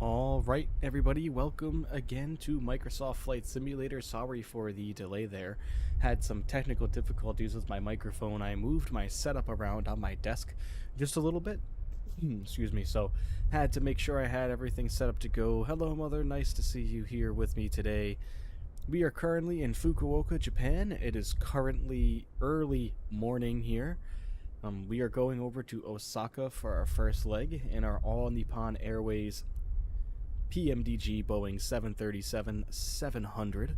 Alright everybody, welcome again to Microsoft Flight Simulator. Sorry for the delay there. Had some technical difficulties with my microphone. I moved my setup around on my desk just a little bit. Excuse me, so had to make sure I had everything set up to go. Hello mother, nice to see you here with me today. We are currently in Fukuoka, Japan. It is currently early morning here. We are going over to Osaka for our first leg in our all Nippon Airways PMDG Boeing 737-700.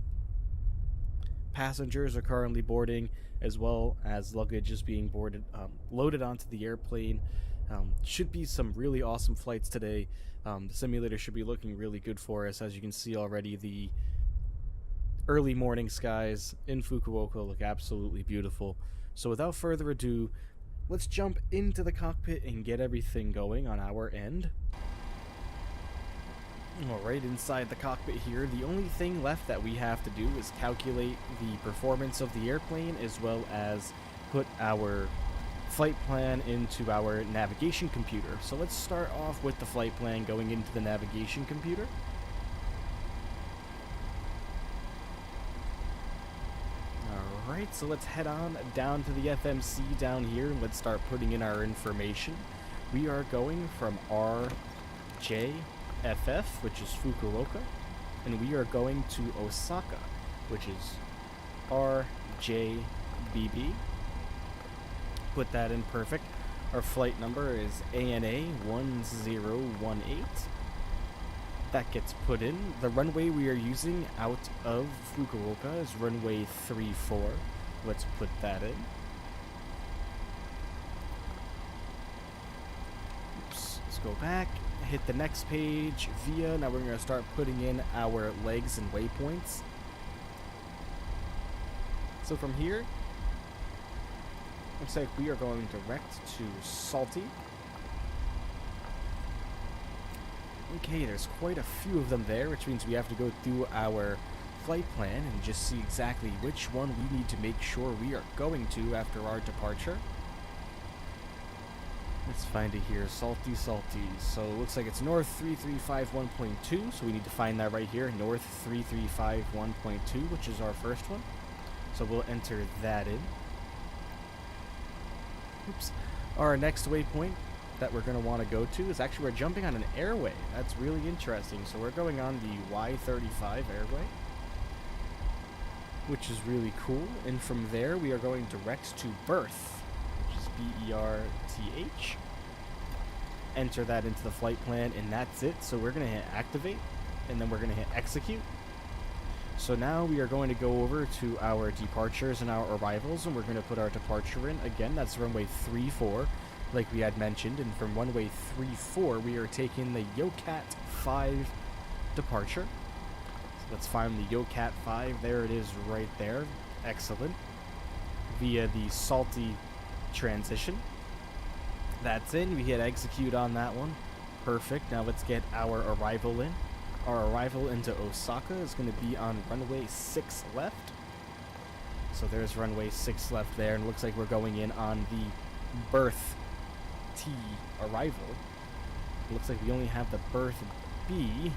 Passengers are currently boarding, as well as luggage is being loaded onto the airplane. Should be some really awesome flights today. The simulator should be looking really good for us. As you can see already, the early morning skies in Fukuoka look absolutely beautiful. So without further ado, let's jump into the cockpit and get everything going on our end. Alright, inside the cockpit here, the only thing left that we have to do is calculate the performance of the airplane, as well as put our flight plan into our navigation computer. So let's start off with the flight plan going into the navigation computer. Alright, so let's head on down to the FMC down here and let's start putting in our information. We are going from RJFF, which is Fukuoka, and we are going to Osaka, which is RJBB. Put that in perfect. Our flight number is ANA 1018. That gets put in. The runway we are using out of Fukuoka is runway 34. Let's put that in. Oops, let's go back. Hit the next page, via. Now we're going to start putting in our legs and waypoints. So from here, looks like we are going direct to Salty. Okay, there's quite a few of them there, which means we have to go through our flight plan and just see exactly which one we need to make sure we are going to after our departure. Let's find it here. Salty. So it looks like it's North 3351.2, so we need to find that right here. North 3351.2, which is our first one. So we'll enter that in. Oops. Our next waypoint that we're going to want to go to is actually, we're jumping on an airway. That's really interesting. So we're going on the Y35 airway, which is really cool. And from there, we are going direct to Berth, which is BERTH. Enter that into the flight plan, and that's it. So we're going to hit activate, and then we're going to hit execute. So now we are going to go over to our departures and our arrivals, and we're going to put our departure in. Again, that's runway 34, like we had mentioned. And from runway 34, we are taking the Yokat 5 departure. So let's find the Yokat 5. There it is right there. Excellent. Via the Salty transition. That's in. We hit execute on that one. Perfect. Now let's get our arrival in. Our arrival into Osaka is going to be on runway 6 left. So there's runway 6 left there, and it looks like we're going in on the Berth T arrival. It looks like we only have the Berth B.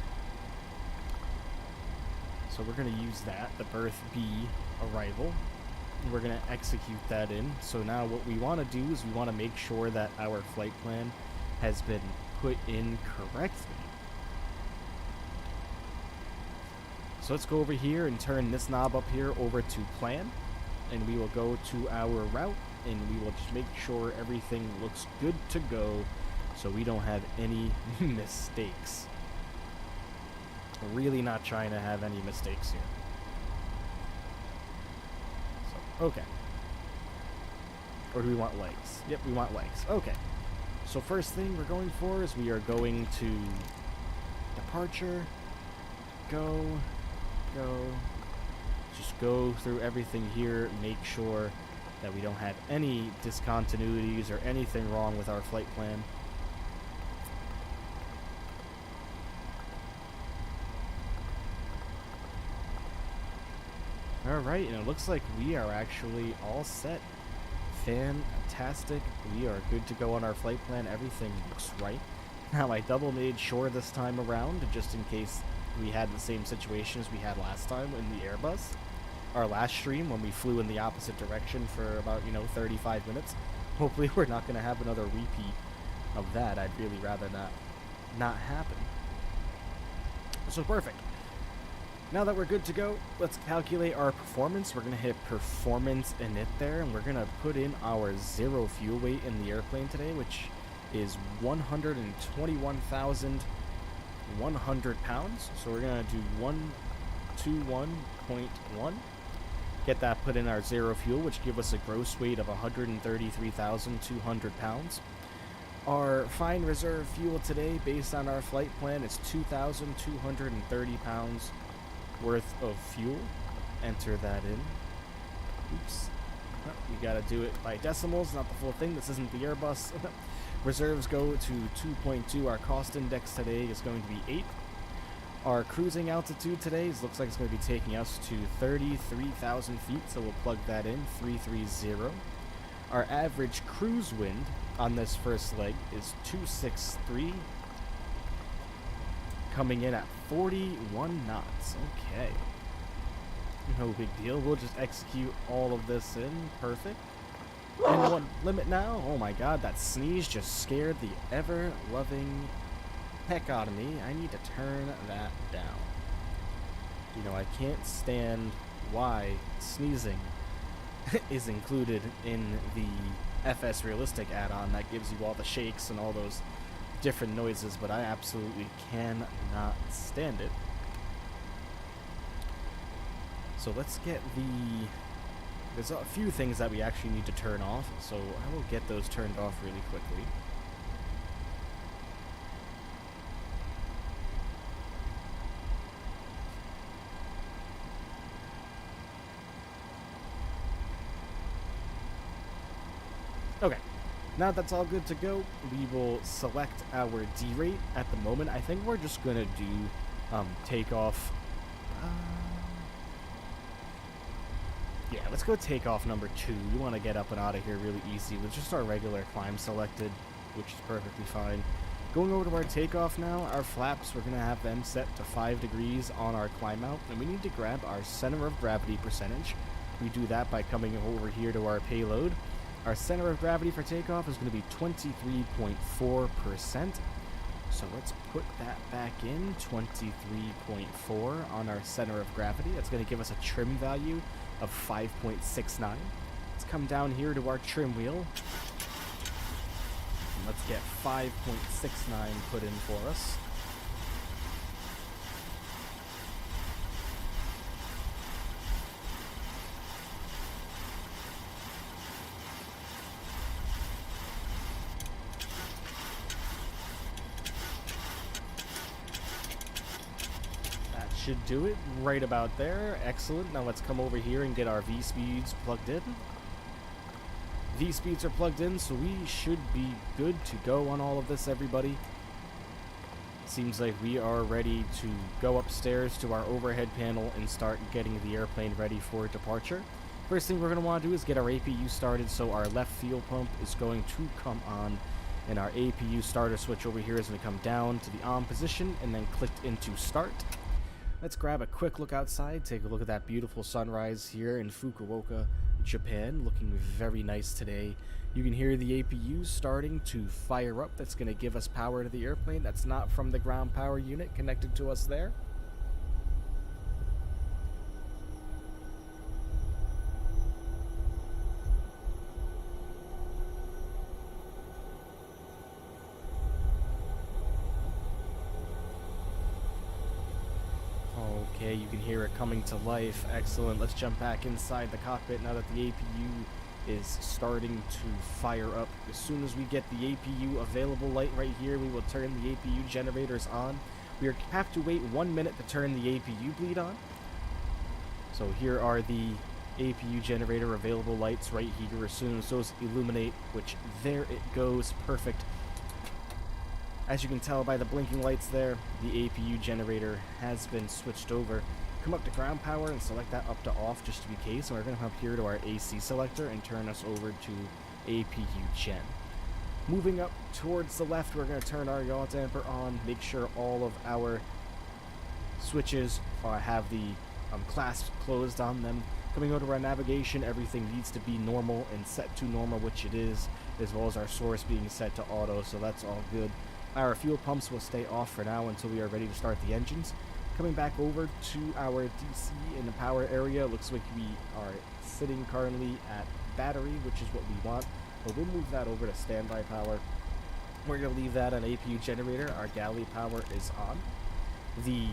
So we're going to use that, the Berth B arrival. And we're going to execute that in. So now what we want to do is we want to make sure that our flight plan has been put in correctly. So let's go over here and turn this knob up here over to plan, and we will go to our route, and we will just make sure everything looks good to go so we don't have any mistakes. We're really not trying to have any mistakes here. So, okay. Or do we want legs? Yep, we want legs. Okay. So first thing we're going for is we are going to departure, go. Just go through everything here, make sure that we don't have any discontinuities or anything wrong with our flight plan. Alright, and it looks like we are actually all set. Fantastic. We are good to go on our flight plan. Everything looks right. Now, I double made sure this time around, just in case we had the same situation as we had last time in the Airbus. Our last stream, when we flew in the opposite direction for about, 35 minutes. Hopefully we're not going to have another repeat of that. I'd really rather not happen. So perfect. Now that we're good to go, let's calculate our performance. We're going to hit performance init there, and we're going to put in our 0 fuel weight in the airplane today, which is 121,100 pounds. So we're going to do 121.1. Get that put in our 0 fuel, which give us a gross weight of 133,200 pounds. Our fine reserve fuel today, based on our flight plan, is 2,230 pounds worth of fuel. Enter that in. Oops. You gotta do it by decimals, not the full thing. This isn't the Airbus. Reserves go to 2.2. Our cost index today is going to be 8. Our cruising altitude today looks like it's going to be taking us to 33,000 feet, so we'll plug that in, 330. Our average cruise wind on this first leg is 263, coming in at 41 knots. Okay. No big deal. We'll just execute all of this in. Perfect. And one limit now. Oh my god, that sneeze just scared the ever-loving heck out of me. I need to turn that down. I can't stand why sneezing is included in the FS Realistic add-on that gives you all the shakes and all those different noises, but I absolutely cannot stand it. So let's get there's a few things that we actually need to turn off, so I will get those turned off really quickly. Okay, now that's all good to go, we will select our D rate. At the moment, I think we're just going to do takeoff. Yeah, let's go takeoff number 2. We want to get up and out of here really easy with just our regular climb selected, which is perfectly fine. Going over to our takeoff now, our flaps, we're going to have them set to 5 degrees on our climb out, and we need to grab our center of gravity percentage. We do that by coming over here to our payload. Our center of gravity for takeoff is going to be 23.4%. So let's put that back in, 23.4 on our center of gravity. That's going to give us a trim value of 5.69. Let's come down here to our trim wheel. And let's get 5.69 put in for us. Should do it right about there. Excellent. Now let's come over here and get our V-speeds plugged in. V-speeds are plugged in, so we should be good to go on all of this, everybody. Seems like we are ready to go upstairs to our overhead panel and start getting the airplane ready for departure. First thing we're going to want to do is get our APU started, so our left fuel pump is going to come on, and our APU starter switch over here is going to come down to the on position and then clicked into start. Let's grab a quick look outside, take a look at that beautiful sunrise here in Fukuoka, Japan. Looking very nice today. You can hear the APU starting to fire up. That's going to give us power to the airplane. That's not from the ground power unit connected to us there. Okay, you can hear it coming to life. Excellent. Let's jump back inside the cockpit now that the APU is starting to fire up. As soon as we get the APU available light right here, we will turn the APU generators on. We have to wait 1 minute to turn the APU bleed on. So here are the APU generator available lights right here. As soon as those illuminate, which there it goes, perfect. As you can tell by the blinking lights there, the APU generator has been switched over. Come up to ground power and select that up to off just to be case, and we're going to come up here to our AC selector and turn us over to APU gen. Moving up towards the left, we're going to turn our yaw damper on, make sure all of our switches have the clasps closed on them. Coming over to our navigation, everything needs to be normal and set to normal, which it is, as well as our source being set to auto, so that's all good. Our fuel pumps will stay off for now until we are ready to start the engines. Coming back over to our DC in the power area, looks like we are sitting currently at battery, which is what we want, but we'll move that over to standby power. We're going to leave that on APU generator. Our galley power is on. The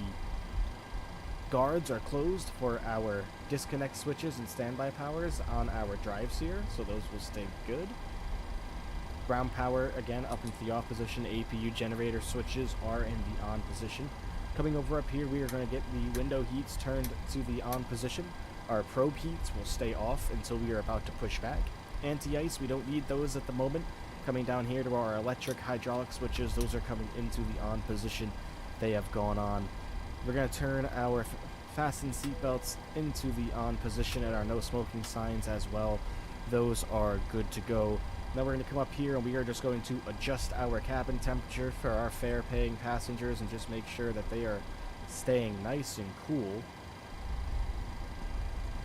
guards are closed for our disconnect switches and standby powers on our drives here, so those will stay good. Ground power, again, up into the off position. APU generator switches are in the on position. Coming over up here, we are going to get the window heats turned to the on position. Our probe heats will stay off until we are about to push back. Anti-ice, we don't need those at the moment. Coming down here to our electric hydraulic switches, those are coming into the on position. They have gone on. We're going to turn our fasten seatbelts into the on position and our no smoking signs as well. Those are good to go. Now we're going to come up here and we are just going to adjust our cabin temperature for our fare-paying passengers and just make sure that they are staying nice and cool.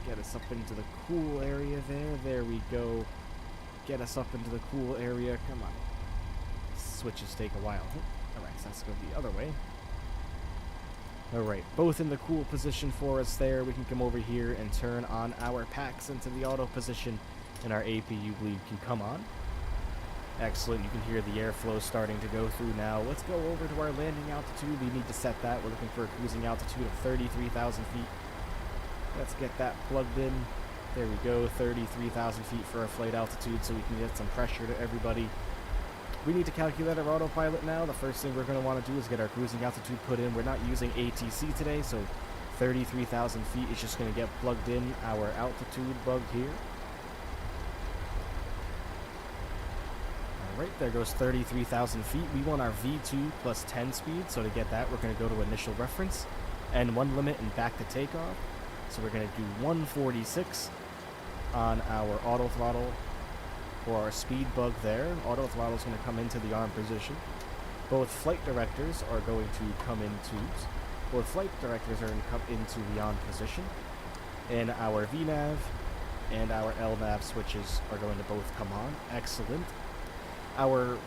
Get us up into the cool area there. There we go. Get us up into the cool area. Come on. Switches take a while. Alright, so let's go the other way. Alright, both in the cool position for us there. We can come over here and turn on our packs into the auto position and our APU bleed can come on. Excellent, you can hear the airflow starting to go through now. Let's go over to our landing altitude. We need to set that. We're looking for a cruising altitude of 33,000 feet. Let's get that plugged in. There we go, 33,000 feet for our flight altitude so we can get some pressure to everybody. We need to calculate our autopilot now. The first thing we're going to want to do is get our cruising altitude put in. We're not using ATC today, so 33,000 feet is just going to get plugged in our altitude bug here. Alright, there goes 33,000 feet. We want our V2 plus 10 speed, so to get that, we're going to go to initial reference, N1 limit, and back to takeoff. So we're going to do 146 on our auto throttle for our speed bug there. Auto throttle is going to come into the arm position. Both flight directors are going to come in tubes. Both flight directors are going to come into the on position. And our VNAV and our LNAV switches are going to both come on. Excellent. Our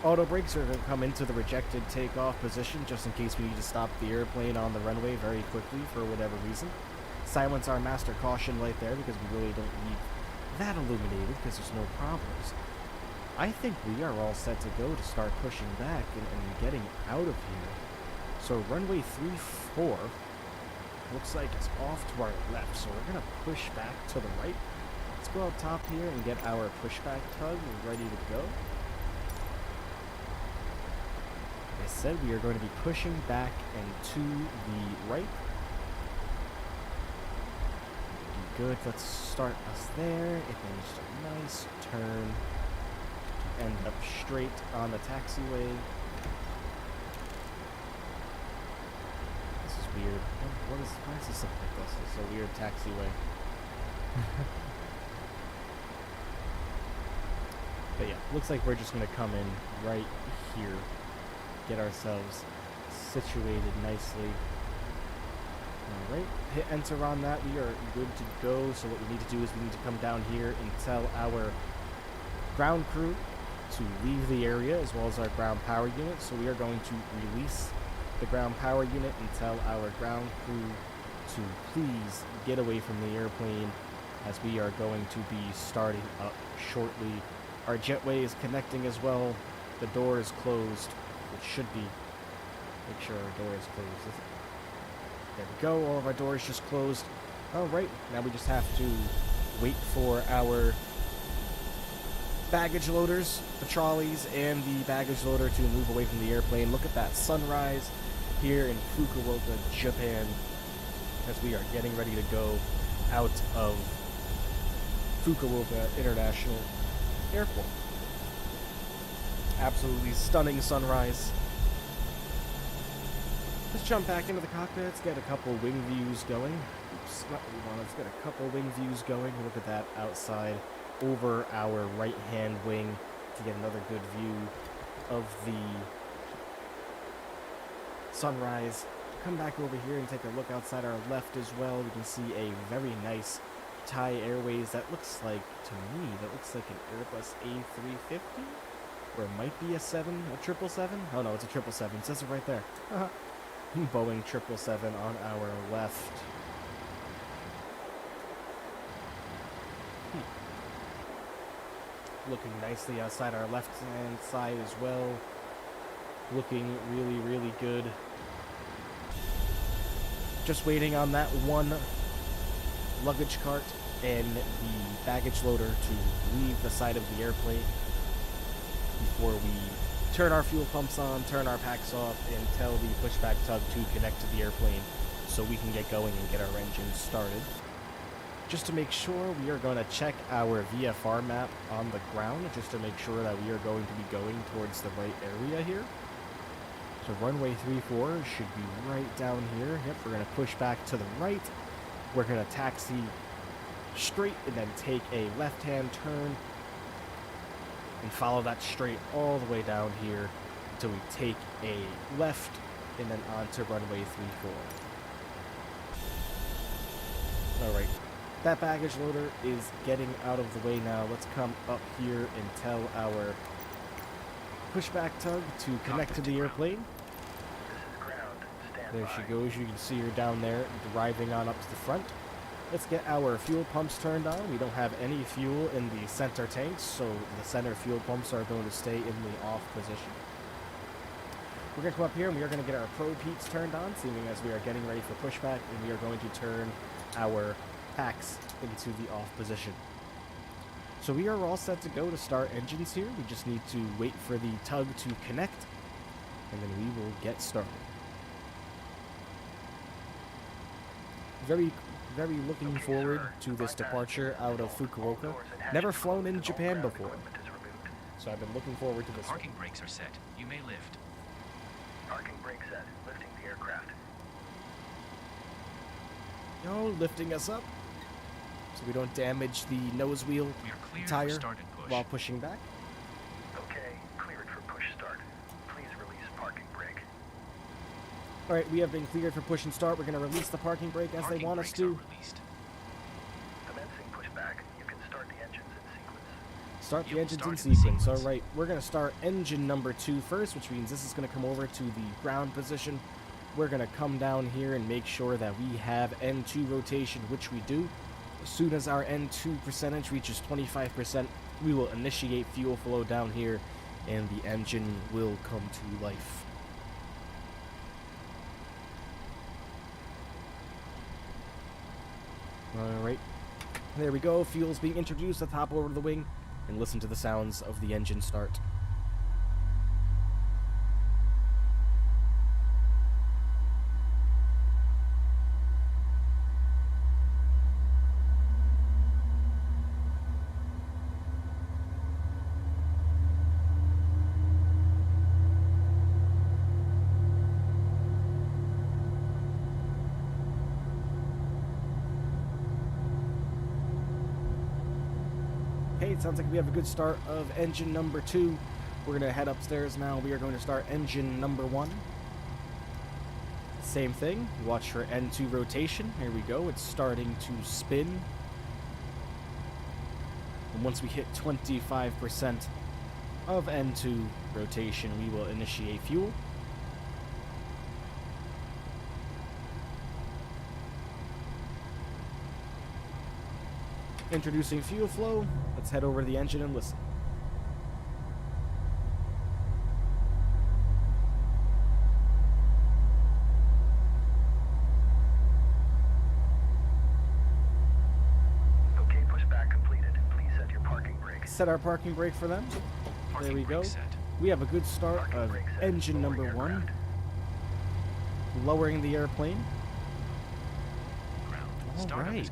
auto brakes are going to come into the rejected takeoff position just in case we need to stop the airplane on the runway very quickly for whatever reason. Silence our master caution light there because we really don't need that illuminated because there's no problems. I think we are all set to go to start pushing back and getting out of here. So runway 34 looks like it's off to our left, so we're going to push back to the right. Let's go up top here and get our pushback tug ready to go. Like I said, we are going to be pushing back and to the right. Good, let's start us there, and then just a nice turn to end up straight on the taxiway. This is weird. Why is this something like this? It's a weird taxiway. But yeah, looks like we're just going to come in right here, get ourselves situated nicely. Alright, hit enter on that. We are good to go. So what we need to do is we need to come down here and tell our ground crew to leave the area as well as our ground power unit. So we are going to release the ground power unit and tell our ground crew to please get away from the airplane as we are going to be starting up shortly. Our jetway is connecting as well. The door is closed. It should be. Make sure our door is closed. There we go, all of our doors just closed. Alright, now we just have to wait for our baggage loaders, the trolleys, and the baggage loader to move away from the airplane. Look at that sunrise here in Fukuoka, Japan, as we are getting ready to go out of Fukuoka International Airport. Absolutely stunning sunrise. Let's jump back into the cockpit. Let's get a couple wing views going. Oops, not what we want. Let's get a couple wing views going. Look at that outside over our right-hand wing. to get another good view of the sunrise. Come back over here and take a look outside our left as well. We can see a very nice Thai Airways that looks like, to me, that looks like an Airbus A350, or it might be a 777. Oh no, it's a 777. It says it right there. Boeing 777 on our left. Looking nicely outside our left-hand side as well. Looking really, really good. Just waiting on that one luggage cart and the baggage loader to leave the side of the airplane before we turn our fuel pumps on, turn our packs off, and tell the pushback tug to connect to the airplane so we can get going and get our engines started. Just to make sure, we are going to check our VFR map on the ground just to make sure that we are going to be going towards the right area here. So runway 34 should be right down here. Yep, we're going to push back to the right. We're going to taxi straight and then take a left-hand turn and follow that straight all the way down here until we take a left and then onto runway 34. Alright, that baggage loader is getting out of the way now. Let's come up here and tell our pushback tug to connect to the airplane. There she goes. You can see her down there driving on up to the front. Let's get our fuel pumps turned on. We don't have any fuel in the center tanks, so the center fuel pumps are going to stay in the off position. We're going to come up here and we are going to get our probe heats turned on, seeing as we are getting ready for pushback, and we are going to turn our packs into the off position. So we are all set to go to start engines here. We just need to wait for the tug to connect, and then we will get started. Very looking forward to this departure out of Fukuoka. Never flown in Japan before, so I've been looking forward to this. Parking brakes are set. You may lift. Parking brake set. Lifting the aircraft. No, lifting us up so we don't damage the nose wheel tire while pushing back. Okay, cleared for push start. Please release parking brake. Alright, we have been cleared for push and start. We're going to release the parking brake as they want us to. Commencing pushback. You can start the engines in sequence. Start the engines in sequence. Alright, we're going to start engine number 2 first, which means this is going to come over to the ground position. We're going to come down here and make sure that we have N2 rotation, which we do. As soon as our N2 percentage reaches 25%, we will initiate fuel flow down here, and the engine will come to life. Alright, there we go. Fuel's being introduced. Let's hop over to the wing and listen to the sounds of the engine start. Okay, it sounds like we have a good start of engine number 2. We're going to head upstairs now. We are going to start engine number 1. Same thing. Watch for N2 rotation. Here we go. It's starting to spin. And once we hit 25% of N2 rotation, we will initiate fuel. Introducing fuel flow. Let's head over to the engine and listen. Okay, pushback completed. Please set your parking brake. Set our parking brake for them. There we go. We have a good start of engine number 1. Lowering the airplane. All right.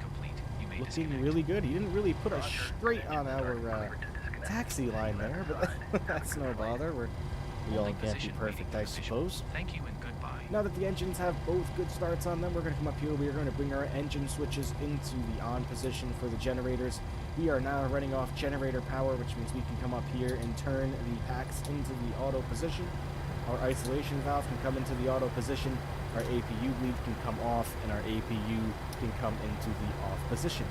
Looking really good. He didn't really put us straight on our taxi line there, but that's no bother. We all can't be perfect, I suppose. Thank you and goodbye. Now that the engines have both good starts on them, we're going to come up here. We are going to bring our engine switches into the on position for the generators. We are now running off generator power, which means we can come up here and turn the packs into the auto position. Our isolation valve can come into the auto position, our APU bleed can come off, and our APU can come into the off position.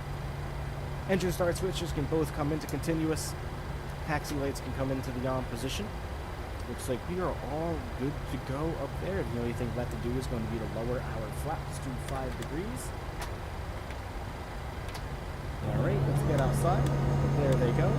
Engine start switches can both come into continuous. Taxi lights can come into the on position. Looks like we are all good to go up there. The only thing left to do is going to be to lower our flaps to 5 degrees. Alright, let's get outside. There they go.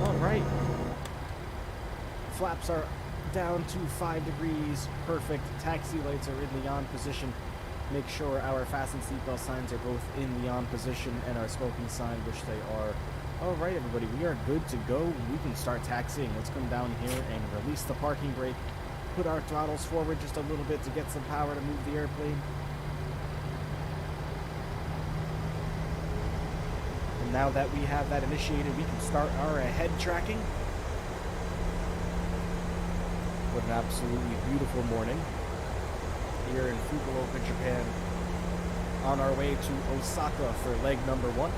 Alright. Flaps are down to 5 degrees. Perfect. Taxi lights are in the on position. Make sure our fasten seatbelt signs are both in the on position and our smoking sign, which they are. Alright everybody, we are good to go. We can start taxiing. Let's come down here and release the parking brake. Put our throttles forward just a little bit to get some power to move the airplane. And now that we have that initiated, we can start our head tracking. What an absolutely beautiful morning here in Fukuoka, Japan, on our way to Osaka for leg number 1.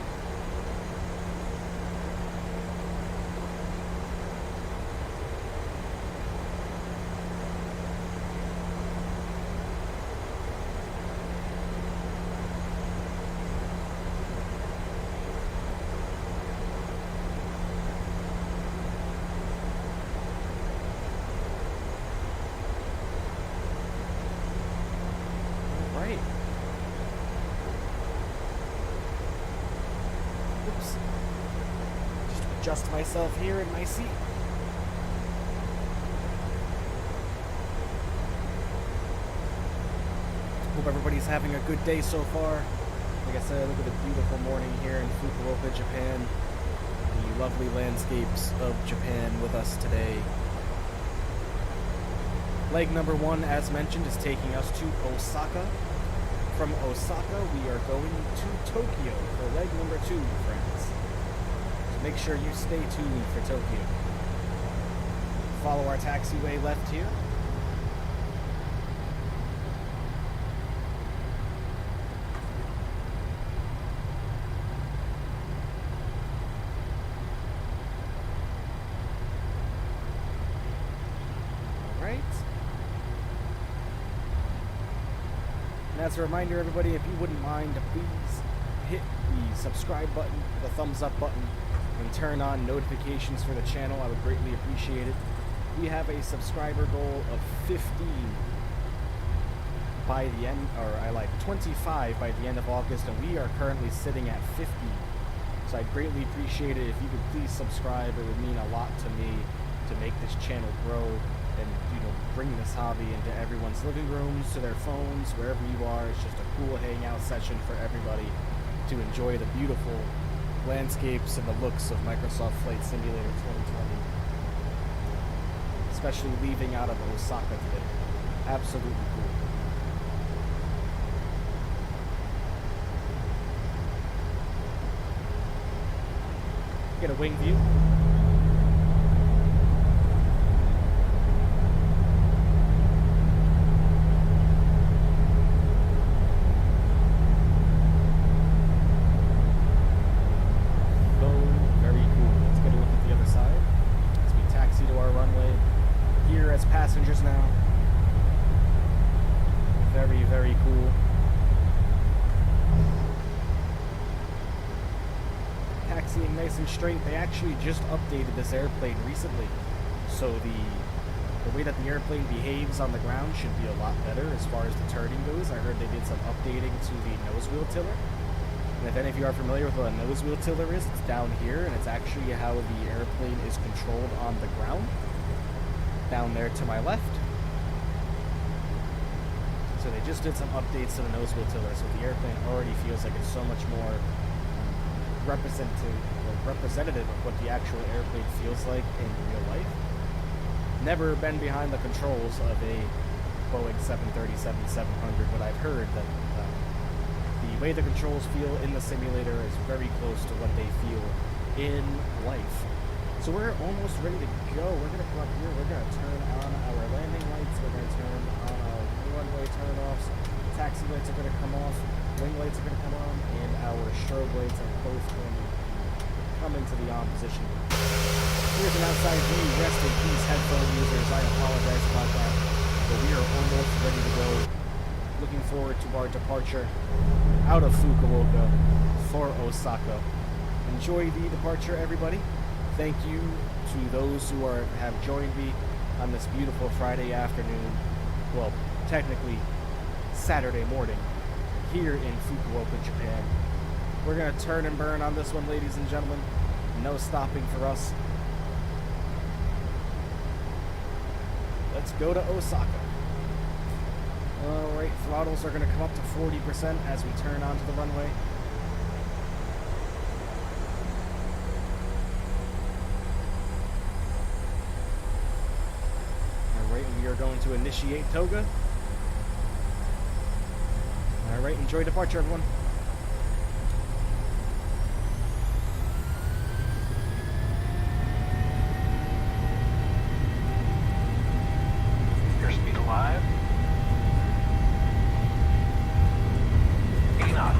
Oops. Just adjust myself here in my seat. Hope everybody's having a good day so far. Like I said, look at the beautiful morning here in Fukuoka, Japan. The lovely landscapes of Japan with us today. Leg number 1, as mentioned, is taking us to Osaka. From Osaka, we are going to Tokyo for leg number 2, friends. So make sure you stay tuned for Tokyo. Follow our taxiway left here. As a reminder, everybody, if you wouldn't mind, please hit the subscribe button, the thumbs up button, and turn on notifications for the channel. I would greatly appreciate it. We have a subscriber goal of 15 by the end, or 25 by the end of August, and we are currently sitting at 50. So I'd greatly appreciate it if you could please subscribe. It would mean a lot to me to make this channel grow and, bring this hobby into everyone's living rooms, to their phones, wherever you are. It's just a cool hangout session for everybody to enjoy the beautiful landscapes and the looks of Microsoft Flight Simulator 2020. Especially leaving out of Osaka today. Absolutely cool. Get a wing view. Passengers now. Very, very cool. Taxiing nice and straight. They actually just updated this airplane recently, so the way that the airplane behaves on the ground should be a lot better as far as the turning goes. I heard they did some updating to the nose wheel tiller. And if any of you are familiar with what a nose wheel tiller is, it's down here, and it's actually how the airplane is controlled on the ground. Down there to my left. So they just did some updates to the nose wheel tiller, so the airplane already feels like it's so much more representative of what the actual airplane feels like in real life. Never been behind the controls of a Boeing 737-700, but I've heard that the way the controls feel in the simulator is very close to what they feel in life. So we're almost ready to go. We're going to come up here. We're going to turn on our landing lights. We're going to turn on our runway turn-offs. Taxi lights are going to come off. Wing lights are going to come on. And our strobe lights are both going to come into the on position. Here's an outside view. Rest in peace, headphone users. I apologize about that. But we are almost ready to go. Looking forward to our departure out of Fukuoka for Osaka. Enjoy the departure, everybody. Thank you to those who have joined me on this beautiful Friday afternoon, well, technically Saturday morning, here in Fukuoka, Japan. We're going to turn and burn on this one, ladies and gentlemen. No stopping for us. Let's go to Osaka. Alright, throttles are going to come up to 40% as we turn onto the runway. Alright, we are going to initiate toga. Alright, enjoy departure, everyone. Airspeed alive. 80 knots.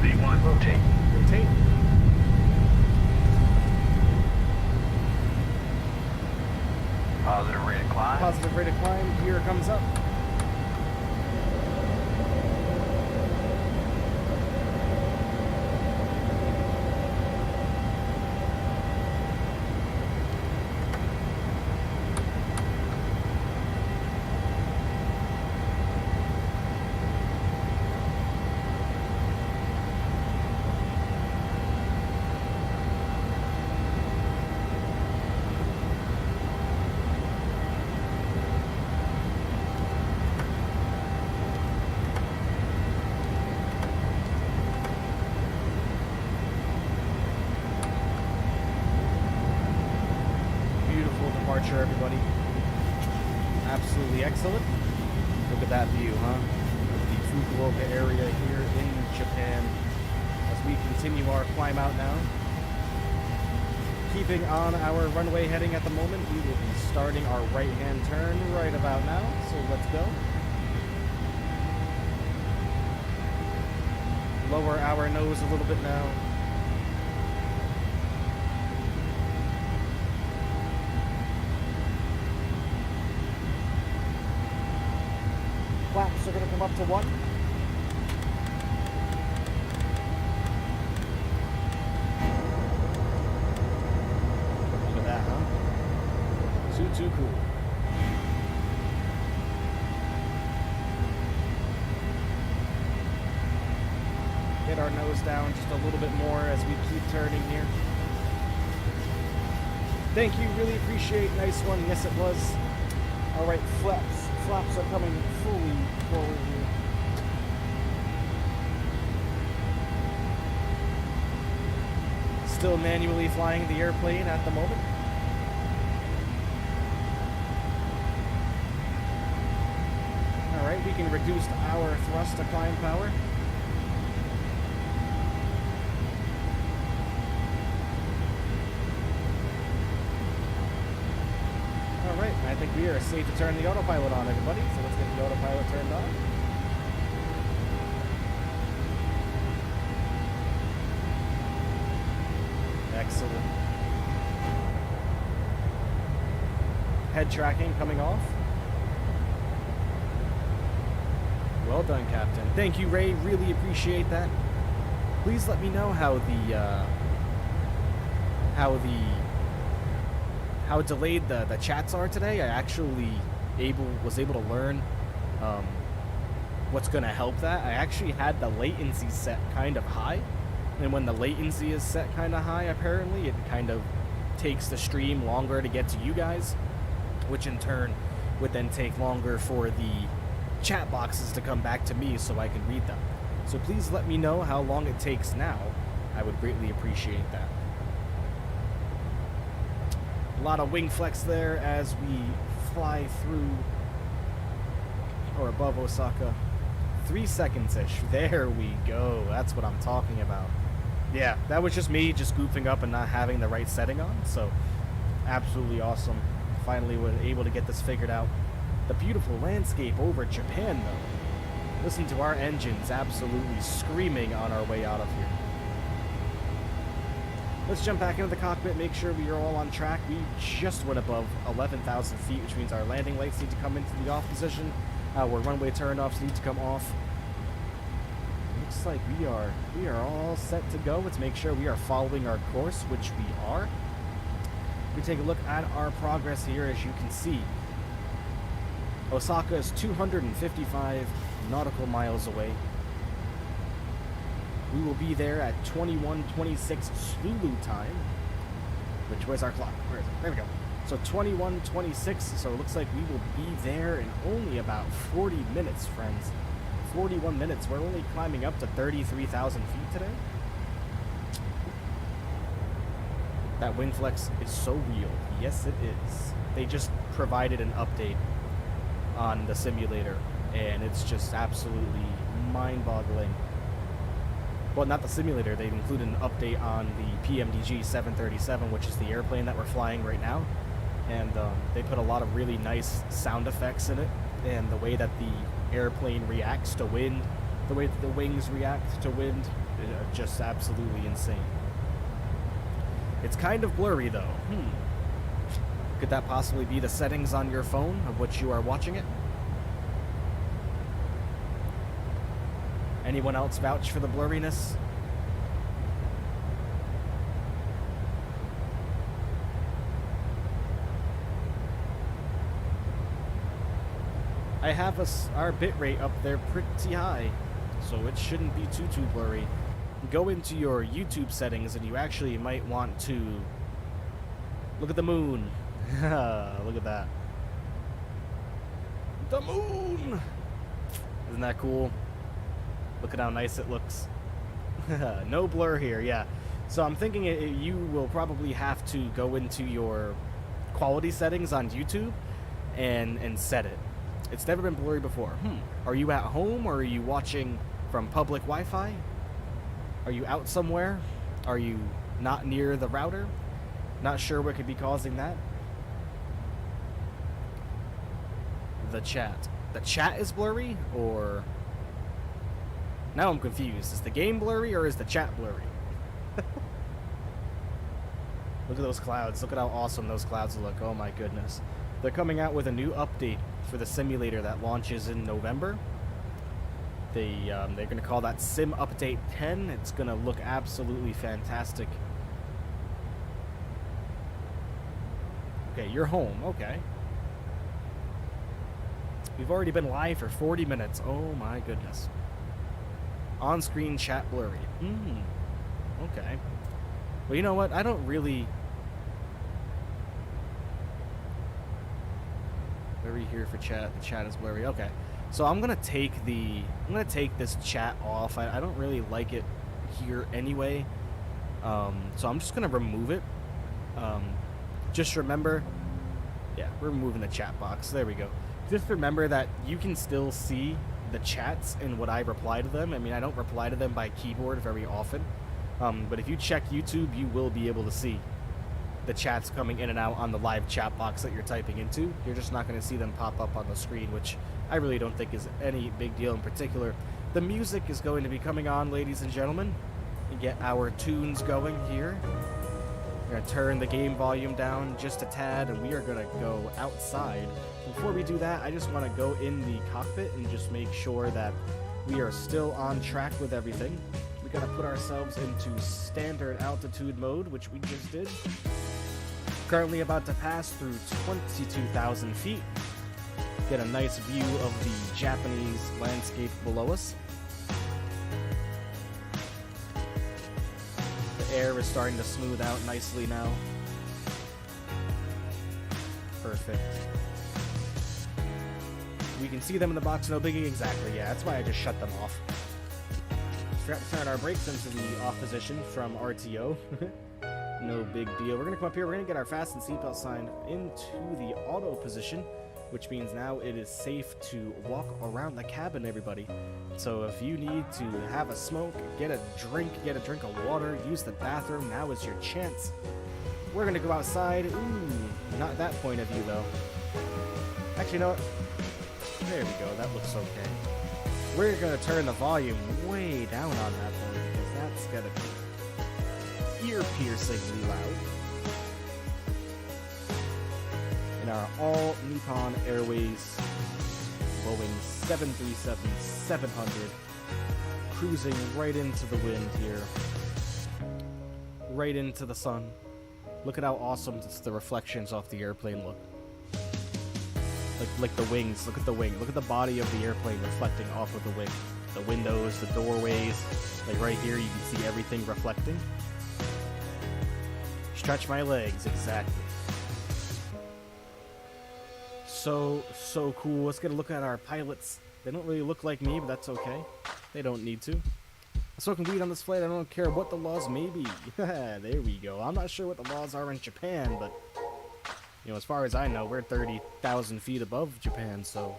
V1, rotate. Rotate. Positive rate of climb. Positive rate of climb. Gear comes up. Departure, everybody. Absolutely excellent. Look at that view, huh? The Fukuoka area here in Japan. As we continue our climb out now. Keeping on our runway heading at the moment, we will be starting our right-hand turn right about now. So let's go. Lower our nose a little bit now. Flaps are going to come up to 1. Look at that, huh? Too cool. Get our nose down just a little bit more as we keep turning here. Thank you, really appreciate. Nice one. Yes, it was. All right, flaps. Flaps are coming fully forward here. Still manually flying the airplane at the moment. All right, we can reduce our thrust to climb power. Alright, I think we are safe to turn the autopilot on, everybody. So let's get the autopilot turned on. Excellent. Head tracking coming off. Well done, Captain. Thank you, Ray. Really appreciate that. Please let me know how delayed the chats are today. I actually was able to learn what's going to help that. I actually had the latency set kind of high, and when the latency is set kind of high, apparently it kind of takes the stream longer to get to you guys, which in turn would then take longer for the chat boxes to come back to me so I can read them. So please let me know how long it takes now. I would greatly appreciate that. A lot of wing flex there as we fly through or above Osaka. 3 seconds-ish. There we go. That's what I'm talking about. Yeah, that was just me just goofing up and not having the right setting on, so absolutely awesome. Finally was able to get this figured out. The beautiful landscape over Japan, though. Listen to our engines absolutely screaming on our way out of here. Let's jump back into the cockpit, make sure we are all on track. We just went above 11,000 feet, which means our landing lights need to come into the off position. Our runway turnoffs need to come off. Looks like we are all set to go. Let's make sure we are following our course, which we are. We take a look at our progress here. As you can see, Osaka is 255 nautical miles away. We will be there at 21:26 Sulu time. Where's our clock? Where is it? There we go. So 21:26. So it looks like we will be there in only about 40 minutes, friends. 41 minutes. We're only climbing up to 33,000 feet today. That wind flex is so real. Yes, it is. They just provided an update on the simulator, and it's just absolutely mind-boggling. Well, not the simulator. They included an update on the PMDG 737, which is the airplane that we're flying right now. And they put a lot of really nice sound effects in it, and the way that the airplane reacts to wind, the way that the wings react to wind, are just absolutely insane. It's kind of blurry, though. Could that possibly be the settings on your phone of which you are watching it? Anyone else vouch for the blurriness? I have our bitrate up there pretty high, so it shouldn't be too blurry. Go into your YouTube settings and you actually might want to look at the moon. Look at that. The moon! Isn't that cool? Look at how nice it looks. No blur here, yeah. So I'm thinking you will probably have to go into your quality settings on YouTube and set it. It's never been blurry before. Are you at home, or are you watching from public Wi-Fi? Are you out somewhere? Are you not near the router? Not sure what could be causing that. The chat. The chat is blurry, or... Now I'm confused. Is the game blurry, or is the chat blurry? Look at those clouds. Look at how awesome those clouds look. Oh my goodness. They're coming out with a new update for the simulator that launches in November. They're going to call that Sim Update 10. It's going to look absolutely fantastic. Okay, you're home. Okay. We've already been live for 40 minutes. Oh my goodness. On-screen chat blurry. Okay. Well, you know what? I don't really... Blurry here for chat. The chat is blurry. Okay. So I'm gonna take this chat off. I don't really like it here anyway. So I'm just gonna remove it. Just remember... Yeah, we're removing the chat box. There we go. Just remember that you can still see the chats and what I reply to them. I mean, I don't reply to them by keyboard very often, but if you check YouTube, you will be able to see the chats coming in and out on the live chat box that you're typing into. You're just not going to see them pop up on the screen, which I really don't think is any big deal in particular. The music is going to be coming on, ladies and gentlemen. We get our tunes going here. We're going to turn the game volume down just a tad, and we are going to go outside. Before we do that, I just want to go in the cockpit and just make sure that we are still on track with everything. We got to put ourselves into standard altitude mode, which we just did. Currently about to pass through 22,000 feet. Get a nice view of the Japanese landscape below us. The air is starting to smooth out nicely now. Perfect. We can see them in the box, no biggie. Exactly, yeah, that's why I just shut them off. Forgot to turn our brakes into the off position from RTO. No big deal. We're gonna come up here. We're gonna get our fasten seatbelt sign into the auto position, which means now it is safe to walk around the cabin, everybody. So if you need to have a smoke, get a drink of water, use the bathroom, now is your chance. We're gonna go outside. Ooh, not that point of view though. Actually, you know what? There we go. That looks okay. We're gonna turn the volume way down on that one because that's gonna be ear-piercingly loud. In our all Nippon Airways Boeing 737-700, cruising right into the wind here, right into the sun. Look at how awesome the reflections off the airplane look. Like the wings. Look at the wing. Look at the body of the airplane reflecting off of the wing. The windows, the doorways. Like right here, you can see everything reflecting. Stretch my legs, exactly. So cool. Let's get a look at our pilots. They don't really look like me, but that's okay. They don't need to. I'm smoking weed on this flight. I don't care what the laws may be. There we go. I'm not sure what the laws are in Japan, but you know, as far as I know, we're 30,000 feet above Japan, so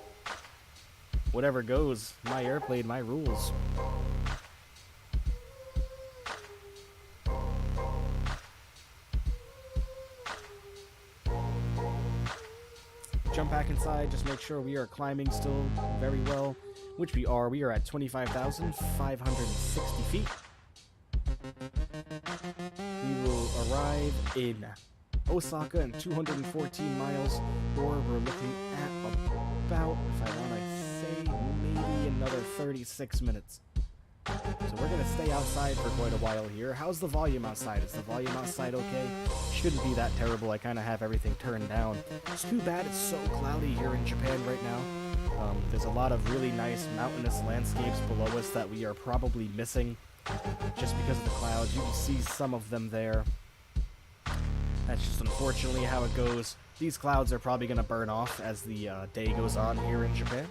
whatever goes. My airplane, my rules. Jump back inside, just make sure we are climbing still very well, which we are. We are at 25,560 feet. We will arrive in Osaka in 214 miles, or we're looking at about, if I want to say, maybe another 36 minutes. So we're going to stay outside for quite a while here. How's the volume outside? Is the volume outside okay? Shouldn't be that terrible. I kind of have everything turned down. It's too bad it's so cloudy here in Japan right now. There's a lot of really nice mountainous landscapes below us that we are probably missing just because of the clouds. You can see some of them there. That's just unfortunately how it goes. These clouds are probably going to burn off as the day goes on here in Japan.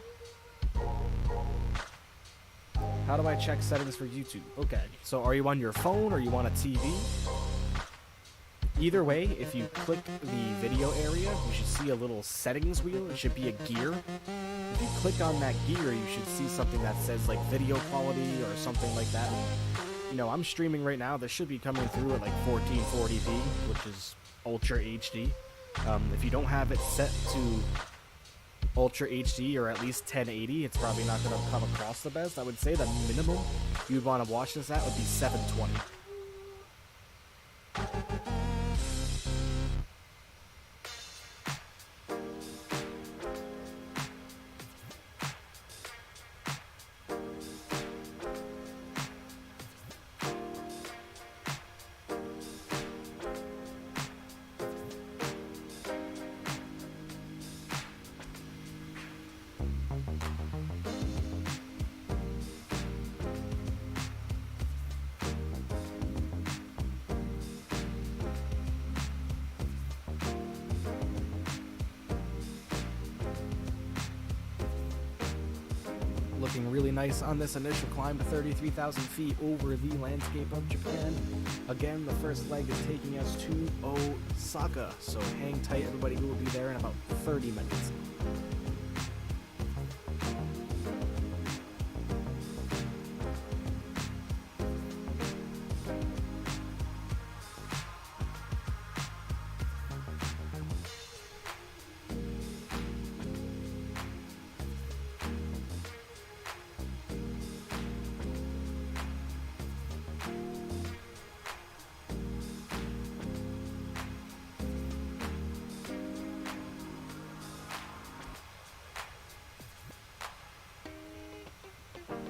How do I check settings for YouTube? Okay, so are you on your phone or are you on a TV? Either way, if you click the video area, you should see a little settings wheel. It should be a gear. If you click on that gear, you should see something that says like video quality or something like that. You know, I'm streaming right now. This should be coming through at like 1440p, which is Ultra HD. If you don't have it set to Ultra HD or at least 1080, it's probably not going to come across the best. I would say the minimum you'd want to watch this at would be 720. Looking really nice on this initial climb to 33,000 feet over the landscape of Japan. Again, the first leg is taking us to Osaka, so hang tight, everybody. We will be there in about 30 minutes.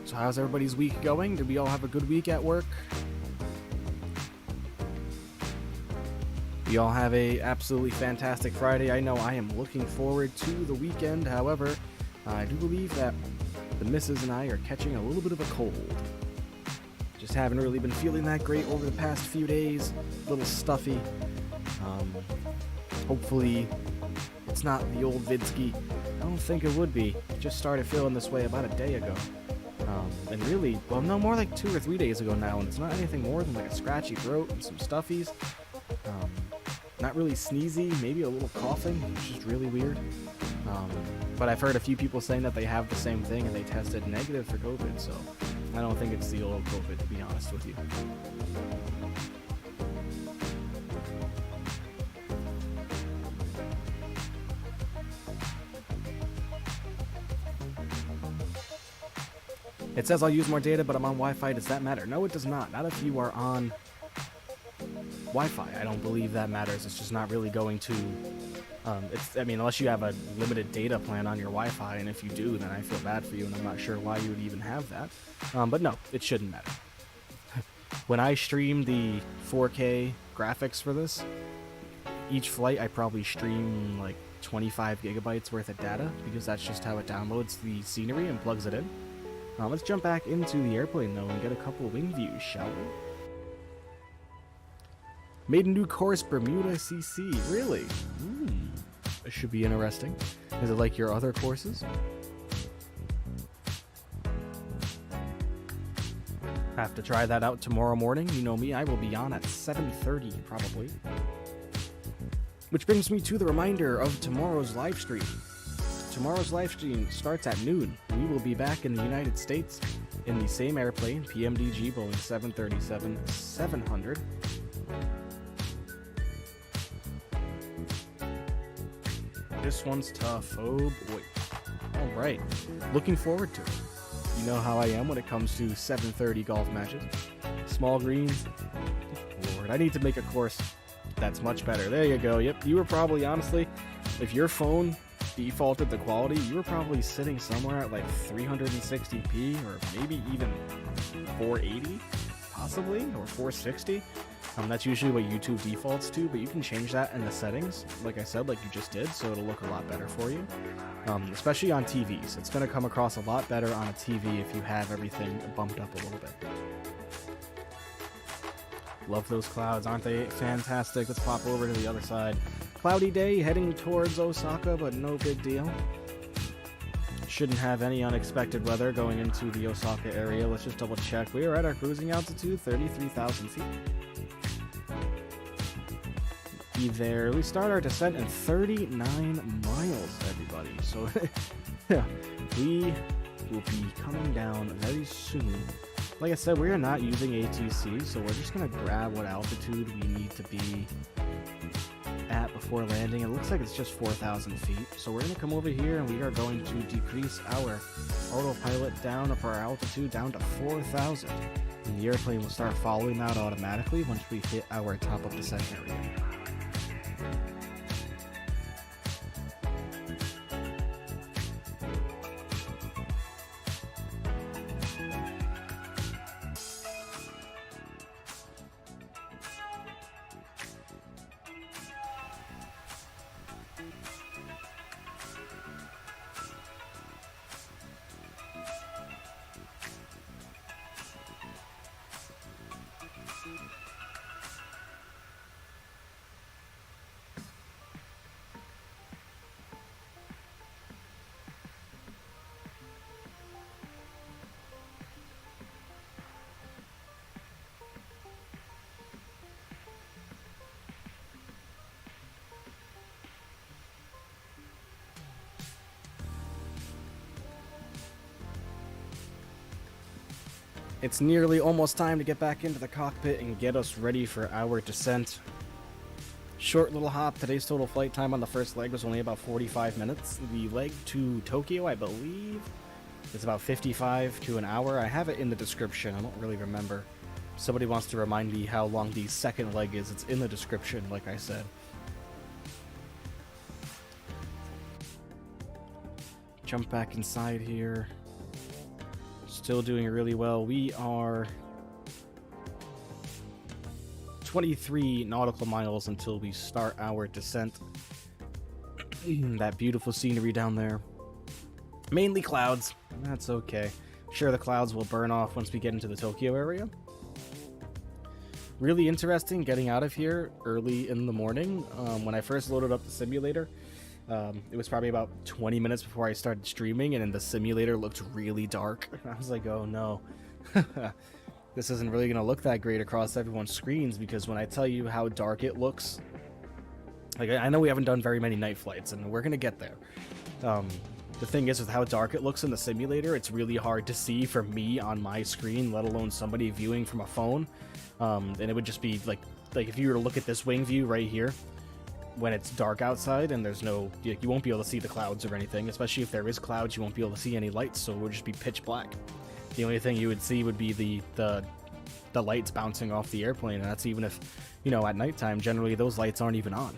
So how's everybody's week going? Did we all have a good week at work? We all have a absolutely fantastic Friday. I know I am looking forward to the weekend. However, I do believe that the missus and I are catching a little bit of a cold. Just haven't really been feeling that great over the past few days. A little stuffy. Hopefully it's not the old Vidsky. I don't think it would be. Just started feeling this way about a day ago. And really, well, no, more like 2 or 3 days ago now, and it's not anything more than like a scratchy throat and some stuffies. Not really sneezy, maybe a little coughing, which is really weird. But I've heard a few people saying that they have the same thing and they tested negative for COVID, so I don't think it's the old COVID, to be honest with you. It says I'll use more data, but I'm on Wi-Fi. Does that matter? No, it does not. Not if you are on Wi-Fi. I don't believe that matters. It's just not really going to... I mean, unless you have a limited data plan on your Wi-Fi, and if you do, then I feel bad for you, and I'm not sure why you would even have that. But no, it shouldn't matter. When I stream the 4K graphics for this, each flight I probably stream like 25 gigabytes worth of data, because that's just how it downloads the scenery and plugs it in. Let's jump back into the airplane, though, and get a couple wing views, shall we? Made a new course, Bermuda CC. Really? It should be interesting. Is it like your other courses? Have to try that out tomorrow morning. You know me, I will be on at 7:30, probably. Which brings me to the reminder of tomorrow's live stream. Tomorrow's live stream starts at noon. We will be back in the United States in the same airplane, PMDG Boeing 737-700. This one's tough. Oh boy. Alright. Looking forward to it. You know how I am when it comes to 7:30 golf matches. Small greens. Lord, I need to make a course that's much better. There you go. Yep, you were probably, honestly, if your phone defaulted the quality, you were probably sitting somewhere at like 360p or maybe even 480, possibly, or 460. That's usually what YouTube defaults to, but you can change that in the settings, like I said, like you just did, so it'll look a lot better for you. Especially on TVs. It's going to come across a lot better on a TV if you have everything bumped up a little bit. Love those clouds, aren't they fantastic? Let's pop over to the other side. Cloudy day, heading towards Osaka, but no big deal. Shouldn't have any unexpected weather going into the Osaka area. Let's just double check. We are at our cruising altitude, 33,000 feet. Be there. We start our descent in 39 miles, everybody. So yeah, we will be coming down very soon. Like I said, we are not using ATC, so we're just going to grab what altitude we need to be at before landing. It looks like it's just 4,000 feet. So we're going to come over here and we are going to decrease our autopilot down of our altitude down to 4,000. And the airplane will start following that automatically once we hit our top of descent area. It's nearly almost time to get back into the cockpit and get us ready for our descent. Short little hop. Today's total flight time on the first leg was only about 45 minutes. The leg to Tokyo, I believe, is about 55 to an hour. I have it in the description. I don't really remember. If somebody wants to remind me how long the second leg is, it's in the description, like I said. Jump back inside here. Still doing really well. We are 23 nautical miles until we start our descent. That beautiful scenery down there. Mainly clouds. That's okay. Sure, the clouds will burn off once we get into the Tokyo area. Really interesting getting out of here early in the morning. When I first loaded up the simulator, it was probably about 20 minutes before I started streaming, and then the simulator looked really dark. I was like, oh no. this isn't really going to look that great across everyone's screens, because when I tell you how dark it looks, like, I know we haven't done very many night flights, and we're going to get there. The thing is, with how dark it looks in the simulator, it's really hard to see for me on my screen, let alone somebody viewing from a phone. And it would just be like if you were to look at this wing view right here, when it's dark outside and there's no, you won't be able to see the clouds or anything, especially if there is clouds, you won't be able to see any lights, so it would just be pitch black. The only thing you would see would be the lights bouncing off the airplane, and that's even if, you know, at nighttime, generally those lights aren't even on.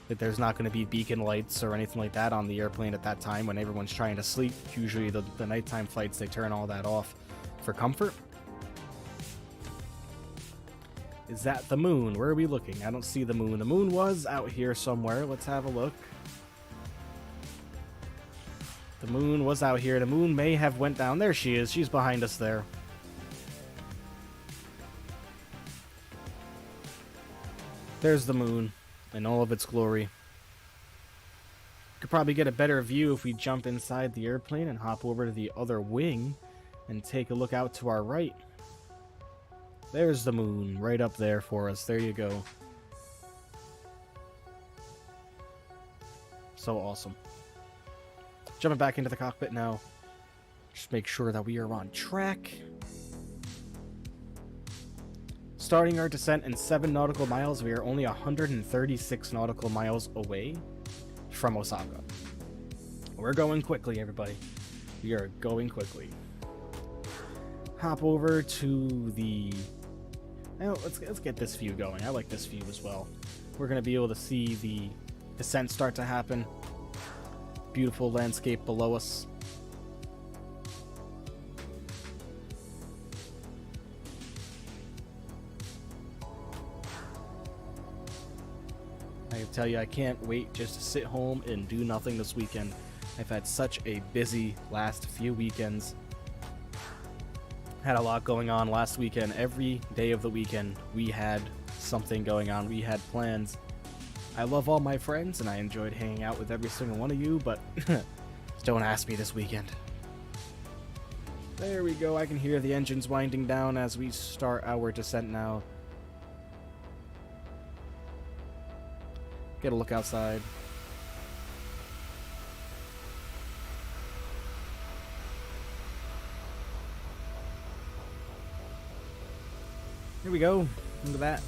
That there's not going to be beacon lights or anything like that on the airplane at that time when everyone's trying to sleep. Usually the nighttime flights, they turn all that off for comfort. Is that the moon? Where are we looking? I don't see the moon. The moon was out here somewhere. Let's have a look. The moon was out here. The moon may have went down. There she is. She's behind us there. There's the moon in all of its glory. Could probably get a better view if we jump inside the airplane and hop over to the other wing and take a look out to our right. There's the moon right up there for us. There you go. So awesome. Jumping back into the cockpit now. Just make sure that we are on track. Starting our descent in 7 nautical miles, we are only 136 nautical miles away from Osaka. We're going quickly, everybody. We are going quickly. Hop over to the... Well, let's get this view going. I like this view as well. We're going to be able to see the descent start to happen. Beautiful landscape below us. I tell you, I can't wait just to sit home and do nothing this weekend. I've had such a busy last few weekends. Had a lot going on last weekend. Every day of the weekend, we had something going on. We had plans. I love all my friends, and I enjoyed hanging out with every single one of you, but don't ask me this weekend. There we go. I can hear the engines winding down as we start our descent now. Get a look outside. Here we go. Look at that.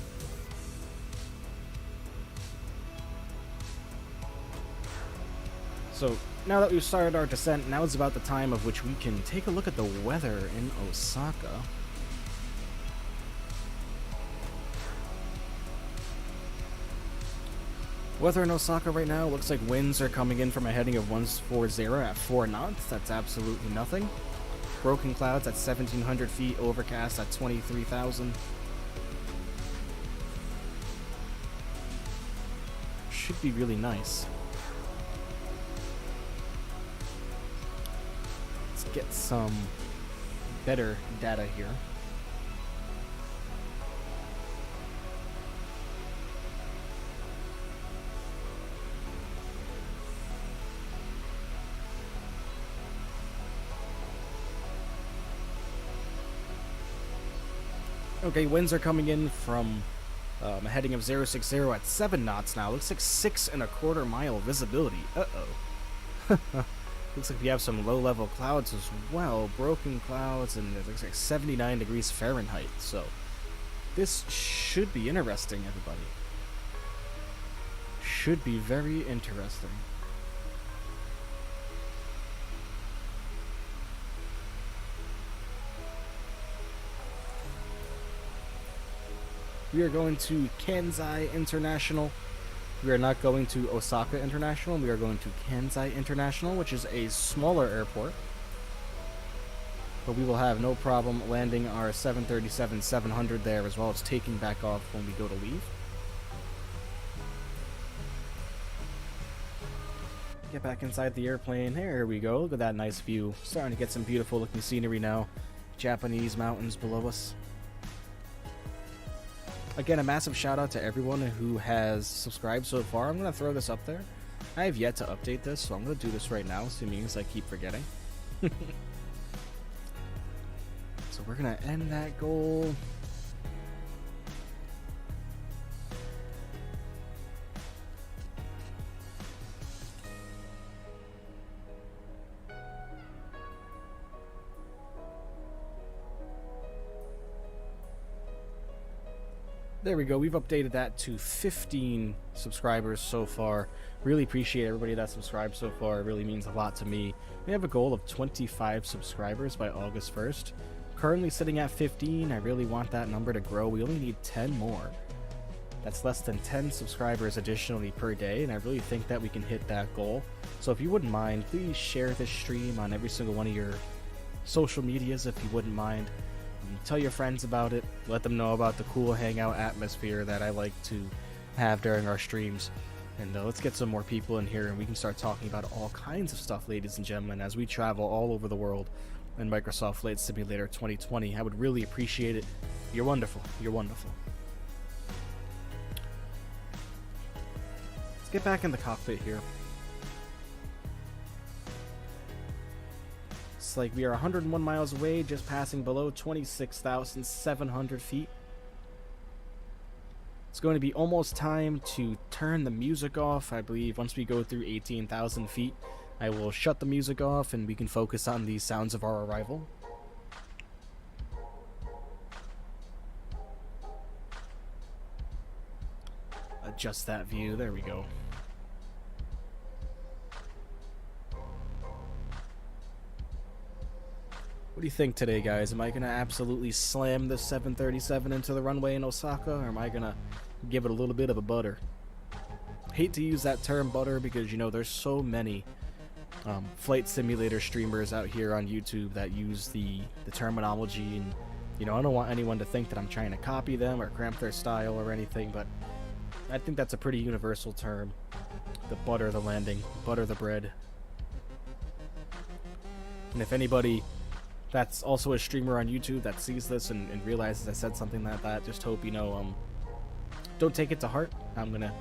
So, now that we've started our descent, now is about the time of which we can take a look at the weather in Osaka. Weather in Osaka right now looks like winds are coming in from a heading of 140 at 4 knots. That's absolutely nothing. Broken clouds at 1,700 feet, overcast at 23,000. Should be really nice. Let's get some better data here. Okay, winds are coming in from a heading of 060 at 7 knots now. Looks like 6.25 mile visibility. Uh-oh. Looks like we have some low-level clouds as well. Broken clouds, and it looks like 79 degrees Fahrenheit. So, this should be interesting, everybody. Should be very interesting. We are going to Kansai International. We are not going to Osaka International. We are going to Kansai International, which is a smaller airport. But we will have no problem landing our 737-700 there, as well as taking back off when we go to leave. Get back inside the airplane. There we go. Look at that nice view. Starting to get some beautiful looking scenery now. Japanese mountains below us. Again, a massive shout out to everyone who has subscribed so far. I'm going to throw this up there. I have yet to update this, so I'm going to do this right now, assuming I keep forgetting. So we're gonna end that goal. There we go. We've updated that to 15 subscribers so far. Really appreciate everybody that subscribed so far. It really means a lot to me. We have a goal of 25 subscribers by August 1st. Currently sitting at 15. I really want that number to grow. We only need 10 more. That's less than 10 subscribers additionally per day, and I really think that we can hit that goal. So if you wouldn't mind, please share this stream on every single one of your social medias if you wouldn't mind. Tell your friends about it. Let them know about the cool hangout atmosphere that I like to have during our streams. And let's get some more people in here and we can start talking about all kinds of stuff, ladies and gentlemen, as we travel all over the world in Microsoft Flight Simulator 2020. I would really appreciate it. You're wonderful. You're wonderful. Let's get back in the cockpit here. It's like we are 101 miles away, just passing below 26,700 feet. It's going to be almost time to turn the music off. I believe once we go through 18,000 feet, I will shut the music off and we can focus on the sounds of our arrival. Adjust that view. There we go. What do you think today, guys? Am I going to absolutely slam this 737 into the runway in Osaka, or am I going to give it a little bit of a butter? Hate to use that term butter because, you know, there's so many flight simulator streamers out here on YouTube that use the terminology, and, you know, I don't want anyone to think that I'm trying to copy them or cramp their style or anything, but I think that's a pretty universal term. The butter the landing, butter the bread. And if anybody that's also a streamer on YouTube that sees this and realizes I said something like that, just hope you know, don't take it to heart. I'm gonna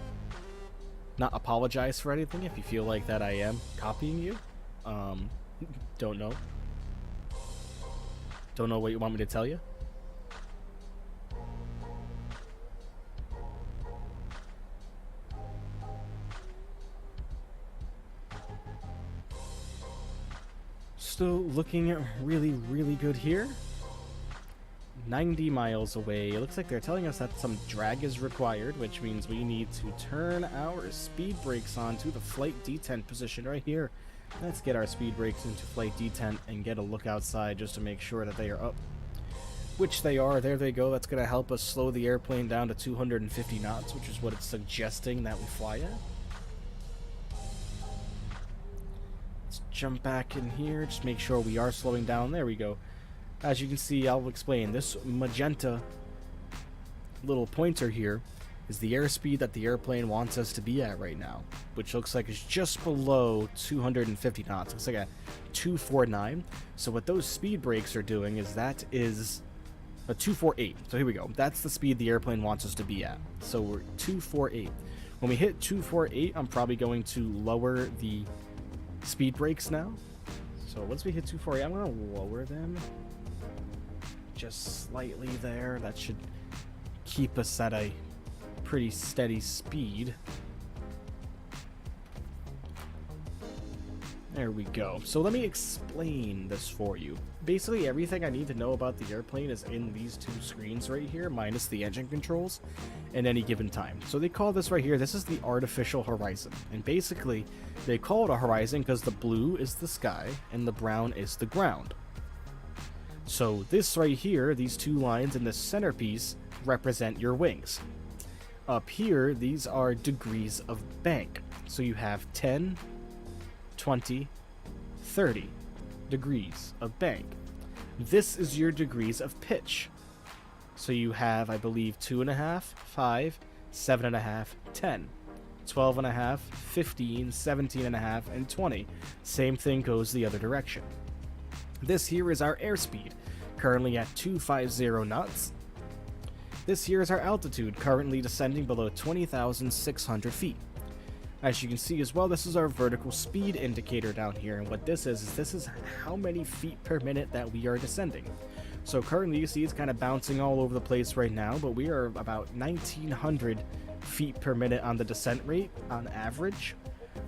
not apologize for anything if you feel like that I am copying you. Don't know what you want me to tell you. Still looking really, really good here. 90 miles away. It looks like they're telling us that some drag is required, which means we need to turn our speed brakes on to the flight detent position right here. Let's get our speed brakes into flight detent and get a look outside just to make sure that they are up. Which they are. There they go. That's going to help us slow the airplane down to 250 knots, which is what it's suggesting that we fly at. Jump back in here, just make sure we are slowing down. There we go. As you can see, I'll explain. This magenta little pointer here is the airspeed that the airplane wants us to be at right now, which looks like it's just below 250 knots. Looks like a 249. So what those speed brakes are doing is that is a 248. So here we go. That's the speed the airplane wants us to be at. So we're 248. When we hit 248, I'm probably going to lower the speed brakes now. So once we hit 248, I'm going to lower them just slightly there. That should keep us at a pretty steady speed. There we go. So let me explain this for you. Basically, everything I need to know about the airplane is in these two screens right here, minus the engine controls, at any given time. So they call this right here, this is the artificial horizon. And basically, they call it a horizon because the blue is the sky and the brown is the ground. So this right here, these two lines in the centerpiece represent your wings. Up here, these are degrees of bank. So you have 10, 20, 30 degrees of bank. This is your degrees of pitch. So you have, I believe, 2.5, 5, 7.5, 10, 12.5, 15, 17.5, and 20. Same thing goes the other direction. This here is our airspeed, currently at 250 knots. This here is our altitude, currently descending below 20,600 feet. As you can see as well, this is our vertical speed indicator down here, and what this is how many feet per minute that we are descending. So currently you see it's kind of bouncing all over the place right now, but we are about 1900 feet per minute on the descent rate on average.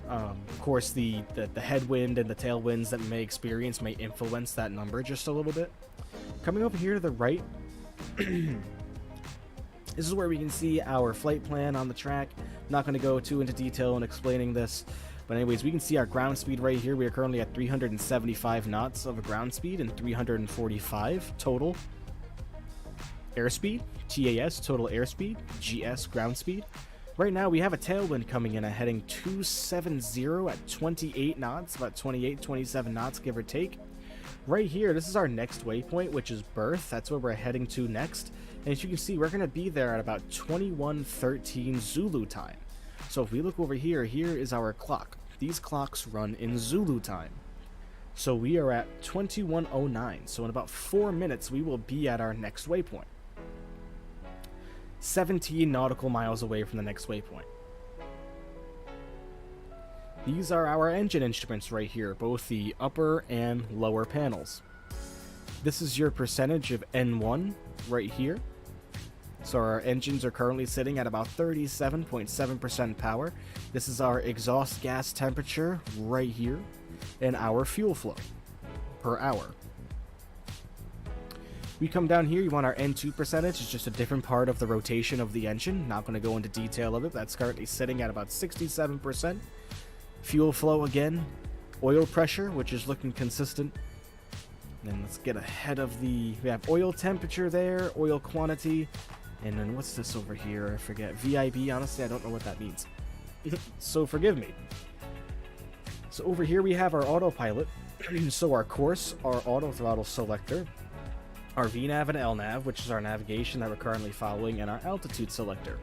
Of course, the headwind and the tailwinds that we may experience may influence that number just a little bit. Coming over here to the right, this is where we can see our flight plan on the track. Not going to go too into detail in explaining this, but anyways, we can see our ground speed right here. We are currently at 375 knots of a ground speed and 345 total airspeed. TAS, total airspeed. GS, ground speed. Right now, we have a tailwind coming in at heading 270 at 28 knots, about 28, 27 knots, give or take. Right here, this is our next waypoint, which is Berth. That's where we're heading to next. And as you can see, we're going to be there at about 21:13 Zulu time. So if we look over here, here is our clock. These clocks run in Zulu time. So we are at 21:09. So in about 4 minutes, we will be at our next waypoint. 17 nautical miles away from the next waypoint. These are our engine instruments right here, both the upper and lower panels. This is your percentage of N1 right here. So our engines are currently sitting at about 37.7% power. This is our exhaust gas temperature right here and our fuel flow per hour. We come down here, you want our N2 percentage. It's just a different part of the rotation of the engine. Not going to go into detail of it. That's currently sitting at about 67%. Fuel flow again. Oil pressure, which is looking consistent. Then let's get ahead of we have oil temperature there, oil quantity, and then what's this over here? I forget. VIB, honestly, I don't know what that means. So forgive me. So over here we have our autopilot. So our course, our auto throttle selector, our VNAV and LNAV, which is our navigation that we're currently following, and our altitude selector.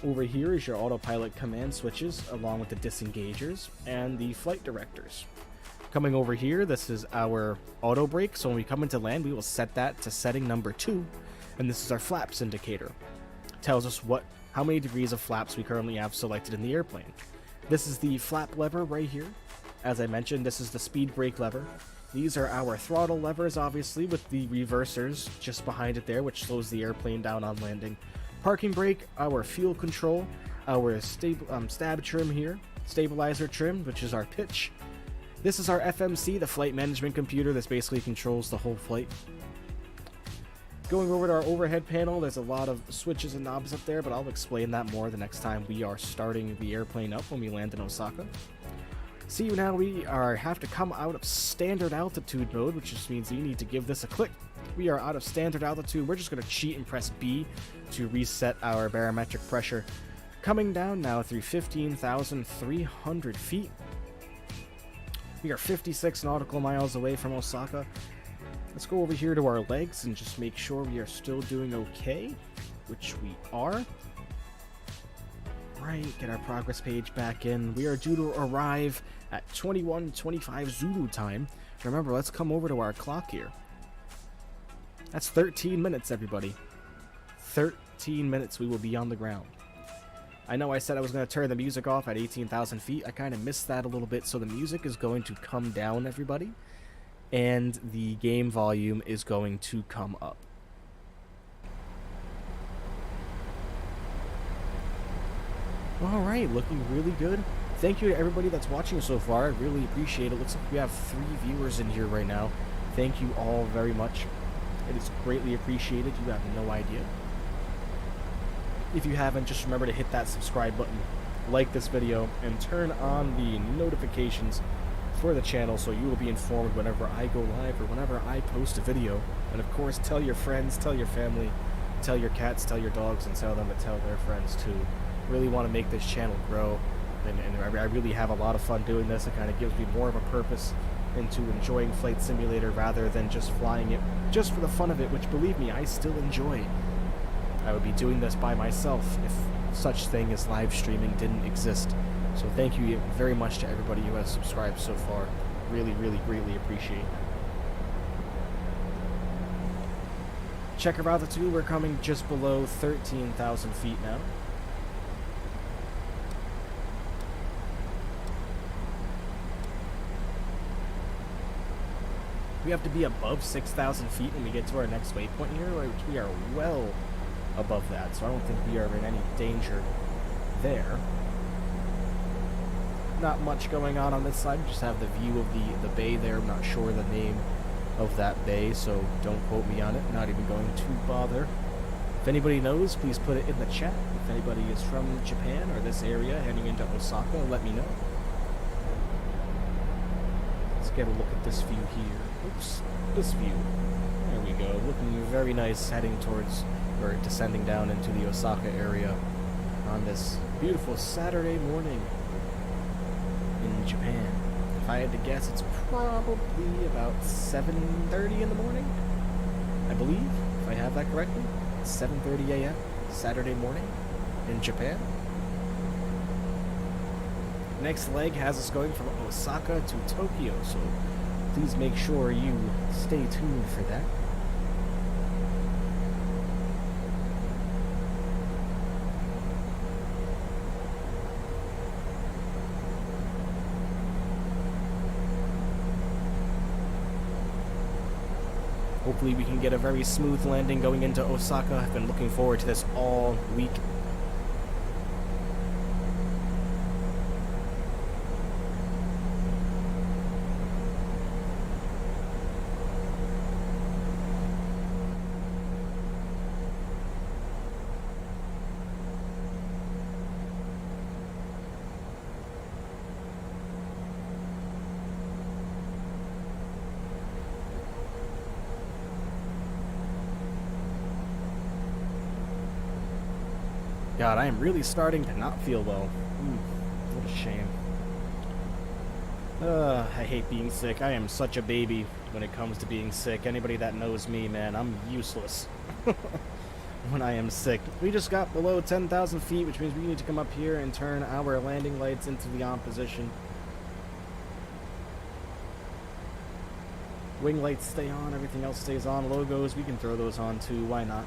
Over here is your autopilot command switches, along with the disengagers and the flight directors. Coming over here, this is our auto brake. So when we come into land, we will set that to setting number 2, and this is our flaps indicator. It tells us how many degrees of flaps we currently have selected in the airplane. This is the flap lever right here. As I mentioned, this is the speed brake lever. These are our throttle levers, obviously, with the reversers just behind it there, which slows the airplane down on landing. Parking brake, our fuel control, our stab trim here, stabilizer trim, which is our pitch. This is our FMC, the flight management computer. This basically controls the whole flight. Going over to our overhead panel, there's a lot of switches and knobs up there, but I'll explain that more the next time we are starting the airplane up when we land in Osaka. See, now we have to come out of standard altitude mode, which just means you need to give this a click. We are out of standard altitude. We're just going to cheat and press B to reset our barometric pressure. Coming down now through 15,300 feet. We are 56 nautical miles away from Osaka. Let's go over here to our legs and just make sure we are still doing okay, which we are. Right, get our progress page back in. We are due to arrive at 21:25 Zulu time. Remember, let's come over to our clock here. That's 13 minutes, everybody. 13 minutes we will be on the ground. I know I said I was going to turn the music off at 18,000 feet. I kind of missed that a little bit, so the music is going to come down, everybody. And the game volume is going to come up. Alright, looking really good. Thank you to everybody that's watching so far. I really appreciate it. Looks like we have 3 viewers in here right now. Thank you all very much. It is greatly appreciated. You have no idea. If you haven't, just remember to hit that subscribe button, like this video, and turn on the notifications for the channel so you will be informed whenever I go live or whenever I post a video. And of course, tell your friends, tell your family, tell your cats, tell your dogs, and tell them to tell their friends too. Really want to make this channel grow, and I really have a lot of fun doing this. It kind of gives me more of a purpose into enjoying Flight Simulator rather than just flying it just for the fun of it, which, believe me, I still enjoy. I would be doing this by myself if such thing as live streaming didn't exist. So thank you very much to everybody who has subscribed so far. Really, really greatly appreciate it. Checker altitude, we're coming just below 13,000 feet now. We have to be above 6,000 feet when we get to our next waypoint here, which we are well above that, so I don't think we are in any danger there. Not much going on this side, just have the view of the bay there. I'm not sure the name of that bay, so don't quote me on it. Not even going to bother. If anybody knows, please put it in the chat. If anybody is from Japan or this area heading into Osaka, let me know. Let's get a look at this view here. Oops, this view. There we go. Looking very nice heading towards, or descending down into the Osaka area on this beautiful Saturday morning in Japan. If I had to guess, it's probably about 7:30 in the morning, I believe, if I have that correctly. 7:30 a.m. Saturday morning in Japan. Next leg has us going from Osaka to Tokyo, so please make sure you stay tuned for that. Hopefully we can get a very smooth landing going into Osaka. I've been looking forward to this all week. God, I am really starting to not feel well. What a shame. I hate being sick. I am such a baby when it comes to being sick. Anybody that knows me, man, I'm useless when I am sick. We just got below 10,000 feet, which means we need to come up here and turn our landing lights into the on position. Wing lights stay on, everything else stays on. Logos, we can throw those on too, why not?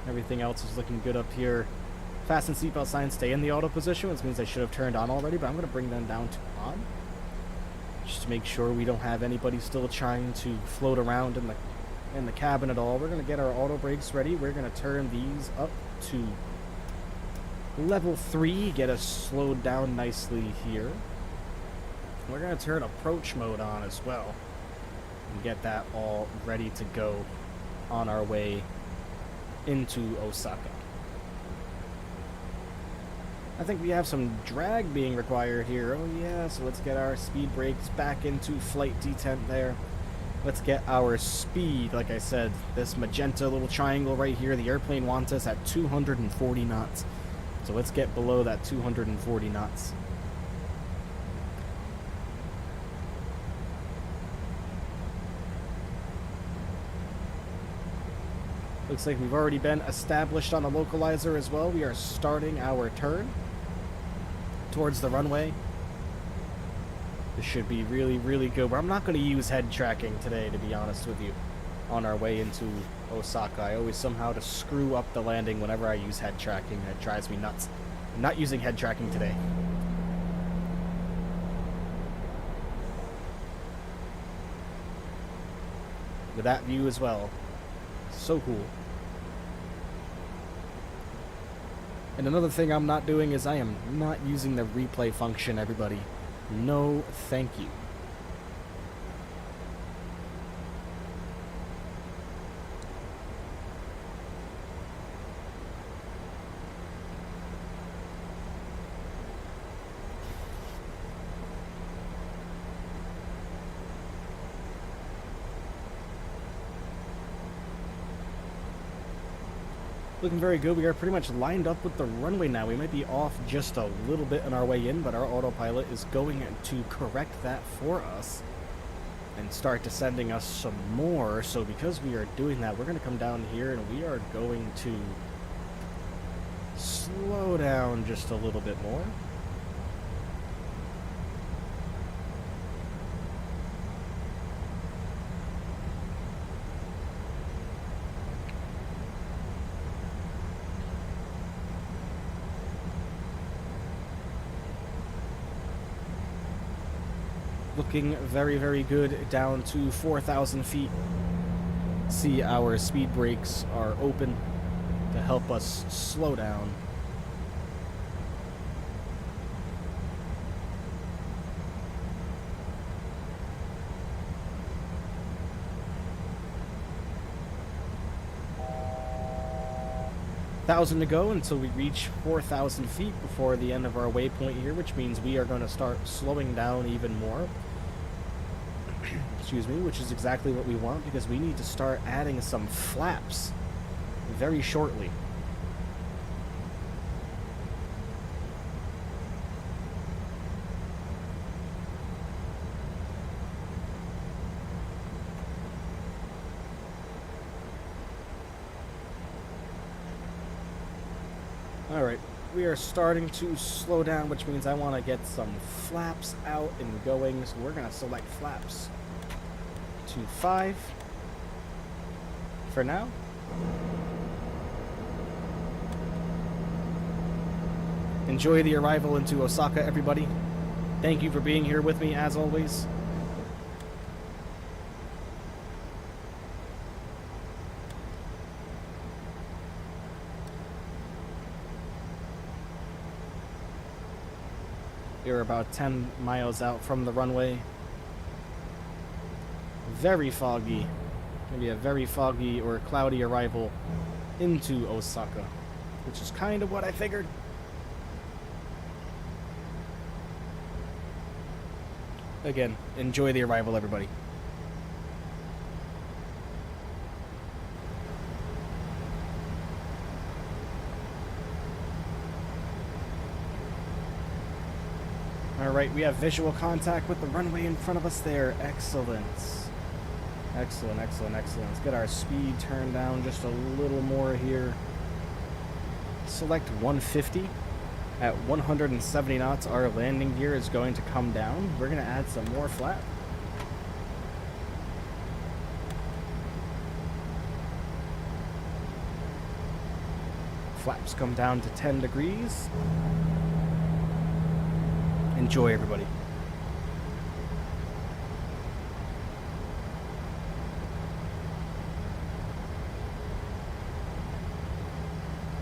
Everything else is looking good up here. Fasten seatbelt signs stay in the auto position, which means they should have turned on already, but I'm going to bring them down to on. Just to make sure we don't have anybody still trying to float around in the cabin at all. We're going to get our auto brakes ready. We're going to turn these up to level 3, get us slowed down nicely here. We're going to turn approach mode on as well and get that all ready to go on our way into Osaka. I think we have some drag being required here. Oh yeah, so let's get our speed brakes back into flight detent there. Let's get our speed, like I said, this magenta little triangle right here. The airplane wants us at 240 knots. So let's get below that 240 knots. Looks like we've already been established on the localizer as well. We are starting our turn towards the runway. This should be really, really good. But I'm not going to use head tracking today, to be honest with you, on our way into Osaka. I always somehow to screw up the landing whenever I use head tracking. It drives me nuts. I'm not using head tracking today. With that view as well. So cool. And another thing I'm not doing is I am not using the replay function, everybody. No, thank you. Looking very good. We are pretty much lined up with the runway now. We might be off just a little bit on our way in, but our autopilot is going to correct that for us and start descending us some more. So because we are doing that, we're going to come down here and we are going to slow down just a little bit more. looking very, very good down to 4,000 feet. See, our speed brakes are open to help us slow down. Thousand to go until we reach 4,000 feet before the end of our waypoint here, which means we are going to start slowing down even more. Excuse me, which is exactly what we want because we need to start adding some flaps very shortly. Alright, we are starting to slow down, which means I want to get some flaps out and going, so we're going to select flaps to 5 for now. Enjoy the arrival into Osaka, everybody. Thank you for being here with me, as always. We're about 10 miles out from the runway. Very foggy. Maybe a very foggy or cloudy arrival into Osaka, which is kind of what I figured. Again, enjoy the arrival, everybody. Alright, we have visual contact with the runway in front of us there. Excellent. Excellent, excellent, excellent. Let's get our speed turned down just a little more here. Select 150. At 170 knots, our landing gear is going to come down. We're going to add some more flap. Flaps come down to 10 degrees. Enjoy, everybody.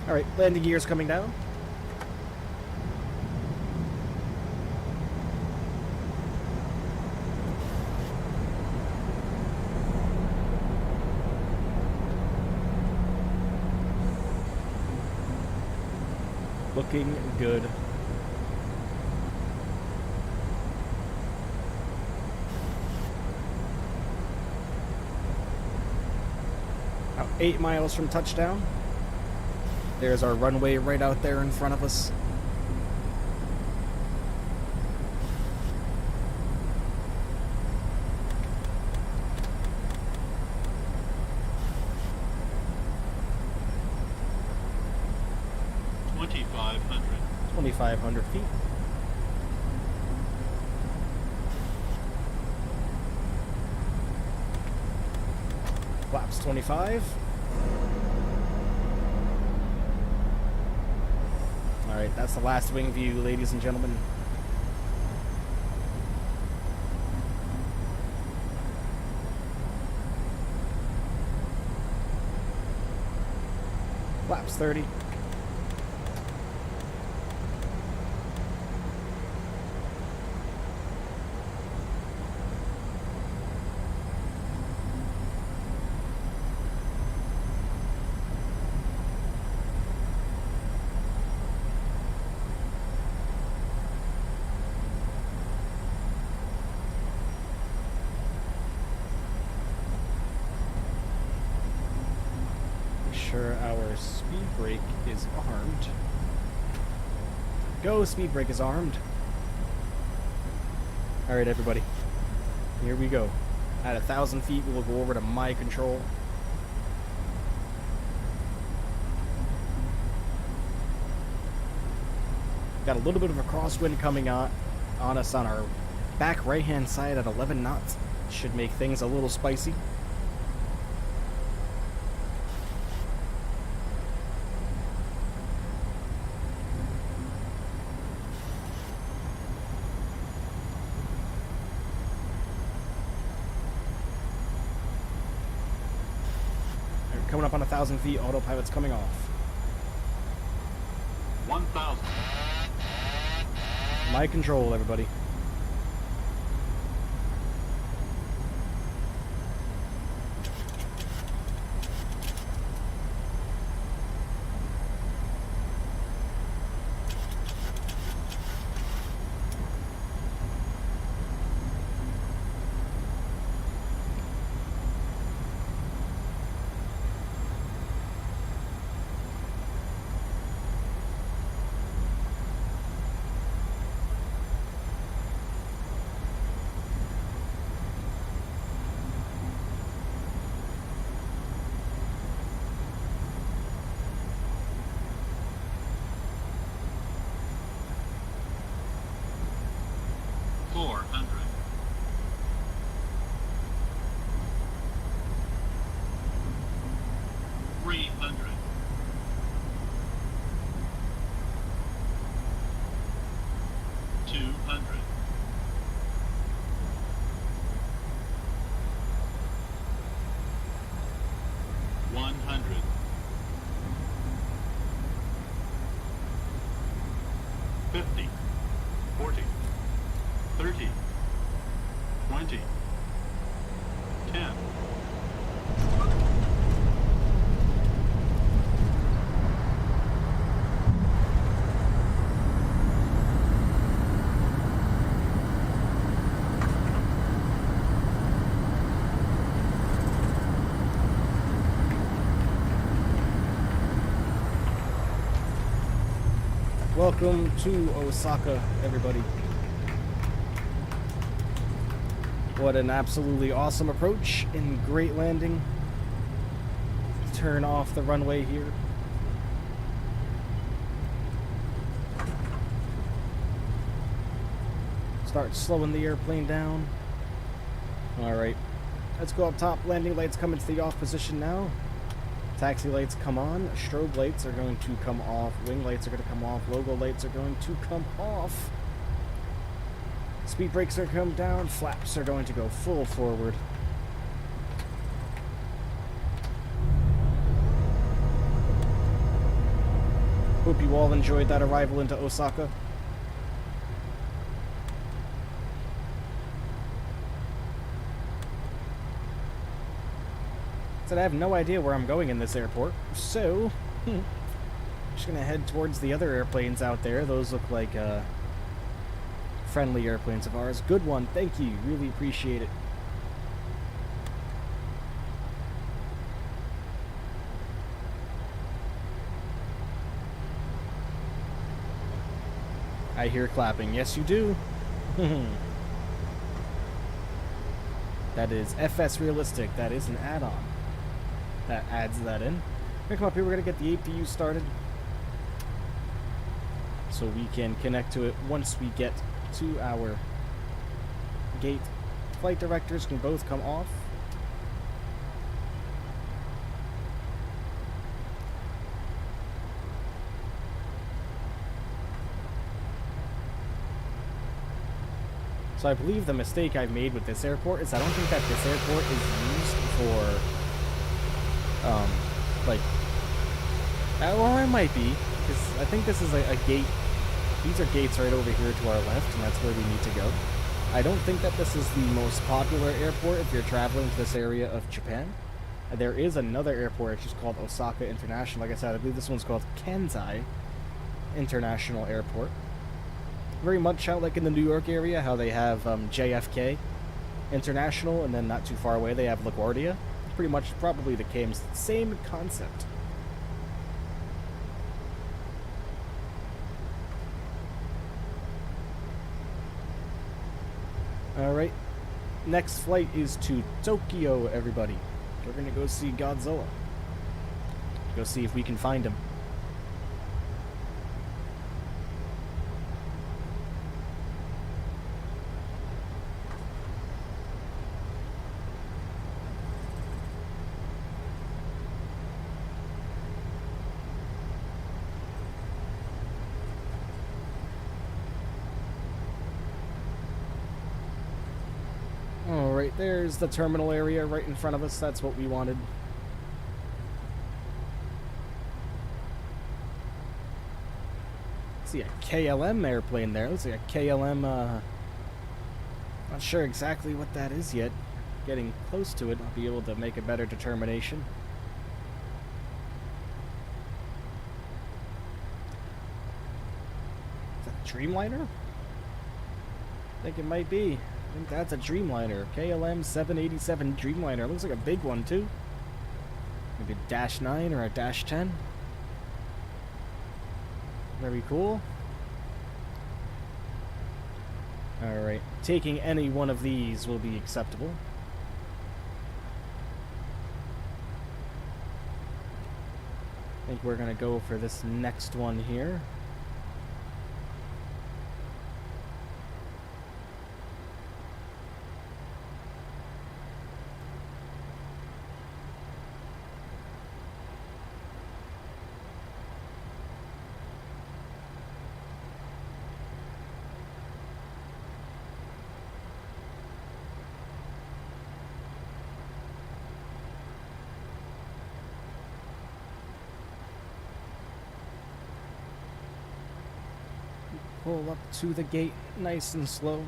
All right, landing gears coming down. Looking good. About 8 miles from touchdown. There's our runway right out there in front of us. .500 feet. Flaps 25. Alright, that's the last wing view, ladies and gentlemen. Flaps 30. Sure our speed brake is armed. Go, speed brake is armed. Alright, everybody. Here we go. At 1,000 feet, we will go over to my control. Got a little bit of a crosswind coming on us on our back right-hand side at 11 knots. Should make things a little spicy. Coming up on 1,000 feet, autopilot's coming off. 1,000. My control, everybody. Welcome to Osaka, everybody. What an absolutely awesome approach and great landing. Turn off the runway here. Start slowing the airplane down. Alright, let's go up top. Landing lights come into the off position now. Taxi lights come on, strobe lights are going to come off, wing lights are going to come off, logo lights are going to come off. Speed brakes are going to come down, flaps are going to go full forward. Hope you all enjoyed that arrival into Osaka. Said I have no idea where I'm going in this airport, so I'm just gonna head towards the other airplanes out there. Those look like friendly airplanes of ours. Good one, thank you, really appreciate it. I hear clapping. Yes, you do. That is FS Realistic. That is an add-on. That adds that in. We're gonna come up here, we're gonna get the APU started so we can connect to it once we get to our gate. Flight directors can both come off. So I believe the mistake I've made with this airport is I don't think that this airport is used for or it might be, because I think this is a gate. These are gates right over here to our left, and that's where we need to go. I don't think that this is the most popular airport if you're traveling to this area of Japan. There is another airport, it's just called Osaka International. Like I said, I believe this one's called Kansai International Airport. Very much out like in the New York area, how they have JFK International, and then not too far away they have LaGuardia. Pretty much probably the same concept. Alright, next flight is to Tokyo, everybody. We're gonna go see Godzilla. Go see if we can find him. Alright, there's the terminal area right in front of us. That's what we wanted. See a KLM airplane there. Looks like a KLM, not sure exactly what that is yet. Getting close to it, I'll be able to make a better determination. Is that a Dreamliner? I think it might be. I think that's a Dreamliner. KLM 787 Dreamliner. Looks like a big one too. Maybe a Dash 9 or a Dash 10. Very cool. Alright, taking any one of these will be acceptable. I think we're gonna go for this next one here. Pull up to the gate nice and slow.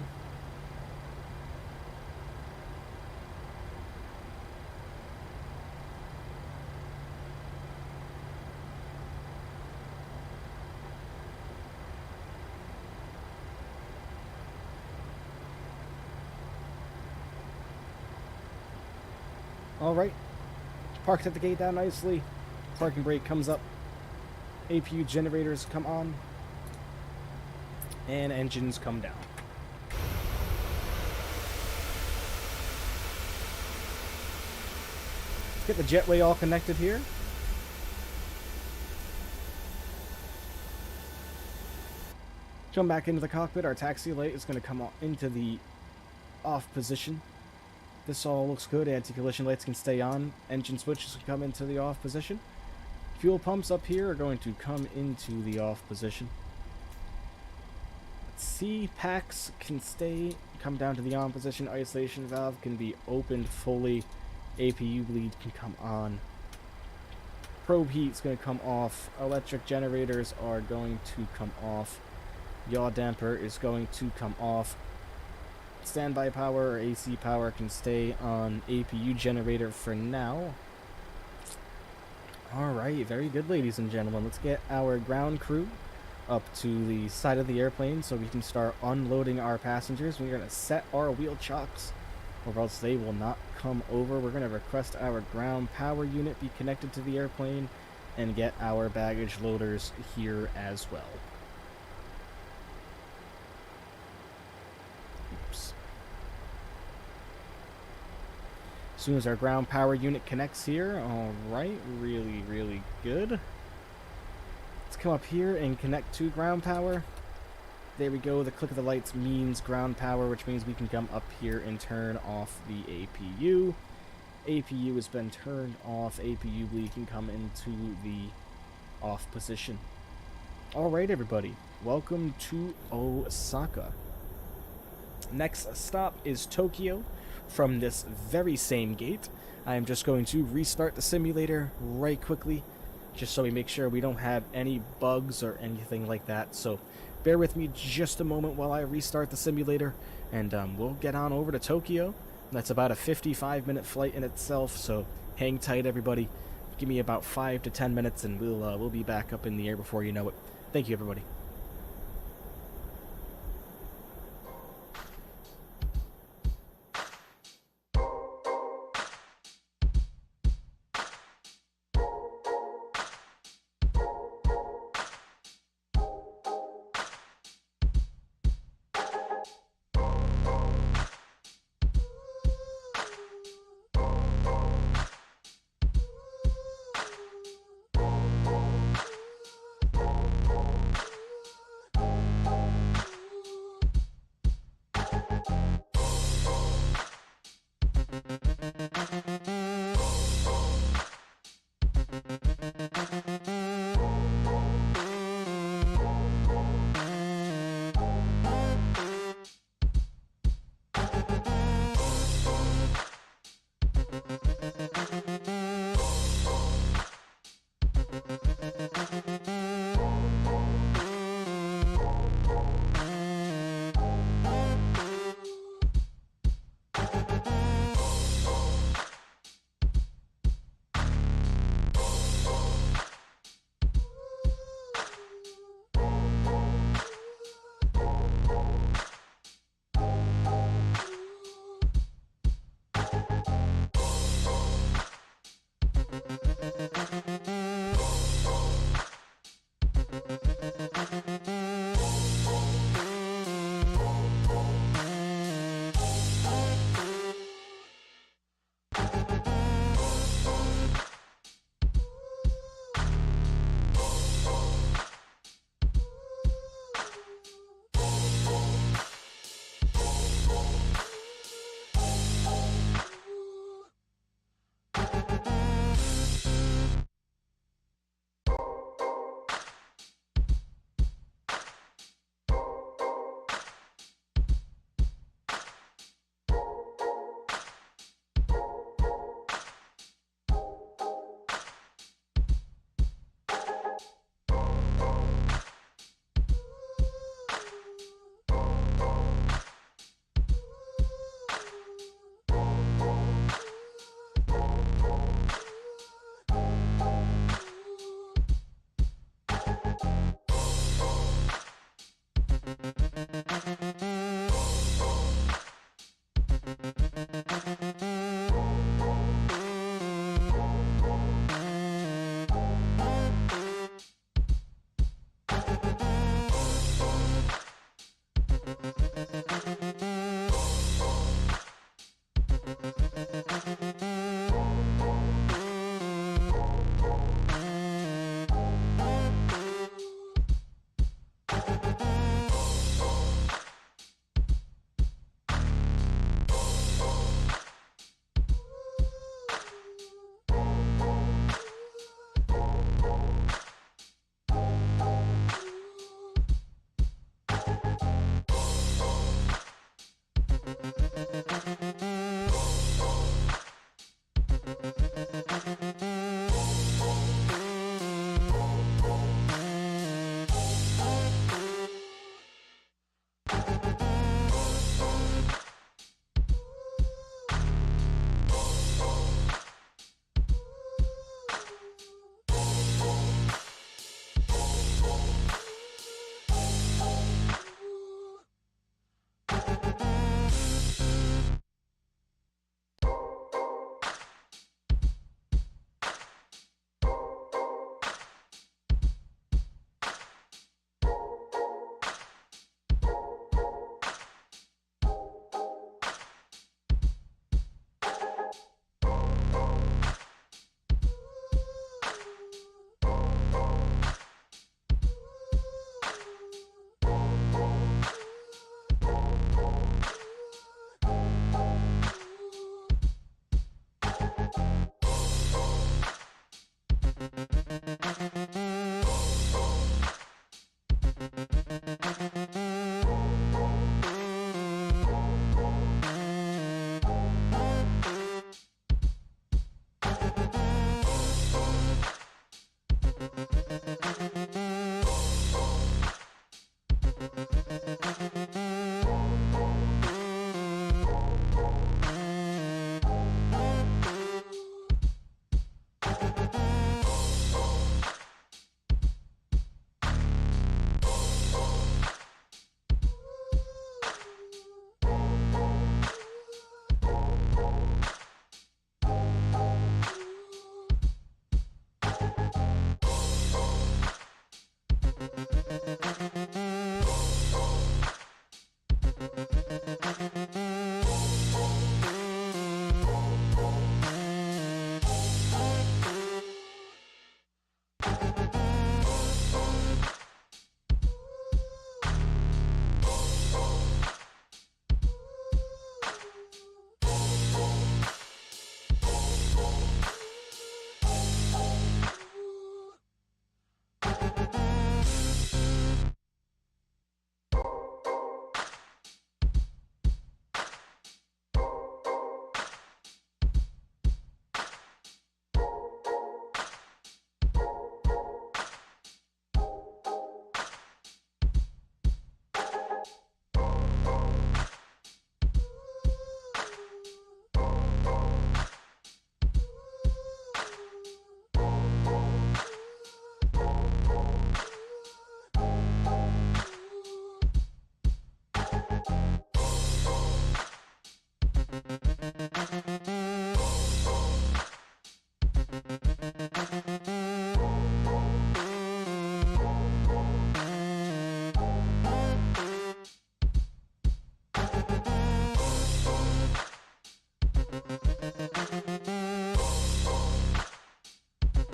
Alright, parked at the gate down nicely. Parking brake comes up. APU generators come on. And engines come down. Let's get the jetway all connected here. Jump back into the cockpit. Our taxi light is going to come into the off position. This all looks good. Anti-collision lights can stay on. Engine switches can come into the off position. Fuel pumps up here are going to come into the off position. C packs can come down to the on position. Isolation valve can be opened fully. APU bleed can come on. Probe heat is going to come off. Electric generators are going to come off. Yaw damper is going to come off. Standby power or AC power can stay on APU generator for now. Alright, very good, ladies and gentlemen. Let's get our ground crew up to the side of the airplane so we can start unloading our passengers. We're going to set our wheel chocks or else they will not come over. We're going to request our ground power unit be connected to the airplane and get our baggage loaders here as well. Oops. As soon as our ground power unit connects here, alright, really good. Let's come up here and connect to ground power. There we go. The click of the lights means ground power, which means we can come up here and turn off the APU. APU has been turned off. APU bleed can come into the off position. Alright, everybody. Welcome to Osaka. Next stop is Tokyo. From this very same gate, I am just going to restart the simulator right quickly, just so we make sure we don't have any bugs or anything like that. So bear with me just a moment while I restart the simulator, and we'll get on over to Tokyo. That's about a 55-minute flight in itself, so hang tight, everybody. Give me about 5 to 10 minutes, and we'll be back up in the air before you know it. Thank you, everybody.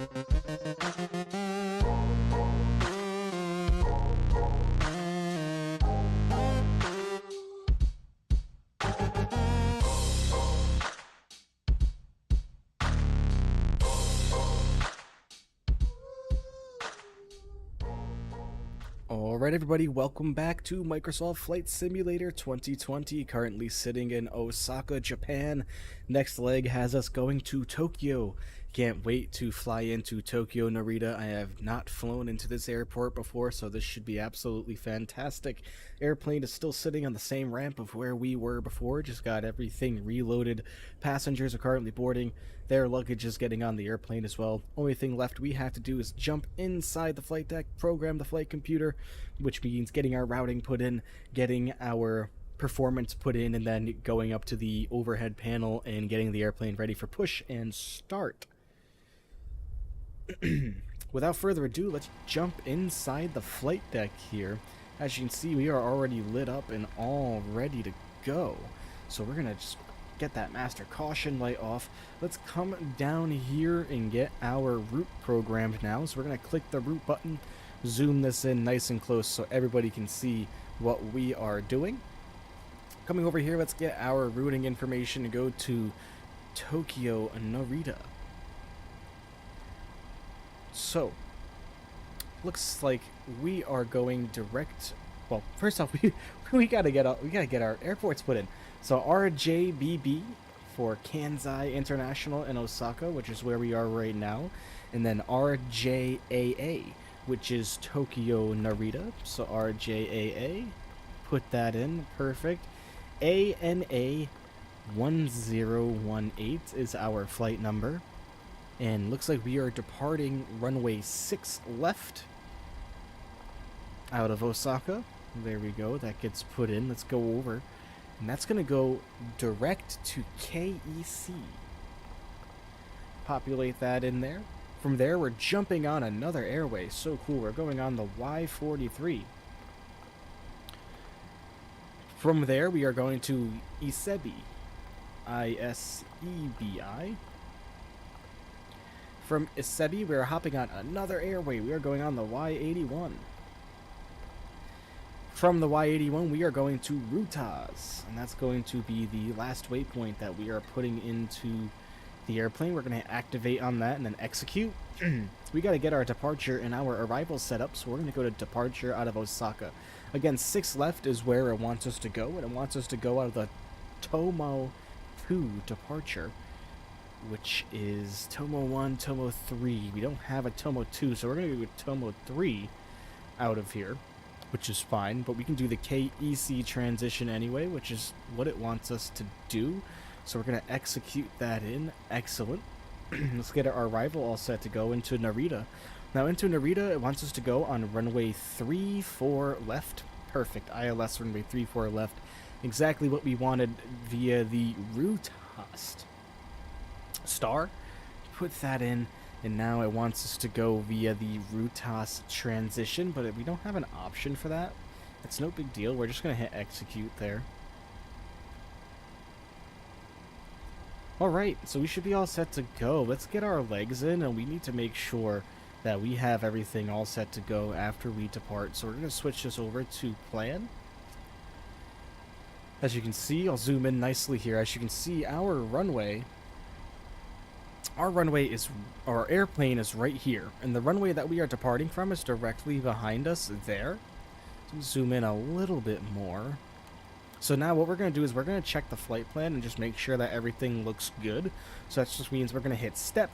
Alright everybody, welcome back to Microsoft Flight Simulator 2020, currently sitting in Osaka, Japan. Next leg has us going to Tokyo. Can't wait to fly into Tokyo, Narita. I have not flown into this airport before, so this should be absolutely fantastic. Airplane is still sitting on the same ramp of where we were before, just got everything reloaded. Passengers are currently boarding. Their luggage is getting on the airplane as well. Only thing left we have to do is jump inside the flight deck, program the flight computer, which means getting our routing put in, getting our performance put in, and then going up to the overhead panel and getting the airplane ready for push and start. Without further ado, let's jump inside the flight deck here. As you can see, we are already lit up and all ready to go. So we're gonna just get that master caution light off. Let's come down here and get our route programmed now. So we're going to click the route button, zoom this in nice and close so everybody can see what we are doing. Coming over here, let's get our routing information to go to Tokyo, Narita. So, looks like we are going direct. Well, first off, we gotta get our airports put in. So RJBB for Kansai International in Osaka, which is where we are right now, and then RJAA, which is Tokyo Narita. So RJAA, put that in, perfect. ANA 1018 is our flight number, and looks like we are departing runway 6 left out of Osaka. There we go, that gets put in. Let's go over. And that's going to go direct to KEC. Populate that in there. From there, we're jumping on another airway. So cool. We're going on the Y43. From there, we are going to Isebi. ISEBI. From Isebi, we are hopping on another airway. We are going on the Y81. From the Y81, we are going to Rutas, and that's going to be the last waypoint that we are putting into the airplane. We're going to activate on that and then execute. We got to get our departure and our arrival set up, so we're going to go to departure out of Osaka. Again, 6 left is where it wants us to go, and it wants us to go out of the Tomo 2 departure, which is Tomo 1, Tomo 3. We don't have a Tomo 2, so we're going to go with Tomo 3 out of here, which is fine, but we can do the KEC transition anyway, which is what it wants us to do. So we're going to execute that in. Excellent. Let's get our arrival all set to go into Narita. Now into Narita, it wants us to go on runway 34 left. Perfect. ILS runway 34 left. Exactly what we wanted via the route host. Star. Put that in. And now it wants us to go via the Rutas transition, but we don't have an option for that. It's no big deal. We're just going to hit execute there. Alright, so we should be all set to go. Let's get our legs in, and we need to make sure that we have everything all set to go after we depart. So we're going to switch this over to plan. As you can see, I'll zoom in nicely here. As you can see, our airplane is right here, and the runway that we are departing from is directly behind us there. So zoom in a little bit more. So now what we're going to do is we're going to check the flight plan and just make sure that everything looks good. So that just means we're going to hit step,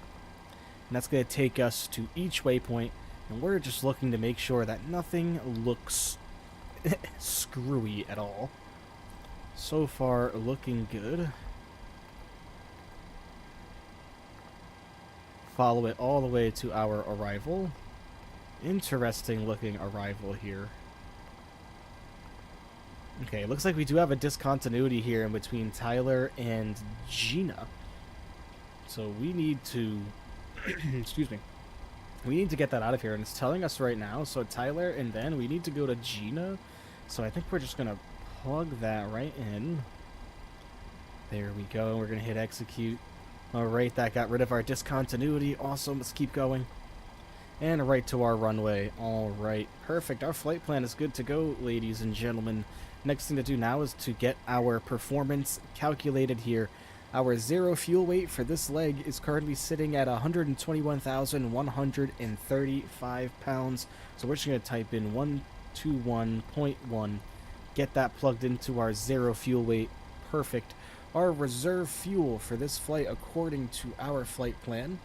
and that's going to take us to each waypoint, and we're just looking to make sure that nothing looks screwy at all. So far, looking good. Follow it all the way to our arrival. Interesting looking arrival here. Okay, looks like we do have a discontinuity here in between Tyler and Gina. So we need to excuse me. We need to get that out of here, and it's telling us right now. So Tyler, and then we need to go to Gina. So I think we're just gonna plug that right in. There we go. We're gonna hit execute. Alright, that got rid of our discontinuity. Awesome, let's keep going. And right to our runway. Alright, perfect. Our flight plan is good to go, ladies and gentlemen. Next thing to do now is to get our performance calculated here. Our zero fuel weight for this leg is currently sitting at 121,135 pounds. So we're just going to type in 121.1. Get that plugged into our zero fuel weight. Perfect. Our reserve fuel for this flight, according to our flight plan,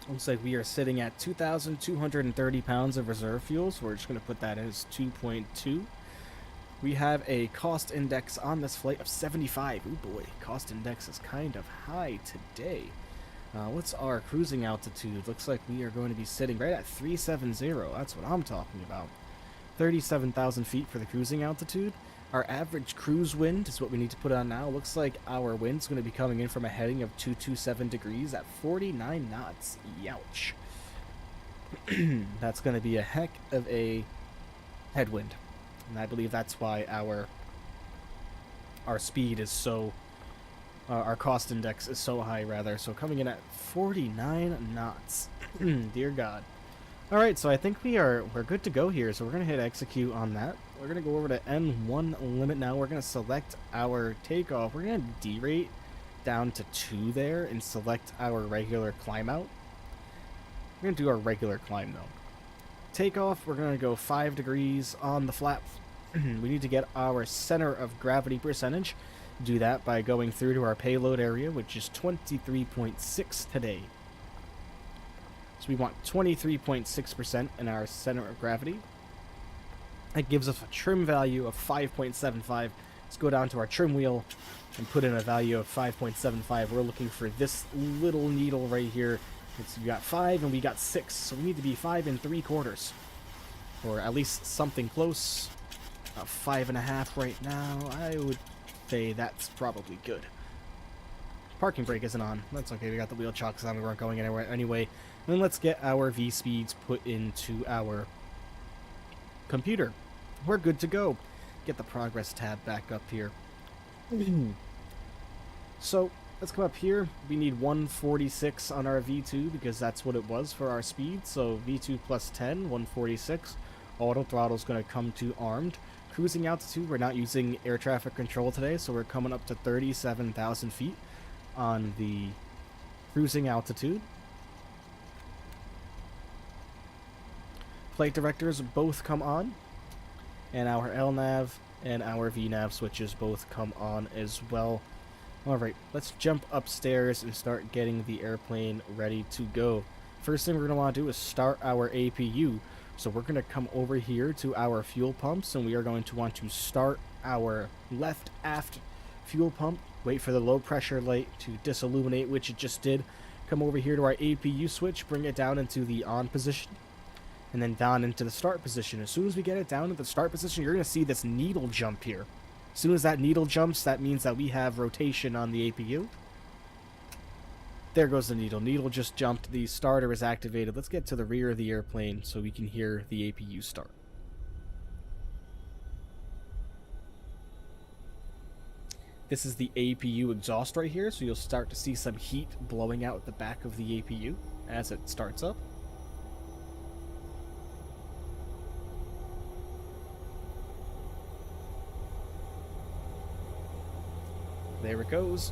looks like we are sitting at 2,230 pounds of reserve fuel, so we're just going to put that as 2.2. We have a cost index on this flight of 75. Ooh boy, cost index is kind of high today. What's our cruising altitude? Looks like we are going to be sitting right at 370. That's what I'm talking about. 37,000 feet for the cruising altitude. Our average cruise wind is what we need to put on now. Looks like our wind's going to be coming in from a heading of 227 degrees at 49 knots. Youch. That's going to be a heck of a headwind. And I believe that's why our speed is so... our cost index is so high, rather. So coming in at 49 knots. Dear God. Alright, so I think we're good to go here. So we're going to hit execute on that. We're going to go over to N1 limit now. We're going to select our takeoff. We're going to derate down to 2 there and select our regular climb out. We're going to do our regular climb, though. Takeoff, we're going to go 5 degrees on the flap. We need to get our center of gravity percentage. Do that by going through to our payload area, which is 23.6 today. So we want 23.6% in our center of gravity. That gives us a trim value of 5.75. Let's go down to our trim wheel and put in a value of 5.75. We're looking for this little needle right here. We got 5 and we got 6, so we need to be 5 3/4. Or at least something close. 5.5 right now. I would say that's probably good. Parking brake isn't on. That's okay, we got the wheel chocks on, we weren't going anywhere anyway. And then let's get our V-speeds put into our computer. We're good to go. Get the progress tab back up here. So, let's come up here. We need 146 on our V2 because that's what it was for our speed. So, V2 plus 10, 146. Auto throttle is going to come to armed. Cruising altitude, we're not using air traffic control today, so we're coming up to 37,000 feet on the cruising altitude. Flight directors both come on, and our LNAV and our VNAV switches both come on as well. Alright, let's jump upstairs and start getting the airplane ready to go. First thing we're going to want to do is start our APU. So we're going to come over here to our fuel pumps, and we are going to want to start our left aft fuel pump. Wait for the low pressure light to disilluminate, which it just did. Come over here to our APU switch, bring it down into the on position, and then down into the start position. As soon as we get it down to the start position, you're going to see this needle jump here. As soon as that needle jumps, that means that we have rotation on the APU. There goes the needle. Needle just jumped. The starter is activated. Let's get to the rear of the airplane so we can hear the APU start. This is the APU exhaust right here, so you'll start to see some heat blowing out the back of the APU as it starts up. There it goes.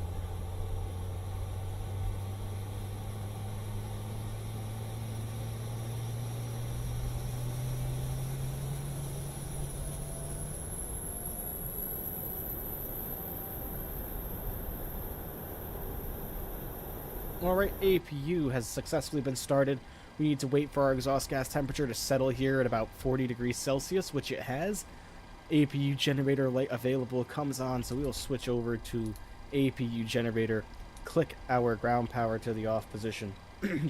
Alright, APU has successfully been started. We need to wait for our exhaust gas temperature to settle here at about 40 degrees Celsius, which it has. APU generator light available comes on, so we will switch over to APU generator. Click our ground power to the off position.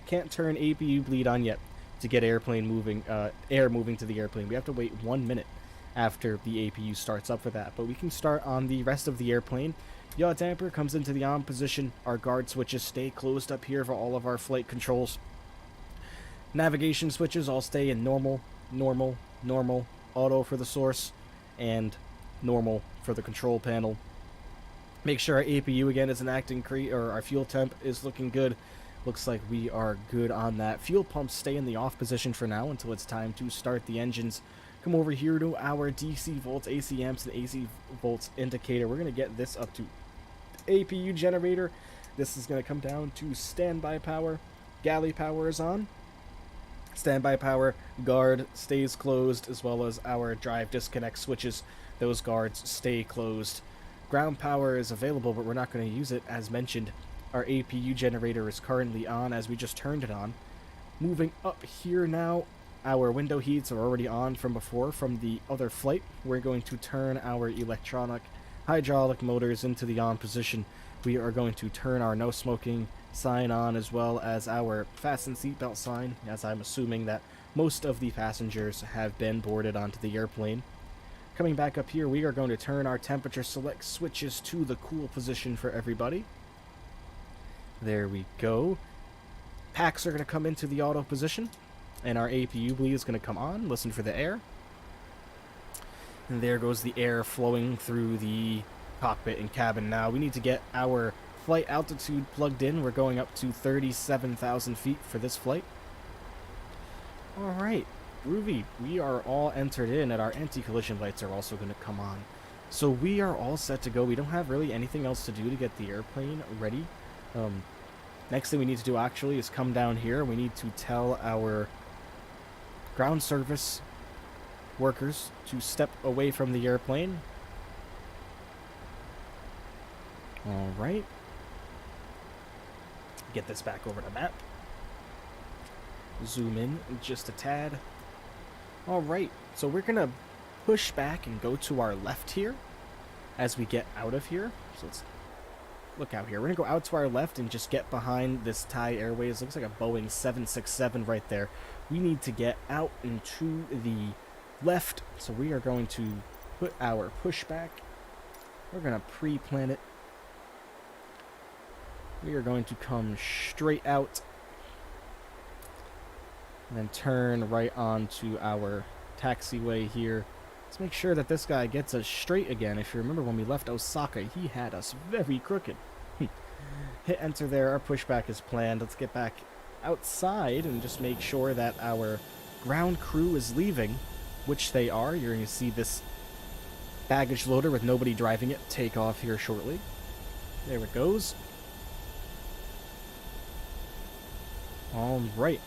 Can't turn APU bleed on yet to get airplane moving, air moving to the airplane. We have to wait 1 minute after the APU starts up for that, but we can start on the rest of the airplane. Yaw damper comes into the on position. Our guard switches stay closed up here for all of our flight controls. Navigation switches all stay in normal, normal, normal, auto for the source, and normal for the control panel. Make sure our APU again isn't acting or our fuel temp is looking good. Looks like we are good on that. Fuel pumps stay in the off position for now until it's time to start the engines. Come over here to our DC volts, AC amps, and AC volts indicator. We're going to get this up to APU generator. This is going to come down to standby power. Galley power is on. Standby power, guard stays closed, as well as our drive disconnect switches. Those guards stay closed. Ground power is available, but we're not going to use it. As mentioned, our APU generator is currently on as we just turned it on. Moving up here now, our window heats are already on from before from the other flight. We're going to turn our electronic hydraulic motors into the on position. We are going to turn our no smoking sign on, as well as our fasten seatbelt sign, as I'm assuming that most of the passengers have been boarded onto the airplane. Coming back up here, we are going to turn our temperature select switches to the cool position for everybody. There we go. Packs are going to come into the auto position, and our APU bleed is going to come on. Listen for the air. And there goes the air flowing through the cockpit and cabin. Now we need to get our flight altitude plugged in. We're going up to 37,000 feet for this flight. Alright, groovy. We are all entered in, and our anti-collision lights are also going to come on. So we are all set to go. We don't have really anything else to do to get the airplane ready. Next thing we need to do actually is come down here. We need to tell our ground service workers to step away from the airplane. Alright. Get this back over the map. Zoom in just a tad. Alright, so we're going to push back and go to our left here as we get out of here. So let's look out here. We're going to go out to our left and just get behind this Thai Airways. Looks like a Boeing 767 right there. We need to get out into the left, so we are going to put our pushback. We're going to pre-plan it. We are going to come straight out and then turn right onto our taxiway here. Let's make sure that this guy gets us straight again. If you remember when we left Osaka, he had us very crooked. Hit enter there. Our pushback is planned. Let's get back outside and just make sure that our ground crew is leaving, which they are. You're going to see this baggage loader with nobody driving it take off here shortly. There it goes. All right.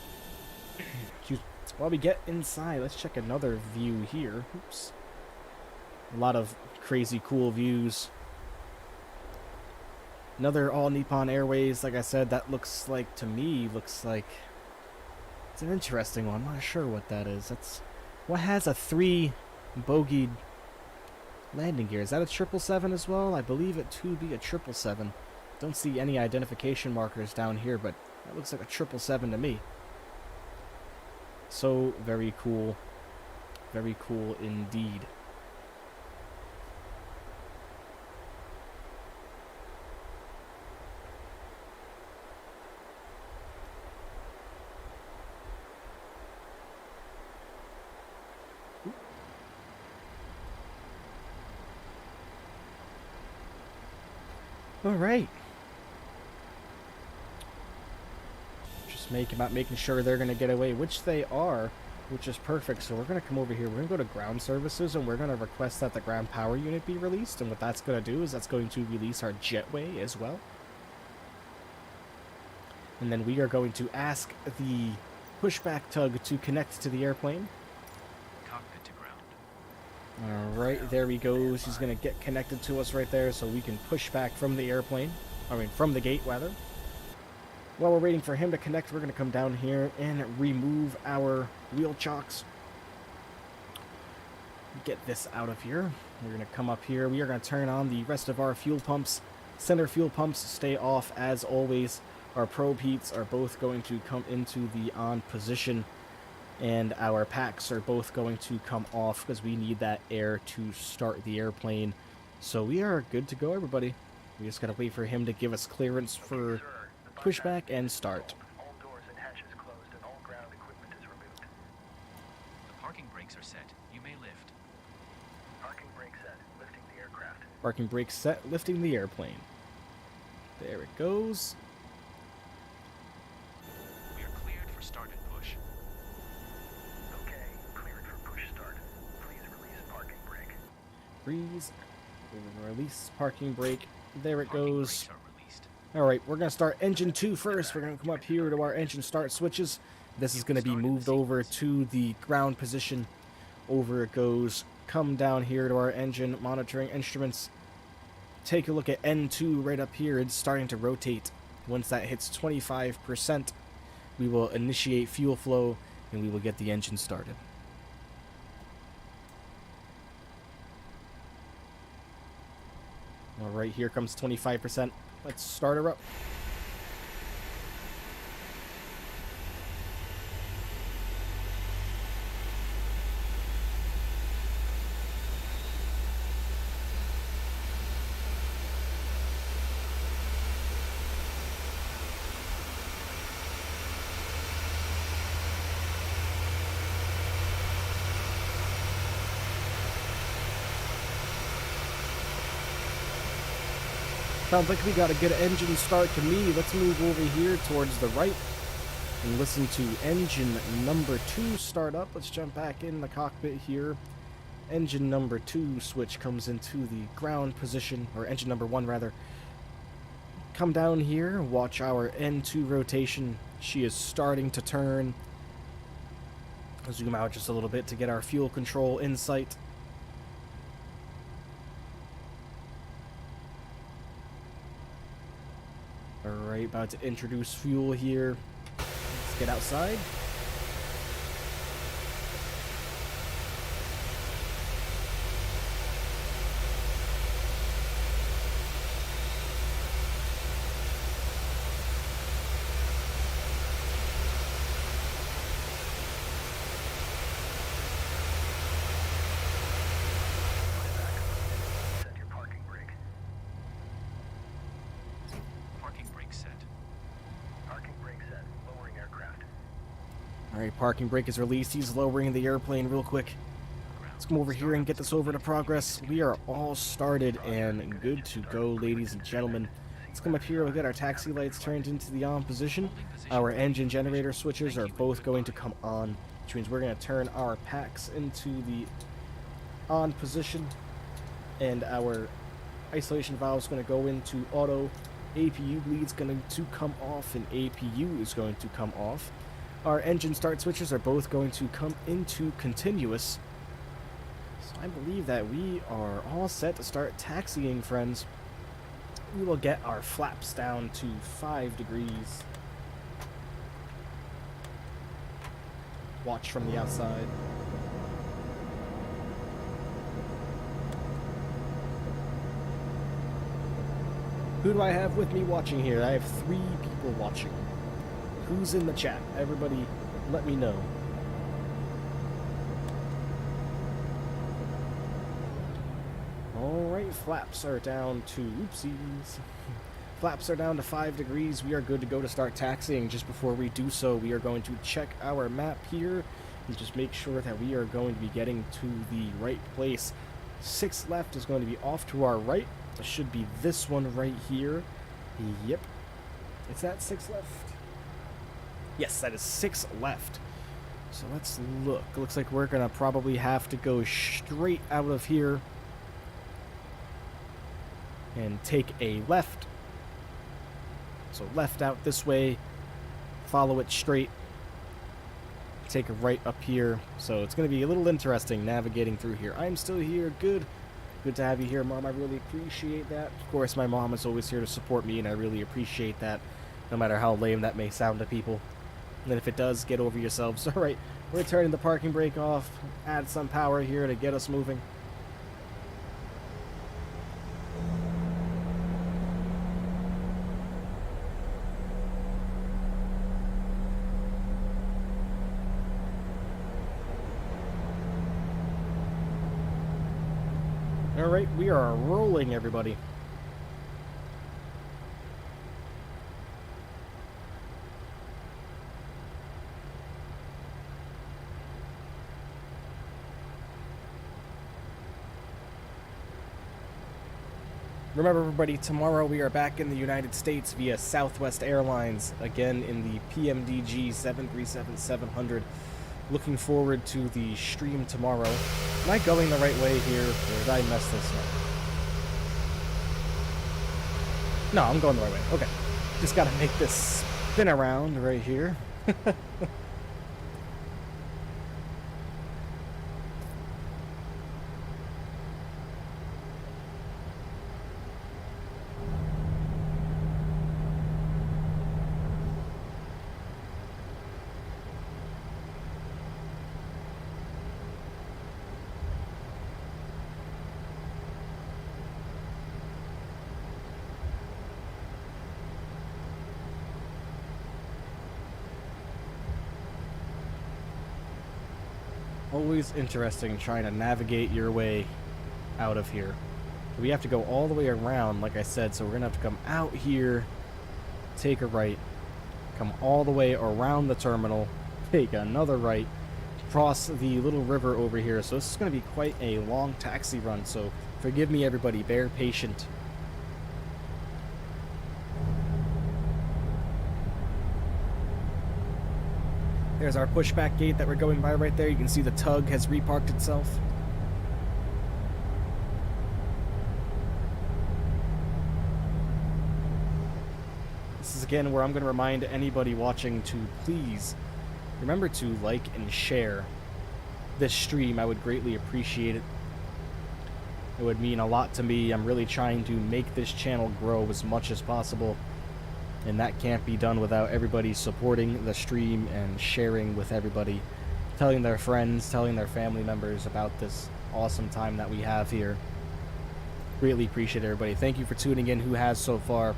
While we get inside, let's check another view here. Oops. A lot of crazy cool views. Another all Nippon Airways. Like I said, that looks like, to me, looks like it's an interesting one. I'm not sure what that is. That's what has a 3-bogeyed landing gear. Is that a 777 as well? I believe it to be a 777. Don't see any identification markers down here, but that looks like a 777 to me. So very cool. Very cool indeed. All right. Making sure they're going to get away, which they are, which is perfect. So we're going to come over here. We're going to go to ground services, and we're going to request that the ground power unit be released. And what that's going to do is that's going to release our jetway as well. And then we are going to ask the pushback tug to connect to the airplane. Cockpit to ground. All right, there he goes. He's going to get connected to us right there, so we can push back from the airplane. From the gate, rather. While we're waiting for him to connect, we're going to come down here and remove our wheel chocks. Get this out of here. We're going to come up here. We are going to turn on the rest of our fuel pumps. Center fuel pumps stay off as always. Our probe heats are both going to come into the on position. And our packs are both going to come off because we need that air to start the airplane. So we are good to go, everybody. We just got to wait for him to give us clearance for pushback and start. All doors and hatches closed and all ground equipment is removed. The parking brakes are set. You may lift. Parking brake set. Lifting the aircraft. Parking brake set, lifting the airplane. There it goes. We are cleared for start and push. Okay, cleared for push start. Please release parking brake. Freeze. Release parking brake. There it Parking goes. brakes are released. Alright, we're going to start engine 2 first. We're going to come up here to our engine start switches. This is going to be moved over to the ground position. Over it goes. Come down here to our engine monitoring instruments. Take a look at N2 right up here. It's starting to rotate. Once that hits 25%, we will initiate fuel flow and we will get the engine started. Alright, here comes 25%. Let's start her up. Sounds like we got a good engine start to me. Let's move over here towards the right and listen to engine number 2 start up. Let's jump back in the cockpit here. Engine number 2 switch comes into the ground position, or engine number 1 rather. Come down here, watch our N2 rotation. She is starting to turn. I'll zoom out just a little bit to get our fuel control in sight. Alright, about to introduce fuel here. Let's get outside. Set your parking brake. Parking brake set. Parking brake set. Lowering aircraft. Alright, parking brake is released. He's lowering the airplane real quick. Let's come over here and get this over to progress. We are all started and good to go, ladies and gentlemen. Let's come up here. We'll get our taxi lights turned into the on position. Our engine generator switches are both going to come on, which means we're going to turn our packs into the on position. And our isolation valve is going to go into auto. APU bleed's going to come off, and APU is going to come off. Our engine start switches are both going to come into continuous. So I believe that we are all set to start taxiing, friends. We will get our flaps down to 5 degrees. Watch from the outside. Who do I have with me watching here? I have 3 people watching. Who's in the chat? Everybody, let me know. Alright, flaps are down to... Oopsies. Flaps are down to 5 degrees. We are good to go to start taxiing. Just before we do so, we are going to check our map here and just make sure that we are going to be getting to the right place. 6 left is going to be off to our right. It should be this one right here. Yep. Is that 6 left? Yes, that is 6 left. So let's look. Looks like we're going to probably have to go straight out of here and take a left. So left out this way, follow it straight, take a right up here. So it's going to be a little interesting navigating through here. I'm still here. Good to have you here, Mom. I really appreciate that. Of course, my mom is always here to support me, and I really appreciate that, no matter how lame that may sound to people. And if it does, get over yourselves. All right, we're turning the parking brake off, add some power here to get us moving. Alright, we are rolling, everybody. Remember, everybody, tomorrow we are back in the United States via Southwest Airlines, again in the PMDG 737-700. Looking forward to the stream tomorrow. Am I going the right way here, or did I mess this up? No, I'm going the right way. Okay. Just gotta make this spin around right here. Always interesting trying to navigate your way out of here. We have to go all the way around, like I said, so we're going to have to come out here, take a right, come all the way around the terminal, take another right, cross the little river over here. So this is going to be quite a long taxi run, so forgive me, everybody. Bear patient. There's our pushback gate that we're going by right there. You can see the tug has reparked itself. This is again where I'm going to remind anybody watching to please remember to like and share this stream. I would greatly appreciate it. It would mean a lot to me. I'm really trying to make this channel grow as much as possible. And that can't be done without everybody supporting the stream and sharing with everybody, telling their friends, telling their family members about this awesome time that we have here. Greatly appreciate everybody. Thank you for tuning in who has so far.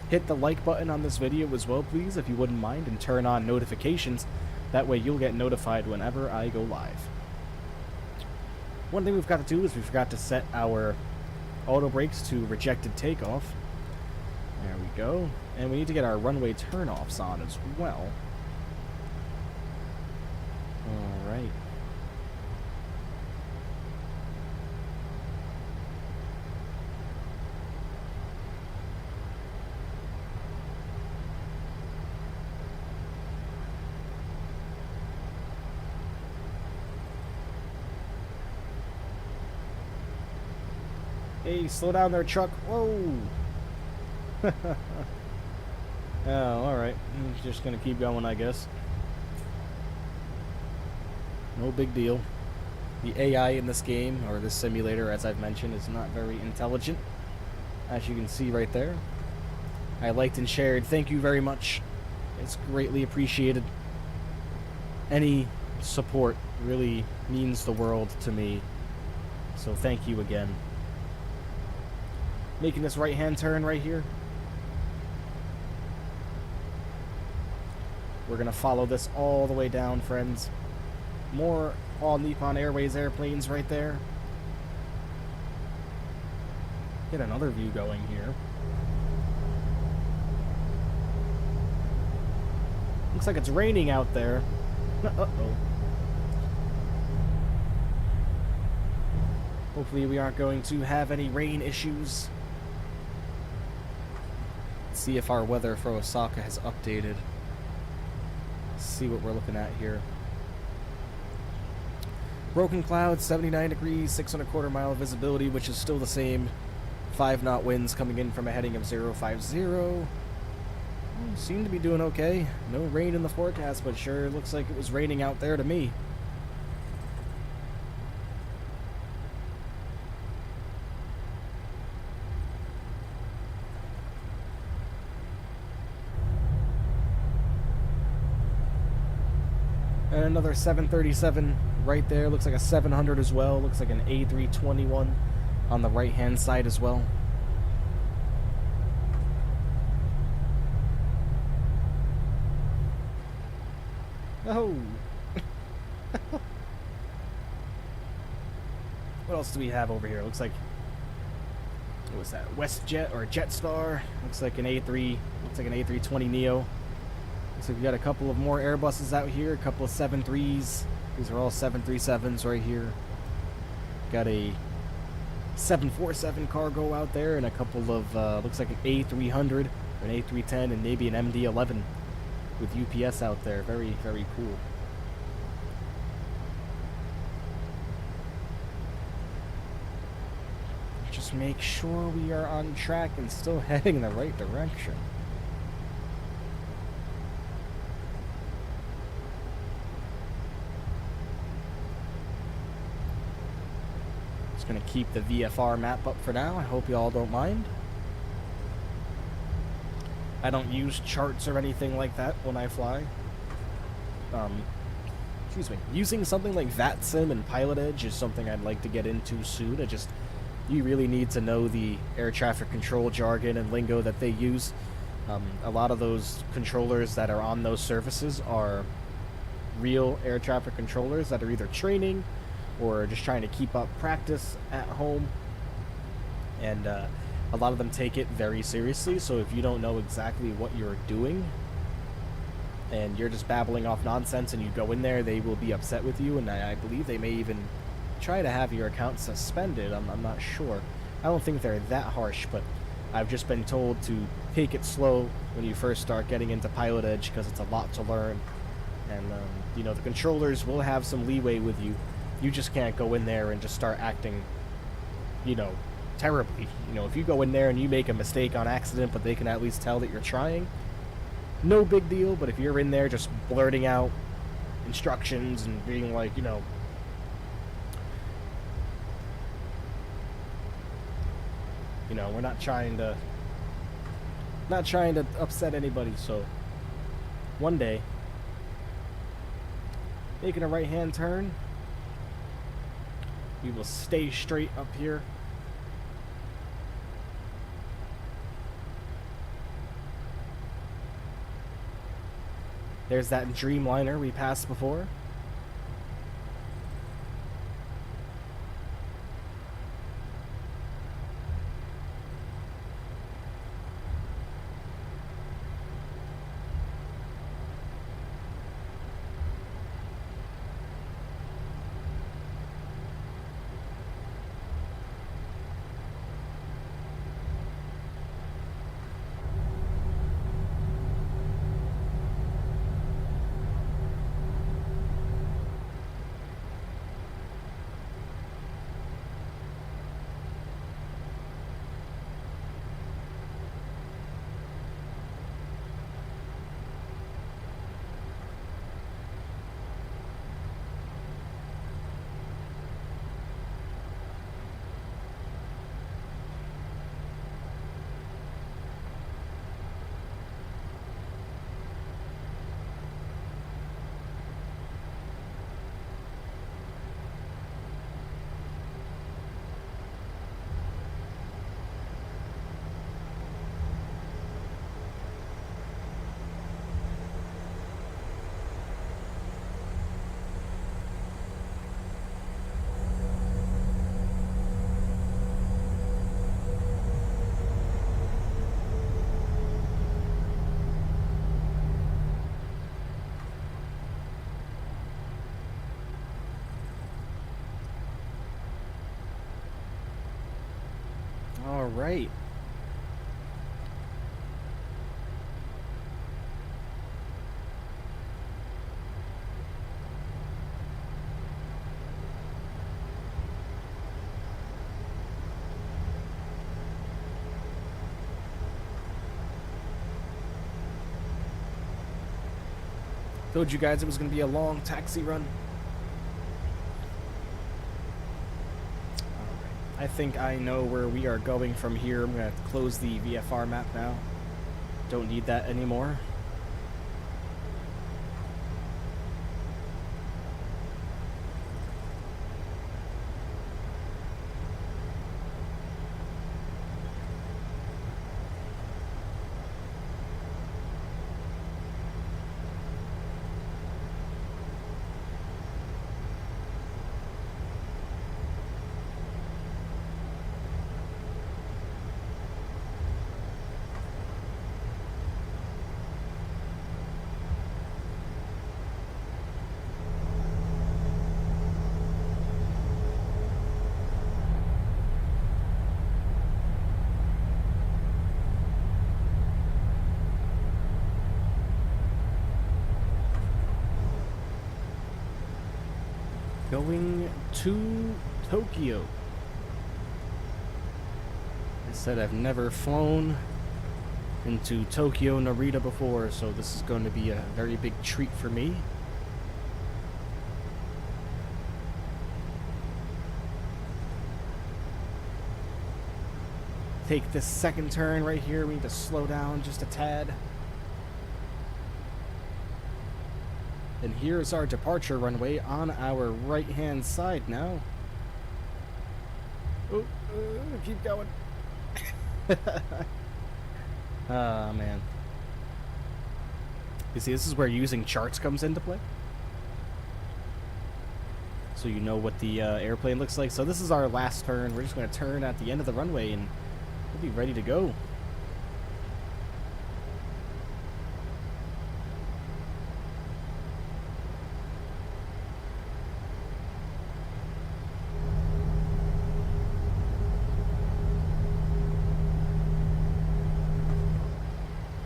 Hit the like button on this video as well, please, if you wouldn't mind, and turn on notifications. That way you'll get notified whenever I go live. One thing we've got to do is we forgot to set our auto brakes to rejected takeoff. There we go. And we need to get our runway turnoffs on as well. Alright. Hey, slow down there, truck. Whoa! Oh, alright. Just gonna keep going, I guess. No big deal. The AI in this game, or this simulator, as I've mentioned, is not very intelligent. As you can see right there. I liked and shared. Thank you very much. It's greatly appreciated. Any support really means the world to me. So thank you again. Making this right-hand turn right here. We're going to follow this all the way down, friends. More all Nippon Airways airplanes right there. Get another view going here. Looks like it's raining out there. Uh-oh. Hopefully we aren't going to have any rain issues. Let's see if our weather for Osaka has updated. See what we're looking at here. Broken clouds, 79 degrees, 6¼ mile visibility, which is still the same. 5-knot winds coming in from a heading of 050. Seem to be doing okay. No rain in the forecast, but sure looks like it was raining out there to me. And another 737 right there. Looks like a 700 as well. Looks like an A321 on the right hand side as well. Oh. What else do we have over here? Looks like, what was that? WestJet or Jetstar. Looks like an A3. Looks like an A320 Neo. So we got a couple of more Airbuses out here, a couple of 7.3s. These are all 737s right here. Got a 747 cargo out there, and a couple of, looks like an A300, or an A310, and maybe an MD-11 with UPS out there. Very, very cool. Just make sure we are on track and still heading in the right direction. Just gonna keep the VFR map up for now. I hope you all don't mind. I don't use charts or anything like that when I fly. Excuse me. Using something like VATSIM and Pilot Edge is something I'd like to get into soon. You really need to know the air traffic control jargon and lingo that they use. A lot of those controllers that are on those services are real air traffic controllers that are either training or just trying to keep up practice at home. And a lot of them take it very seriously, so if you don't know exactly what you're doing and you're just babbling off nonsense and you go in there, they will be upset with you, and I believe they may even try to have your account suspended. I'm not sure. I don't think they're that harsh, but I've just been told to take it slow when you first start getting into Pilot Edge because it's a lot to learn. And, you know, the controllers will have some leeway with you. You just can't go in there and just start acting, you know, terribly. You know, if you go in there and you make a mistake on accident, but they can at least tell that you're trying, no big deal. But if you're in there just blurting out instructions and being like, you know, we're not trying to upset anybody. So one day, making a right-hand turn, we will stay straight up here. There's that Dreamliner we passed before. All right. Told you guys it was going to be a long taxi run. I think I know where we are going from here. I'm going to close the VFR map now. Don't need that anymore. Going to Tokyo. I said I've never flown into Tokyo Narita before, so this is going to be a very big treat for me. Take this second turn right here. We need to slow down just a tad. And here's our departure runway on our right-hand side now. Oh, keep going. Ah, man. You see, this is where using charts comes into play. So you know what the airplane looks like. So this is our last turn. We're just going to turn at the end of the runway and we'll be ready to go.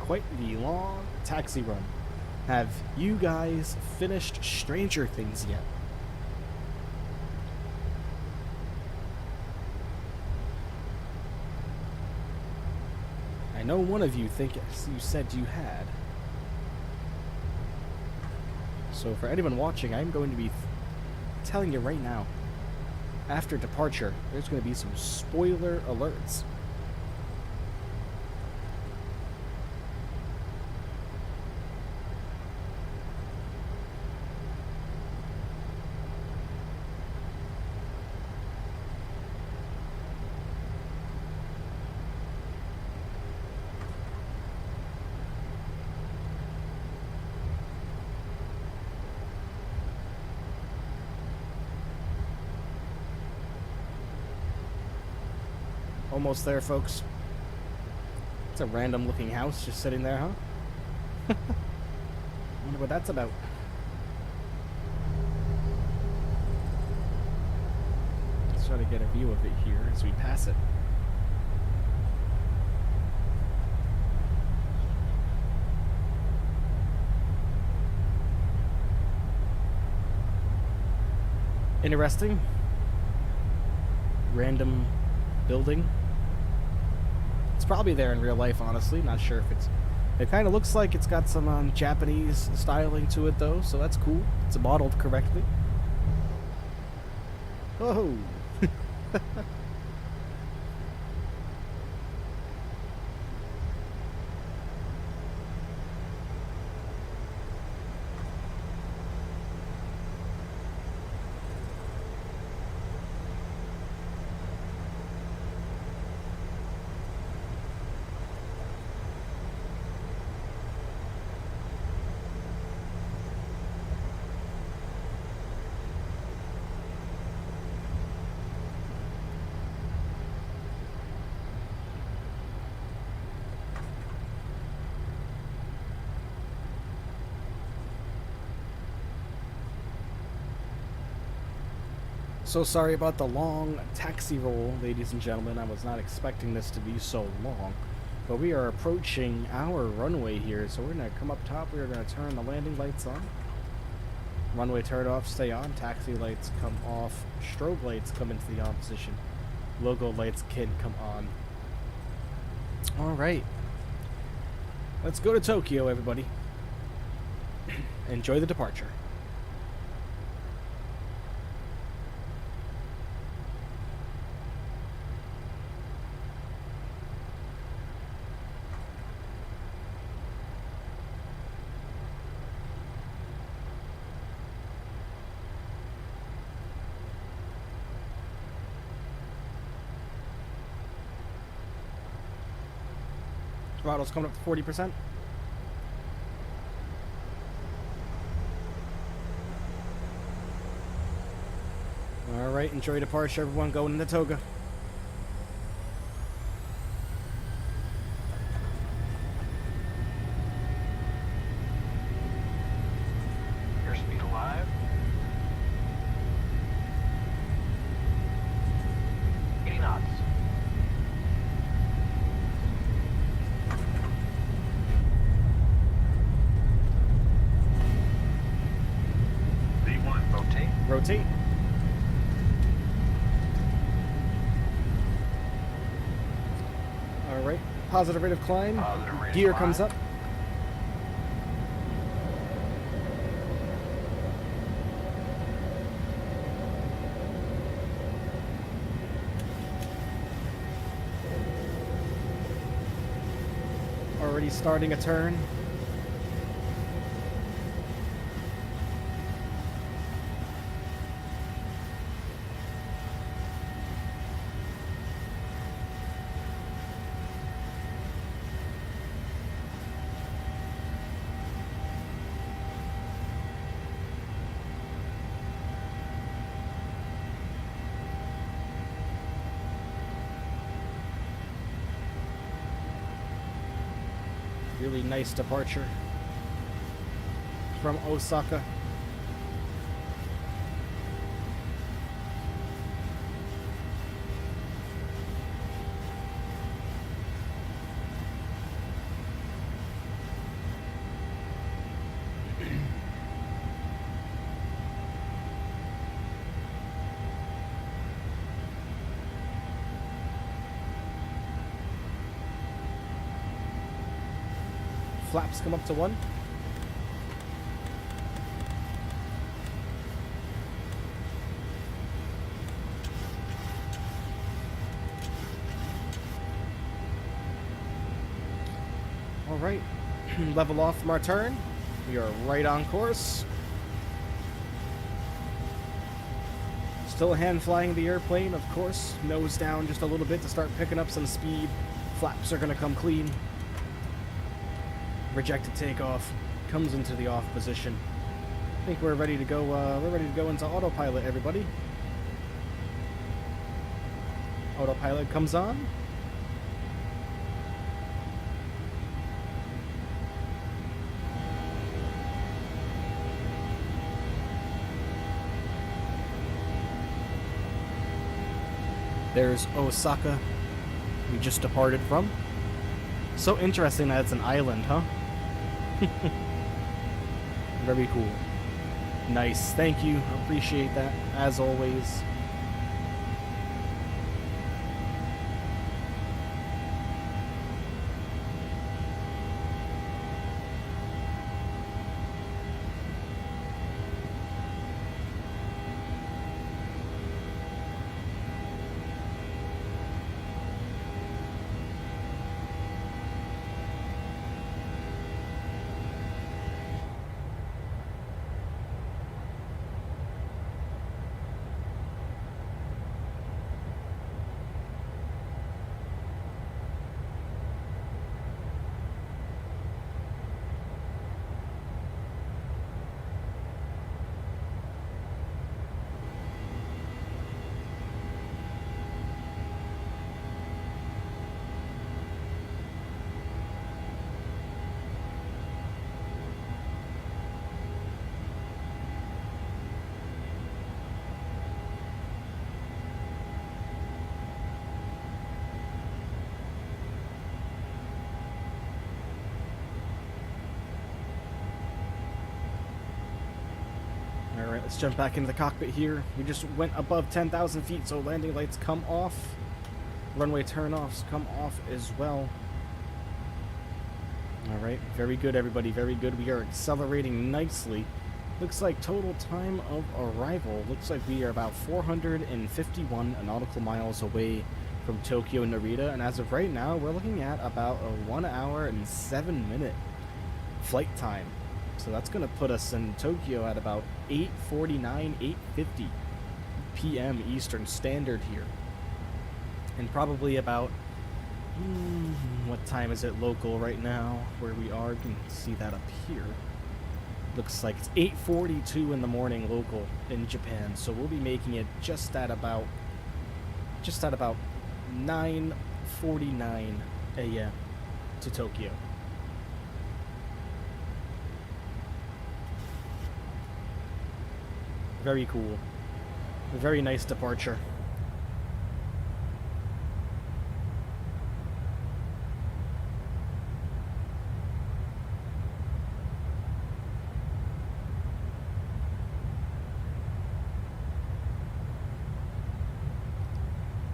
Quite the long taxi run. Have you guys finished Stranger Things yet? I know one of you you said you had. So for anyone watching, I'm going to be telling you right now, after departure, there's going to be some spoiler alerts. Almost there, folks. It's a random looking house just sitting there, huh? Wonder what that's about. Let's try to get a view of it here as we pass it. Interesting. Random building. It's probably there in real life, honestly. Not sure if it's... It kind of looks like it's got some Japanese styling to it, though, so that's cool. It's modeled correctly. Oh! So sorry about the long taxi roll, ladies and gentlemen. I was not expecting this to be so long. But we are approaching our runway here, so we're going to come up top. We are going to turn the landing lights on. Runway turn off, stay on. Taxi lights come off. Strobe lights come into the on position. Logo lights can come on. Alright. Let's go to Tokyo, everybody. Enjoy the departure. Throttle's coming up to 40%. Alright, enjoy departure, everyone going into Toga. Airspeed alive. 80 knots. V1. Rotate. Rotate. positive rate of climb. Positive rate of Gear climb. comes up. Already starting a turn. Really nice departure from Osaka. Flaps come up to 1. All right, level off from our turn. We are right on course. Still hand flying the airplane, of course. Nose down just a little bit to start picking up some speed. Flaps are gonna come clean. Rejected takeoff, comes into the off position. I think we're ready to go. We're ready to go into autopilot, everybody. Autopilot comes on. There's Osaka, we just departed from. So interesting that it's an island, huh? Very cool. Nice. Thank you. Appreciate that, as always. Alright, let's jump back into the cockpit here. We just went above 10,000 feet, so landing lights come off. Runway turn-offs come off as well. Alright, very good, everybody, very good. We are accelerating nicely. Looks like total time of arrival. Looks like we are about 451 nautical miles away from Tokyo Narita. And as of right now, we're looking at about a 1 hour and 7 minute flight time. So that's going to put us in Tokyo at about 8:49, 8:50 p.m. Eastern Standard here. And probably about, what time is it local right now where we are? You can see that up here. Looks like it's 8:42 in the morning local in Japan. So we'll be making it just at about 9:49 a.m. to Tokyo. Very cool. A very nice departure.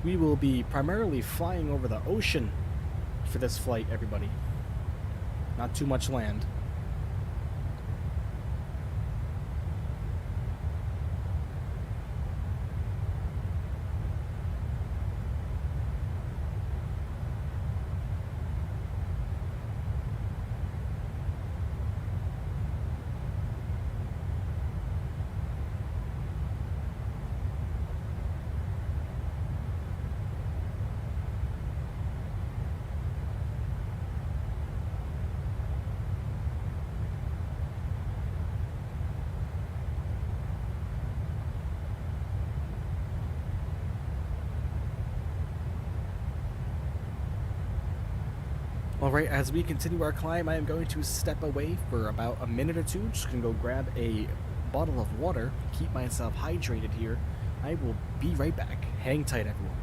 We will be primarily flying over the ocean for this flight, everybody. Not too much land. Alright, as we continue our climb, I am going to step away for about a minute or two. Just gonna go grab a bottle of water, keep myself hydrated here. I will be right back. Hang tight, everyone.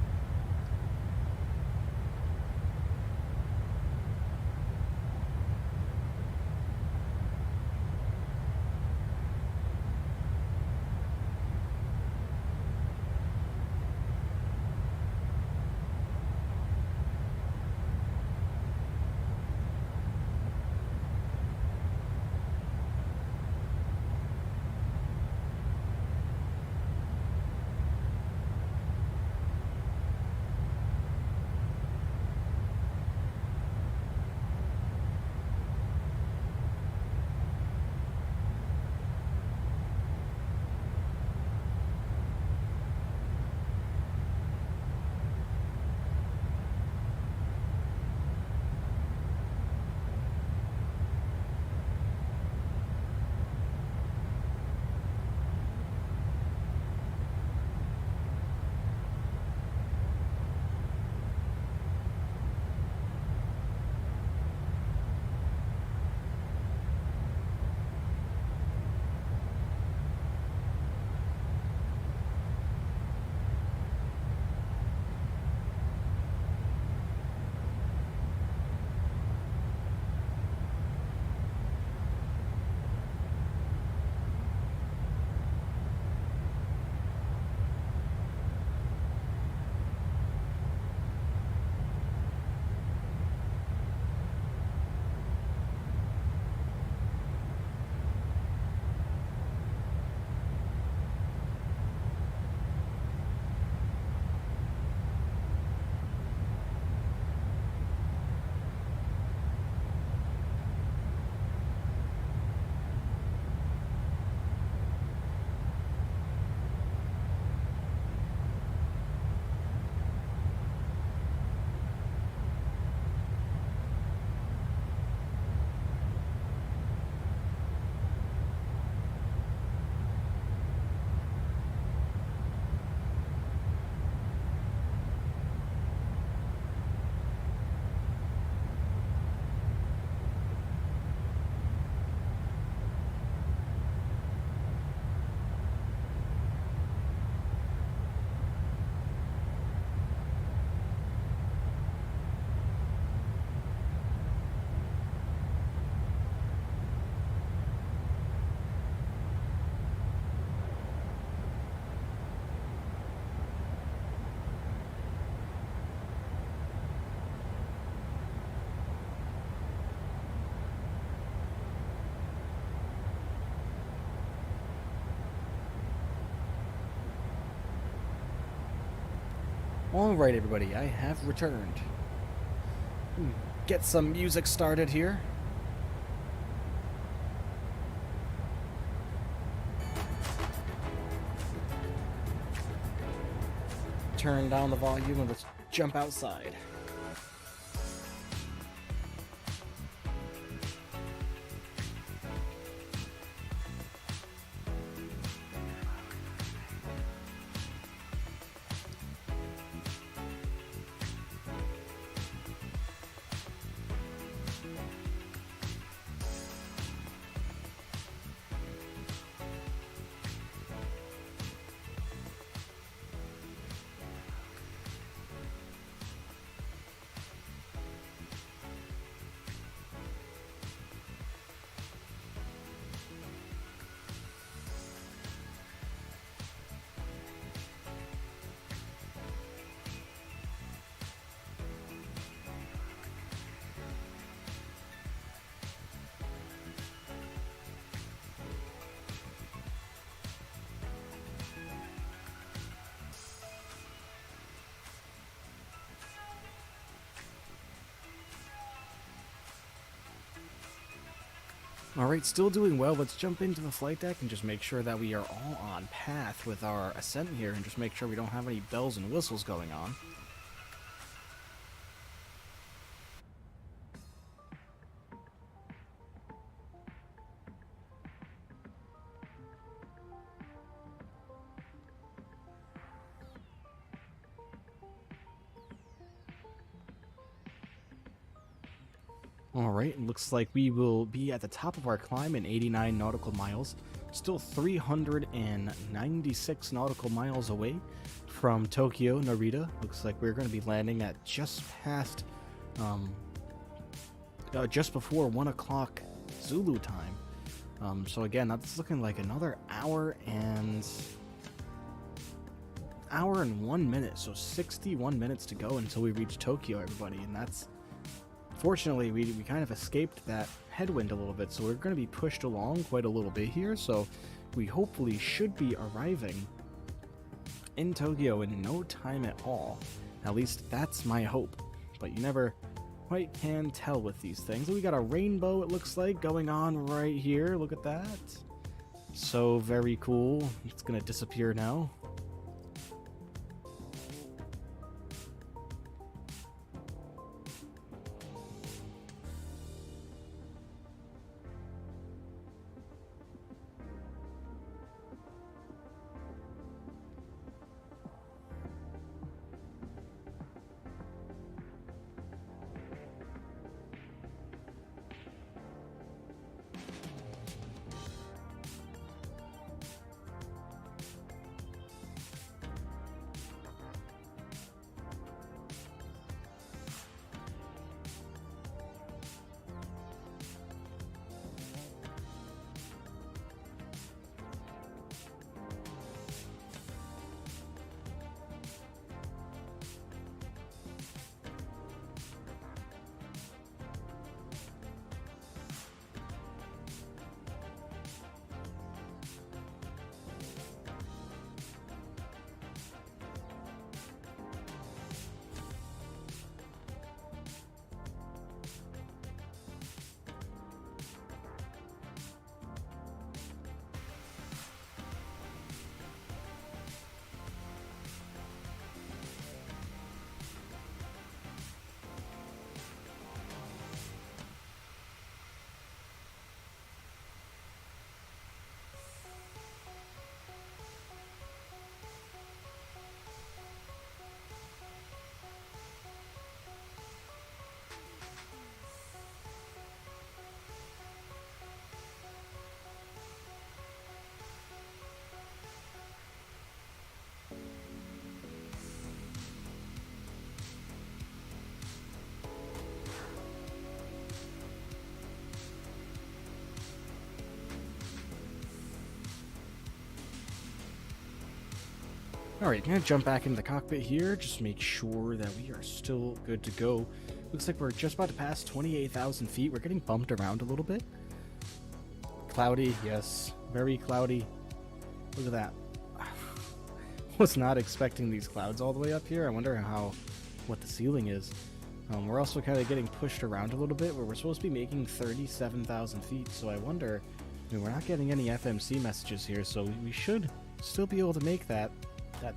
Alright, everybody, I have returned. Get some music started here. Turn down the volume and let's jump outside. Alright, still doing well. Let's jump into the flight deck and just make sure that we are all on path with our ascent here and just make sure we don't have any bells and whistles going on. Alright, it looks like we will be at the top of our climb in 89 nautical miles. Still 396 nautical miles away from Tokyo, Narita. Looks like we're going to be landing at just past, just before 1 o'clock Zulu time. So again, that's looking like another hour and 1 minute. So 61 minutes to go until we reach Tokyo, everybody. And that's... Fortunately, we kind of escaped that headwind a little bit, so we're going to be pushed along quite a little bit here, so we hopefully should be arriving in Tokyo in no time at all. At least that's my hope, but you never quite can tell with these things. We got a rainbow, it looks like, going on right here. Look at that. So very cool. It's going to disappear now. Alright, gonna jump back into the cockpit here, just make sure that we are still good to go. Looks like we're just about to pass 28,000 feet. We're getting bumped around a little bit. Cloudy, yes. Very cloudy. Look at that. Was not expecting these clouds all the way up here. I wonder what the ceiling is. We're also kind of getting pushed around a little bit, where we're supposed to be making 37,000 feet, so I wonder... I mean, we're not getting any FMC messages here, so we should still be able to make that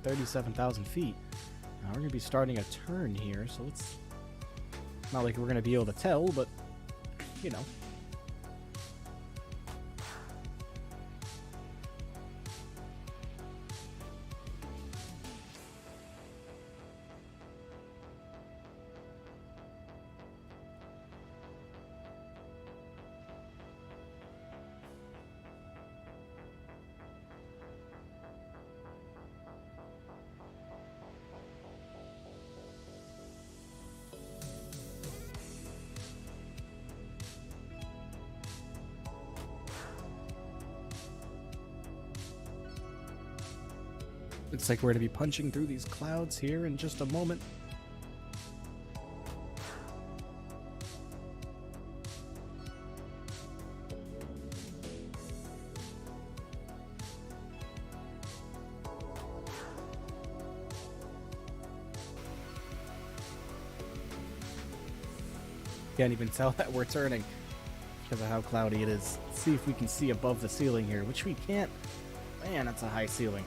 37,000 feet. Now we're going to be starting a turn here, so it's not like we're going to be able to tell, but, you know. Looks like we're going to be punching through these clouds here in just a moment. Can't even tell that we're turning. because of how cloudy it is. Let's see if we can see above the ceiling here, which we can't. Man, that's a high ceiling.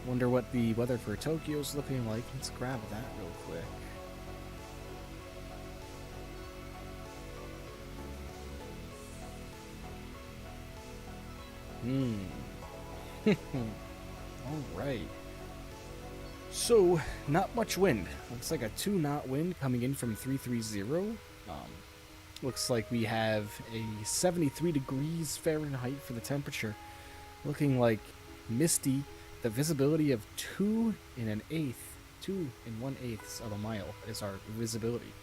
Wonder what the weather for Tokyo's looking like. Let's grab that real quick. Alright. So, not much wind. Looks like a 2-knot wind coming in from 330. Looks like we have a 73 degrees Fahrenheit for the temperature. Looking like misty. The visibility of 2 1/8 of a mile is our visibility.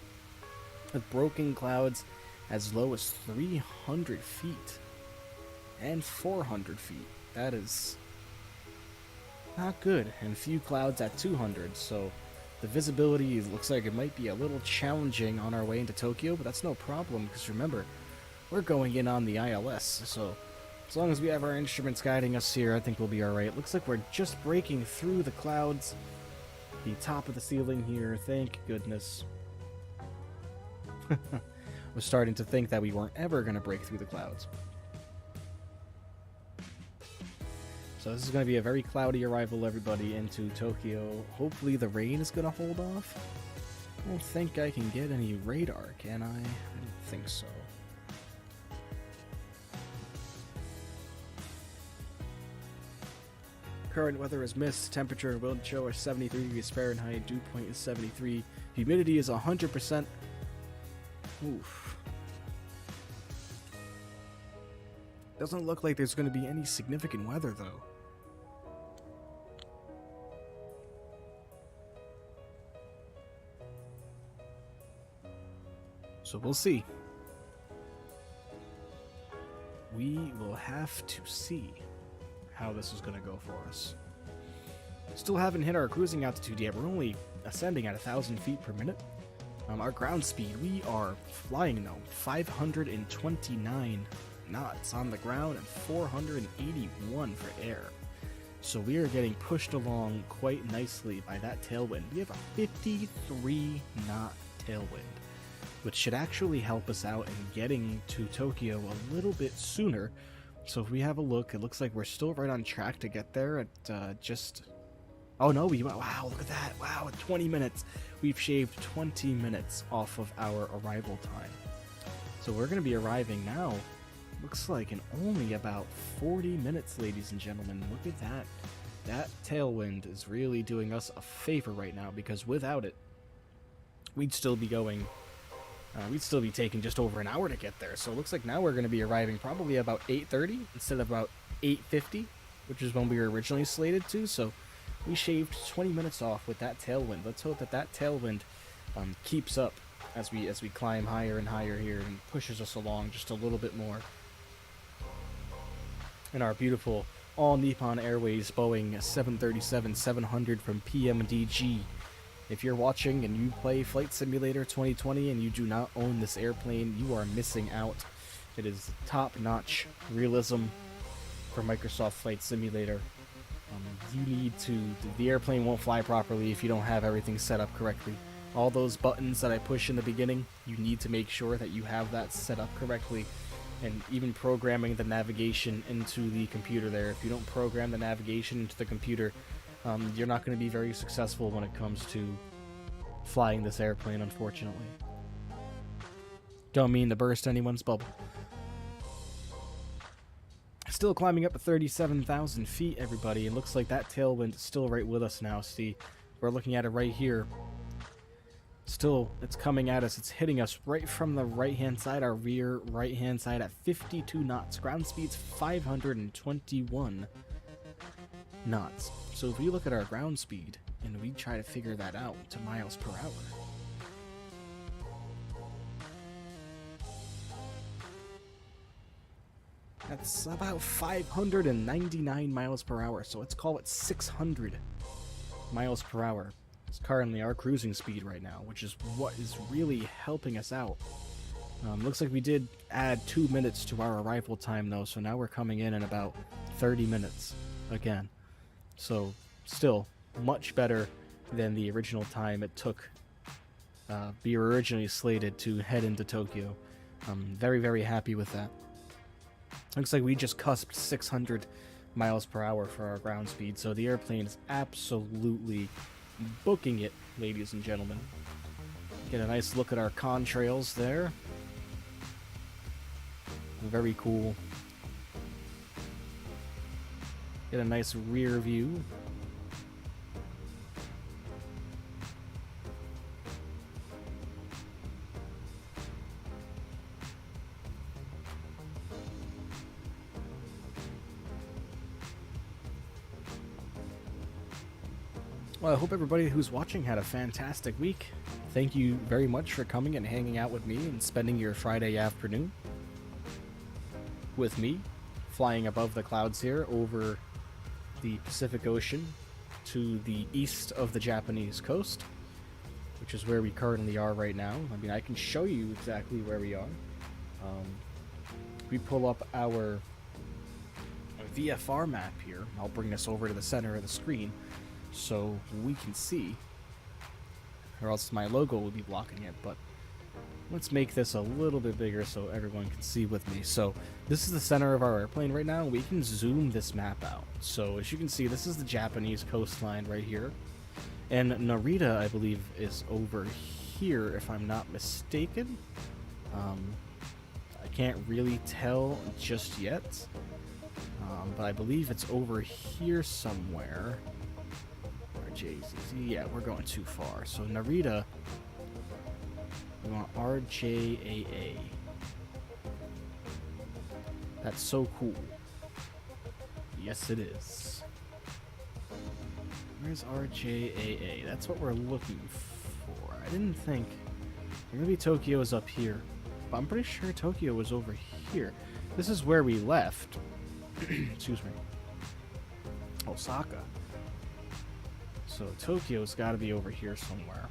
With broken clouds as low as 300 feet and 400 feet. That is not good. And few clouds at 200, so the visibility looks like it might be a little challenging on our way into Tokyo, but that's no problem because remember, we're going in on the ILS, so as long as we have our instruments guiding us here, I think we'll be alright. Looks like we're just breaking through the clouds. The top of the ceiling here, thank goodness. Was starting to think that we weren't ever going to break through the clouds. So this is going to be a very cloudy arrival, everybody, into Tokyo. Hopefully the rain is going to hold off. I don't think I can get any radar, can I? I don't think so. Current weather is mist. Temperature and wind chill are 73 degrees Fahrenheit. Dew point is 73. Humidity is 100%. Oof. Doesn't look like there's going to be any significant weather, though. So we'll see. We will have to see how this is going to go for us. Still haven't hit our cruising altitude yet. We're only ascending at 1,000 feet per minute. Our ground speed, we are flying now 529 knots on the ground and 481 for air. So we are getting pushed along quite nicely by that tailwind. We have a 53 knot tailwind, which should actually help us out in getting to Tokyo a little bit sooner. So if we have a look, it looks like we're still right on track to get there at just... Oh no, wow, look at that. Wow, 20 minutes. We've shaved 20 minutes off of our arrival time. So we're going to be arriving now, looks like in only about 40 minutes, ladies and gentlemen. Look at that. That tailwind is really doing us a favor right now, because without it, we'd still be going... we'd still be taking just over an hour to get there. So it looks like now we're going to be arriving probably about 8:30 instead of about 8:50, which is when we were originally slated to. So we shaved 20 minutes off with that tailwind. Let's hope that that tailwind keeps up as we climb higher and higher here and pushes us along just a little bit more. In our beautiful all Nippon Airways Boeing 737-700 from PMDG. If you're watching and you play Flight Simulator 2020 and you do not own this airplane, you are missing out. It is top-notch realism for Microsoft Flight Simulator. You need to... The airplane won't fly properly if you don't have everything set up correctly. All those buttons that I push in the beginning, you need to make sure that you have that set up correctly. And even programming the navigation into the computer there. If you don't program the navigation into the computer, you're not going to be very successful when it comes to flying this airplane, unfortunately. Don't mean to burst anyone's bubble. Still climbing up to 37,000 feet, everybody. It looks like that tailwind is still right with us now. See, we're looking at it right here. Still, it's coming at us. It's hitting us right from the right-hand side, our rear right-hand side at 52 knots. Ground speed's 521 knots. So if we look at our ground speed and we try to figure that out to miles per hour, that's about 599 miles per hour. So let's call it 600 miles per hour. It's currently our cruising speed right now, which is what is really helping us out. Looks like we did add 2 minutes to our arrival time though, so now we're coming in about 30 minutes again. So still much better than the original time it took we were originally slated to head into Tokyo. I'm very, very happy with that. Looks like we just cusped 600 miles per hour for our ground speed, so the airplane is absolutely booking it, ladies and gentlemen. Get a nice look at our contrails there. Very cool. Get a nice rear view. Well, I hope everybody who's watching had a fantastic week. Thank you very much for coming and hanging out with me and spending your Friday afternoon with me, flying above the clouds here over the Pacific Ocean to the east of the Japanese coast, which is where we currently are right now. I mean, I can show you exactly where we are. We pull up our VFR map here. I'll bring this over to the center of the screen so we can see, or else my logo will be blocking it, but let's make this a little bit bigger so everyone can see with me. So this is the center of our airplane right now, and we can zoom this map out. So as you can see, this is the Japanese coastline right here, and Narita, I believe, is over here if I'm not mistaken. I can't really tell just yet, but I believe it's over here somewhere. RJZZ, yeah, we're going too far. So Narita, we want RJAA. That's so cool. Yes, it is. Where's RJAA? That's what we're looking for. I didn't think. Maybe Tokyo is up here. But I'm pretty sure Tokyo was over here. This is where we left. Excuse me. Osaka. So Tokyo's got to be over here somewhere.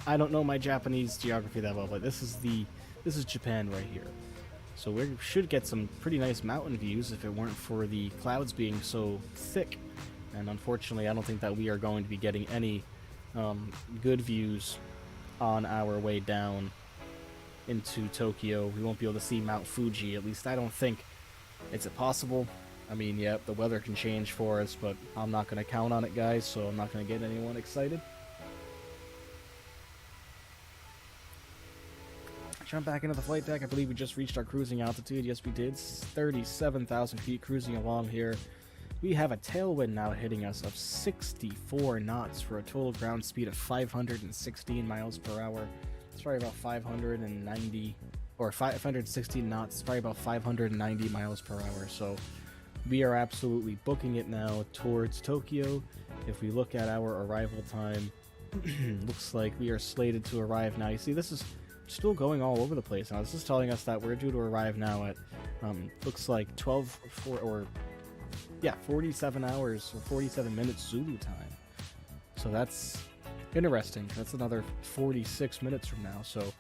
I don't know my Japanese geography that well, but this is Japan right here. So we should get some pretty nice mountain views if it weren't for the clouds being so thick. And unfortunately, I don't think that we are going to be getting any good views on our way down into Tokyo. We won't be able to see Mount Fuji, at least I don't think. Is it possible? I mean, yeah, the weather can change for us, but I'm not going to count on it, guys, so I'm not going to get anyone excited. Jump back into the flight deck. I believe we just reached our cruising altitude. Yes, we did. 37,000 feet cruising along here. We have a tailwind now hitting us of 64 knots for a total ground speed of 516 miles per hour. It's probably about 590, or 516 knots. It's probably about 590 miles per hour. So we are absolutely booking it now towards Tokyo. If we look at our arrival time, looks like we are slated to arrive now. You see, this is still going all over the place now. This is telling us that we're due to arrive now at, looks like 47 hours or 47 minutes Zulu time. So that's interesting. That's another 46 minutes from now. So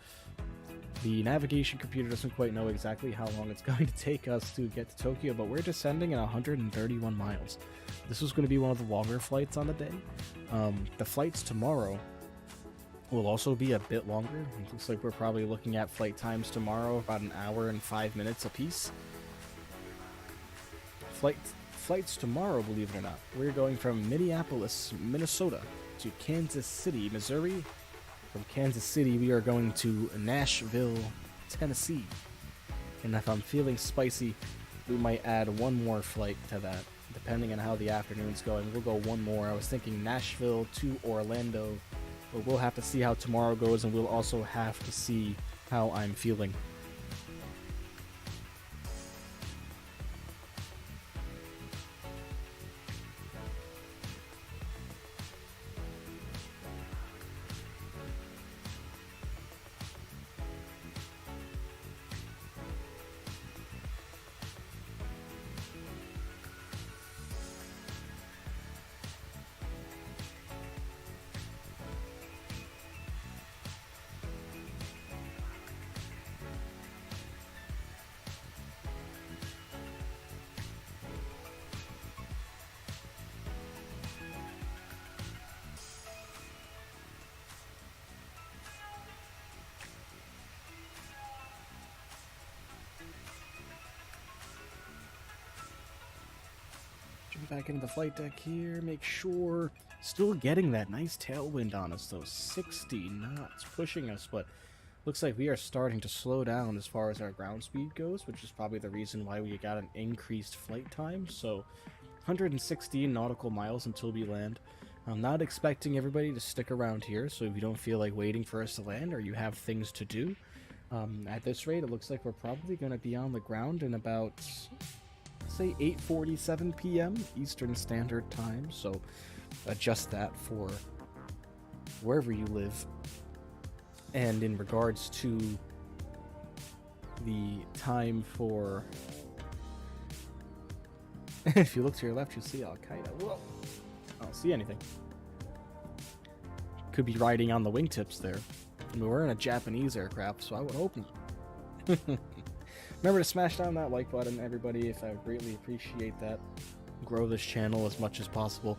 the navigation computer doesn't quite know exactly how long it's going to take us to get to Tokyo, but we're descending at 131 miles. This is going to be one of the longer flights on the day. The flights tomorrow will also be a bit longer. It looks like we're probably looking at flight times tomorrow about an hour and 5 minutes apiece. Flights tomorrow, believe it or not. We're going from Minneapolis, Minnesota to Kansas City, Missouri. From Kansas City, we are going to Nashville, Tennessee. And if I'm feeling spicy, we might add one more flight to that, depending on how the afternoon's going. We'll go one more. I was thinking Nashville to Orlando, but we'll have to see how tomorrow goes, and we'll also have to see how I'm feeling. back into the flight deck here. Make sure, still getting that nice tailwind on us though. 60 knots pushing us, but looks like we are starting to slow down as far as our ground speed goes, which is probably the reason why we got an increased flight time. So 116 nautical miles until we land. I'm not expecting everybody to stick around here, so if you don't feel like waiting for us to land or you have things to do, at this rate, it looks like we're probably going to be on the ground in about, say, 8:47 p.m. Eastern Standard Time, so adjust that for wherever you live. And in regards to the time for... if you look to your left, you'll see Al-Qaeda. Whoa! I don't see anything. Could be riding on the wingtips there. I mean, we're in a Japanese aircraft, so I would hope not. Remember to smash down that like button, everybody, if I would greatly appreciate that. Grow this channel as much as possible.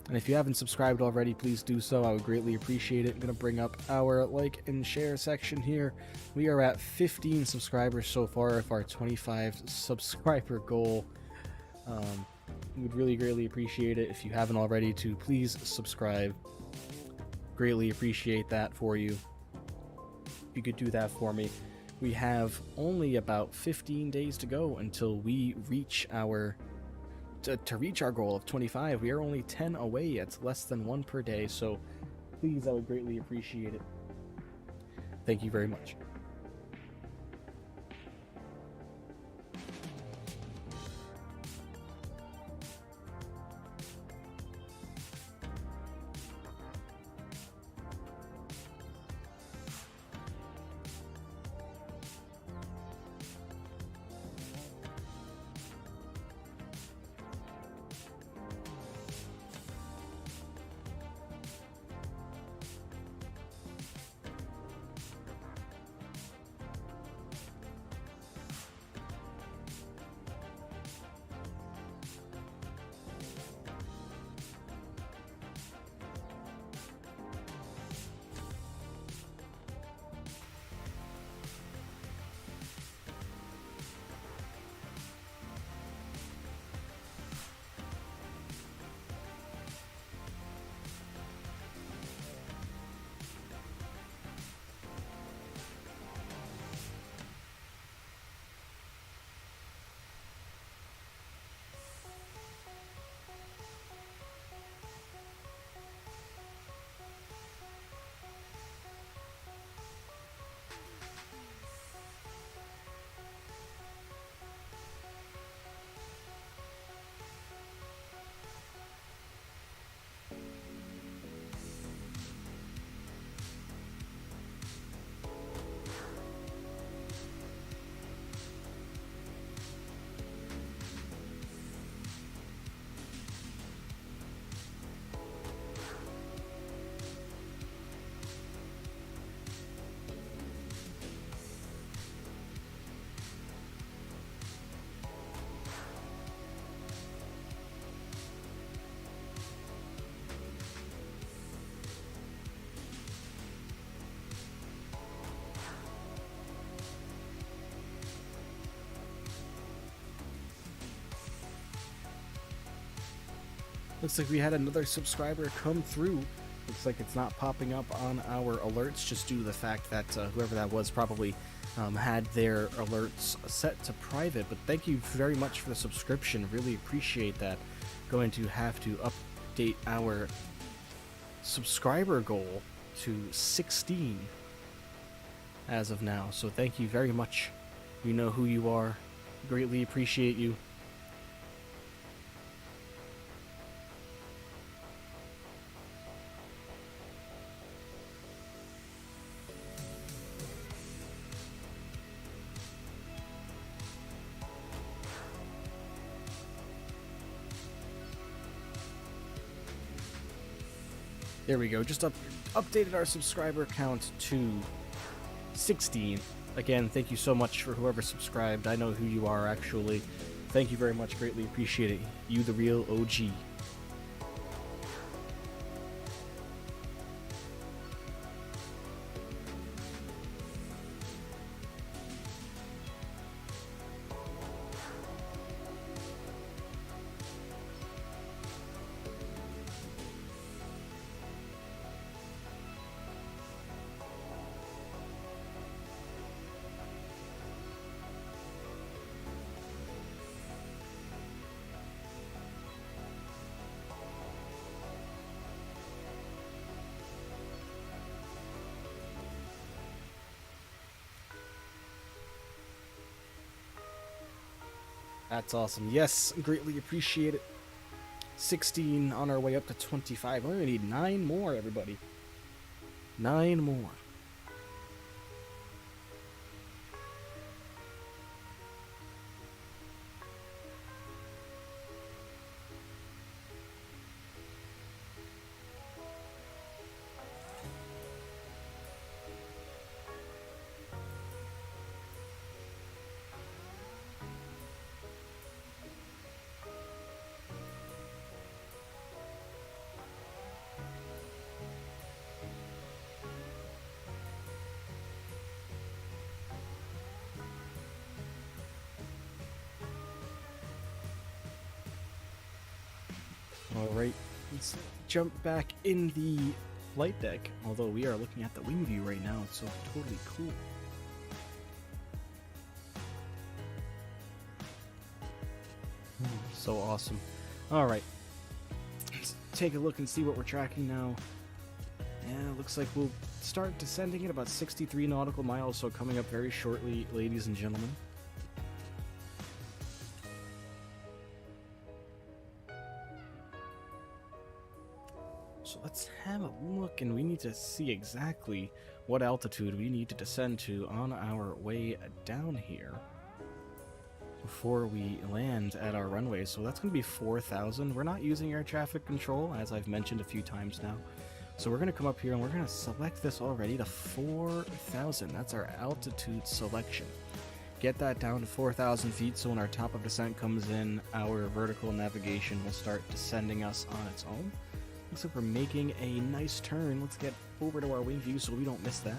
And if you haven't subscribed already, please do so. I would greatly appreciate it. I'm going to bring up our like and share section here. We are at 15 subscribers so far of our 25 subscriber goal. Would really greatly appreciate it if you haven't already to please subscribe. Greatly appreciate that for you. If you could do that for me. We have only about 15 days to go until we reach our to reach our goal of 25. We are only 10 away. It's less than 1 per day, so please, I would greatly appreciate it. Thank you very much. Looks like we had another subscriber come through. Looks like it's not popping up on our alerts just due to the fact that whoever that was probably had their alerts set to private. But thank you very much for the subscription. Really appreciate that. Going to have to update our subscriber goal to 16 as of now. So thank you very much. You know who you are. Greatly appreciate you. There we go. Just updated our subscriber count to 16. Again, thank you so much for whoever subscribed. I know who you are, actually. Thank you very much. Greatly appreciate it. You, the real OG. That's awesome. Yes, greatly appreciate it. 16 on our way up to 25. We only need 9 more, everybody. 9 more. Alright, let's jump back in the flight deck. Although we are looking at the wing view right now, it's so totally cool. So awesome. Alright, let's take a look and see what we're tracking now. Yeah, it looks like we'll start descending at about 63 nautical miles, so coming up very shortly, ladies and gentlemen. So let's have a look, and we need to see exactly what altitude we need to descend to on our way down here before we land at our runway. So that's going to be 4,000. We're not using air traffic control, as I've mentioned a few times now. So we're going to come up here and we're going to select this already to 4,000. That's our altitude selection. Get that down to 4,000 feet, so when our top of descent comes in, our vertical navigation will start descending us on its own. Looks like we're making a nice turn. Let's get over to our wing view so we don't miss that.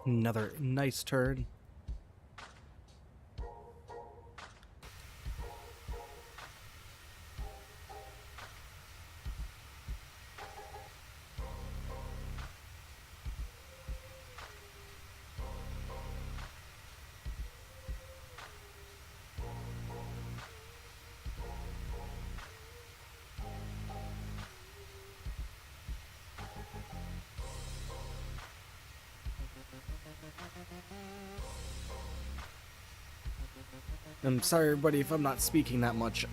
Another nice turn. I'm sorry, everybody, if I'm not speaking that much.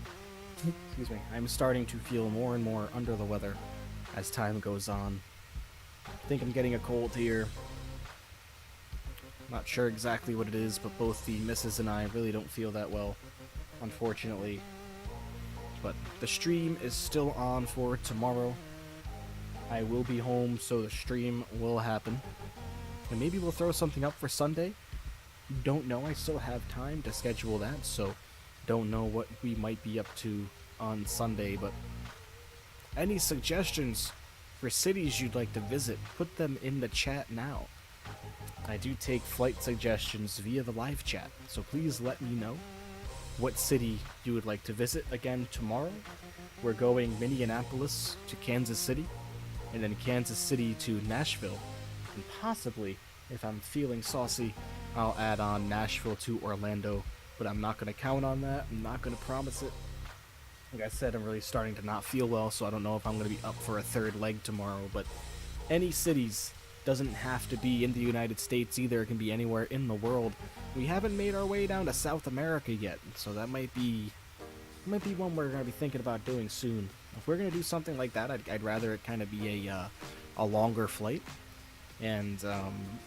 Excuse me. I'm starting to feel more and more under the weather as time goes on. I think I'm getting a cold here. Not sure exactly what it is, but both the missus and I really don't feel that well, unfortunately. But the stream is still on for tomorrow. I will be home, so the stream will happen. And maybe we'll throw something up for Sunday. Don't know, I still have time to schedule that, so don't know what we might be up to on Sunday, but any suggestions for cities you'd like to visit, put them in the chat now. I do take flight suggestions via the live chat, so please let me know what city you would like to visit. Again, tomorrow we're going Minneapolis to Kansas City, and then Kansas City to Nashville, and possibly, if I'm feeling saucy, I'll add on Nashville to Orlando, but I'm not going to count on that. I'm not going to promise it. Like I said, I'm really starting to not feel well, so I don't know if I'm going to be up for a third leg tomorrow, but any cities, doesn't have to be in the United States either, it can be anywhere in the world. We haven't made our way down to South America yet, so that might be one we're going to be thinking about doing soon. If we're going to do something like that, I'd rather it kind of be a longer flight. And,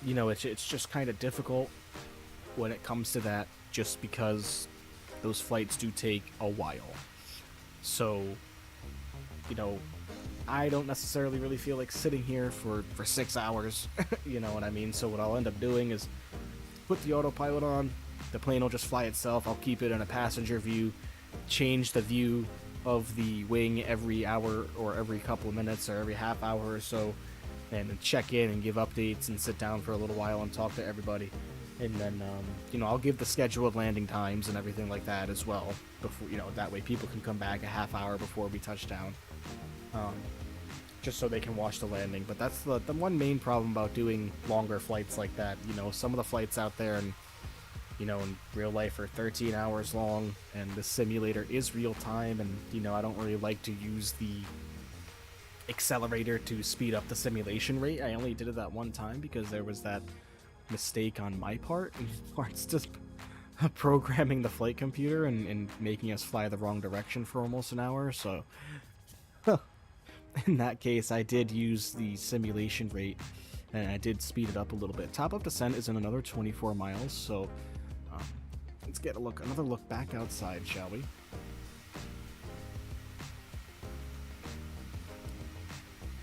you know, it's just kind of difficult when it comes to that, just because those flights do take a while. So, you know, I don't necessarily really feel like sitting here for 6 hours, you know what I mean? So what I'll end up doing is put the autopilot on, the plane will just fly itself, I'll keep it in a passenger view, change the view of the wing every hour or every couple of minutes or every half hour or so, and then check in and give updates and sit down for a little while and talk to everybody. And then, I'll give the scheduled landing times and everything like that as well. Before, that way people can come back a half hour before we touch down. Just so they can watch the landing. But that's the one main problem about doing longer flights like that. Some of the flights out there and, in real life are 13 hours long, and the simulator is real time, and, I don't really like to use the accelerator to speed up the simulation rate. I only did it that one time because there was that mistake on my part, and parts just programming the flight computer and making us fly the wrong direction for almost an hour, so in that case I did use the simulation rate and I did speed it up a little bit. Top of descent is in another 24 miles, so let's get another look back outside, shall we?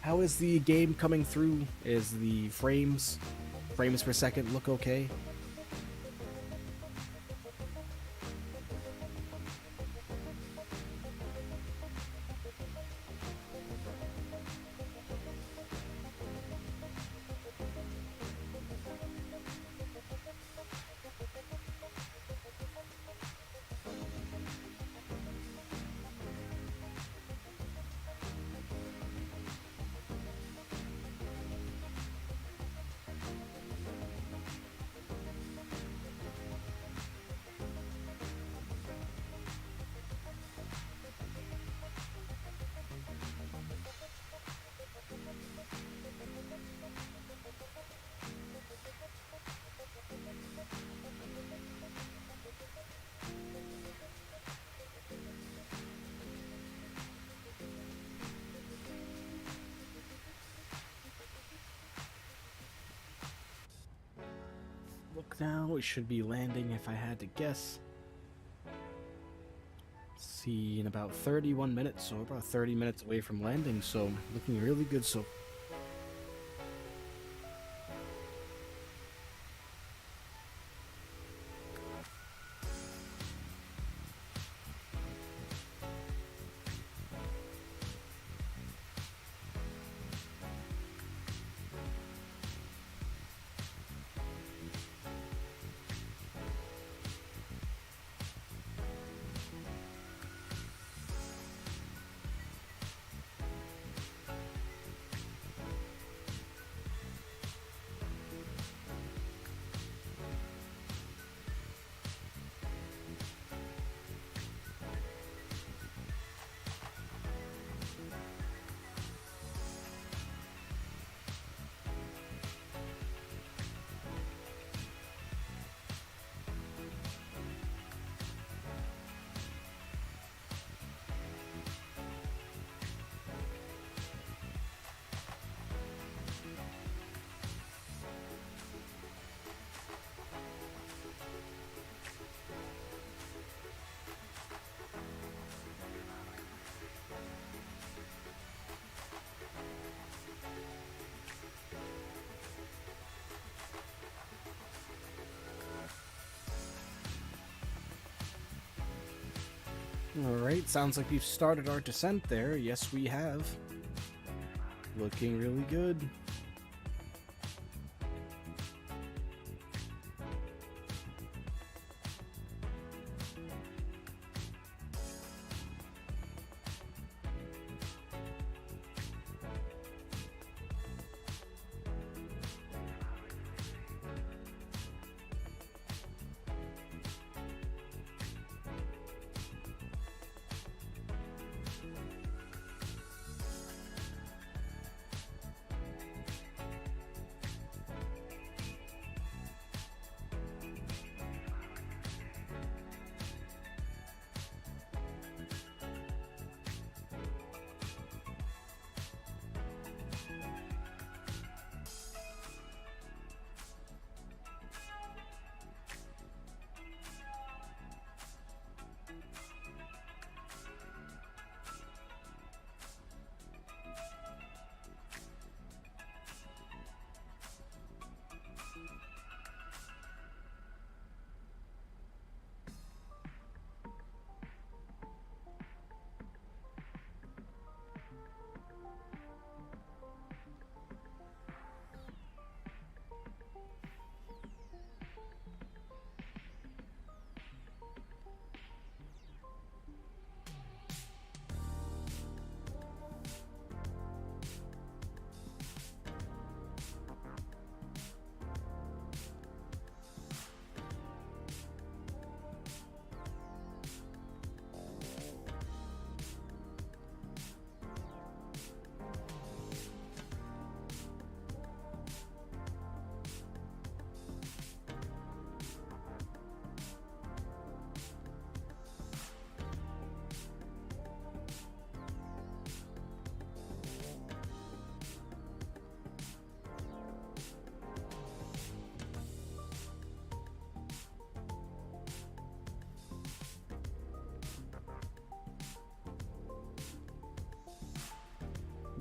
How is the game coming through? Is the frames per second look okay? Look now, it should be landing if I had to guess. Let's see, in about 31 minutes, so about 30 minutes away from landing, so looking really good so. Alright, sounds like we've started our descent there. Yes, we have. Looking really good.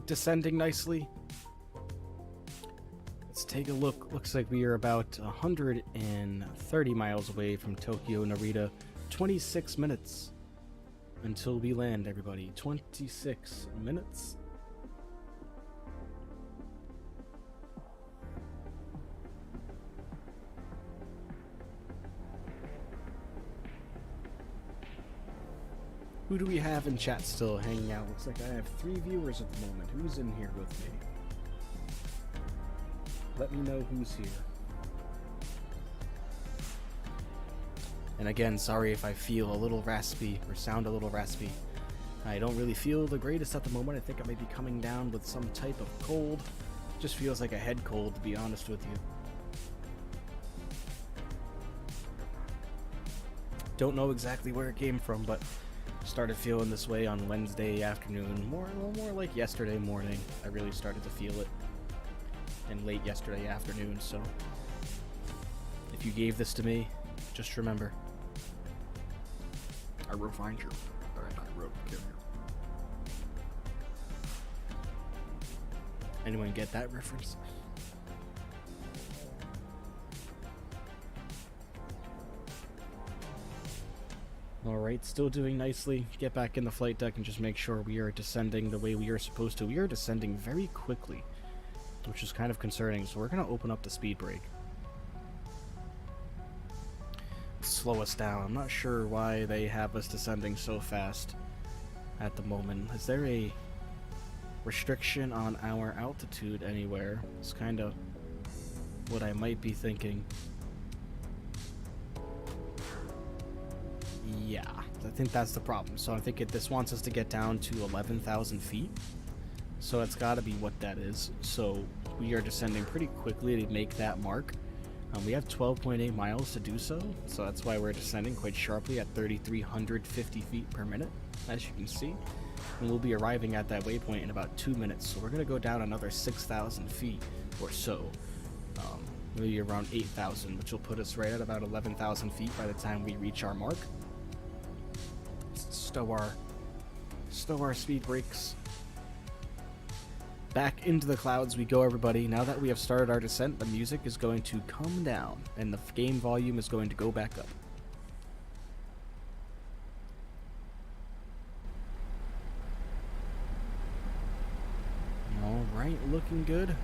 descending nicely. Let's take a look. Looks like we are about 130 miles away from Tokyo Narita. 26 minutes until we land, everybody. 26 minutes. Who do we have in chat still hanging out? Looks like I have 3 viewers at the moment. Who's in here with me? Let me know who's here. And again, sorry if I feel a little raspy or sound a little raspy. I don't really feel the greatest at the moment. I think I may be coming down with some type of cold. Just feels like a head cold, to be honest with you. Don't know exactly where it came from, but started feeling this way on Wednesday afternoon. More like yesterday morning. I really started to feel it. And late yesterday afternoon, so if you gave this to me, just remember, I will find you. Alright, I will kill you. Anyone get that reference? Alright, still doing nicely. Get back in the flight deck and just make sure we are descending the way we are supposed to. We are descending very quickly, which is kind of concerning, so we're going to open up the speed brake. Slow us down. I'm not sure why they have us descending so fast at the moment. Is there a restriction on our altitude anywhere? It's kind of what I might be thinking. Yeah, I think that's the problem. So I think this wants us to get down to 11,000 feet. So it's got to be what that is. So we are descending pretty quickly to make that mark. We have 12.8 miles to do so. So that's why we're descending quite sharply at 3,350 feet per minute, as you can see. And we'll be arriving at that waypoint in about 2 minutes. So we're going to go down another 6,000 feet or so. Maybe around 8,000, which will put us right at about 11,000 feet by the time we reach our mark. Stow our speed brakes. Back into the clouds we go, everybody. Now that we have started our descent, the music is going to come down and the game volume is going to go back up. Alright, looking good.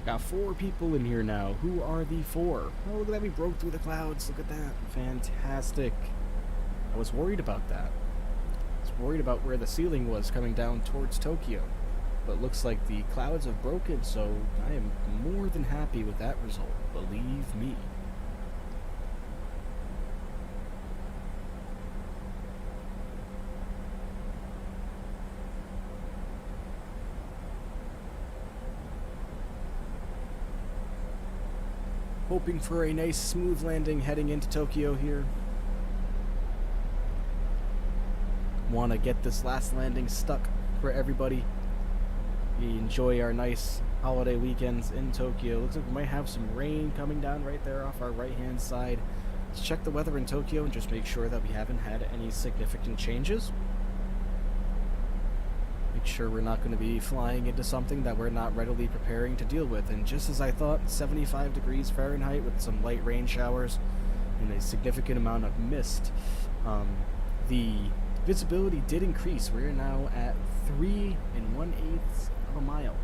Got 4 people in here now. Who are the 4? Oh, look at that. We broke through the clouds. Look at that. Fantastic. I was worried about that. I was worried about where the ceiling was coming down towards Tokyo. But looks like the clouds have broken, so I am more than happy with that result. Believe me. Hoping for a nice smooth landing heading into Tokyo here. Want to get this last landing stuck for everybody. We enjoy our nice holiday weekends in Tokyo. Looks like we might have some rain coming down right there off our right hand side. Let's check the weather in Tokyo and just make sure that we haven't had any significant changes. Make sure we're not going to be flying into something that we're not readily preparing to deal with. And just as I thought, 75 degrees Fahrenheit with some light rain showers and a significant amount of mist. The visibility did increase. We're now at 3 1/8 of a mile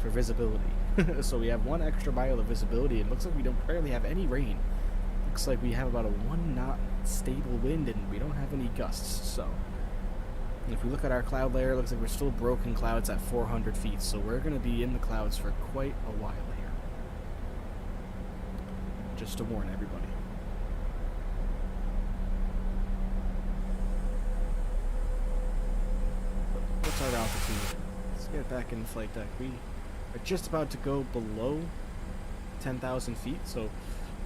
for visibility. So we have 1 extra mile of visibility. It looks like we don't barely have any rain. Looks like we have about a 1 knot stable wind and we don't have any gusts. So if we look at our cloud layer, it looks like we're still broken clouds at 400 feet, so we're going to be in the clouds for quite a while here. Just to warn everybody. What's our altitude? Let's get back in the flight deck. We are just about to go below 10,000 feet, so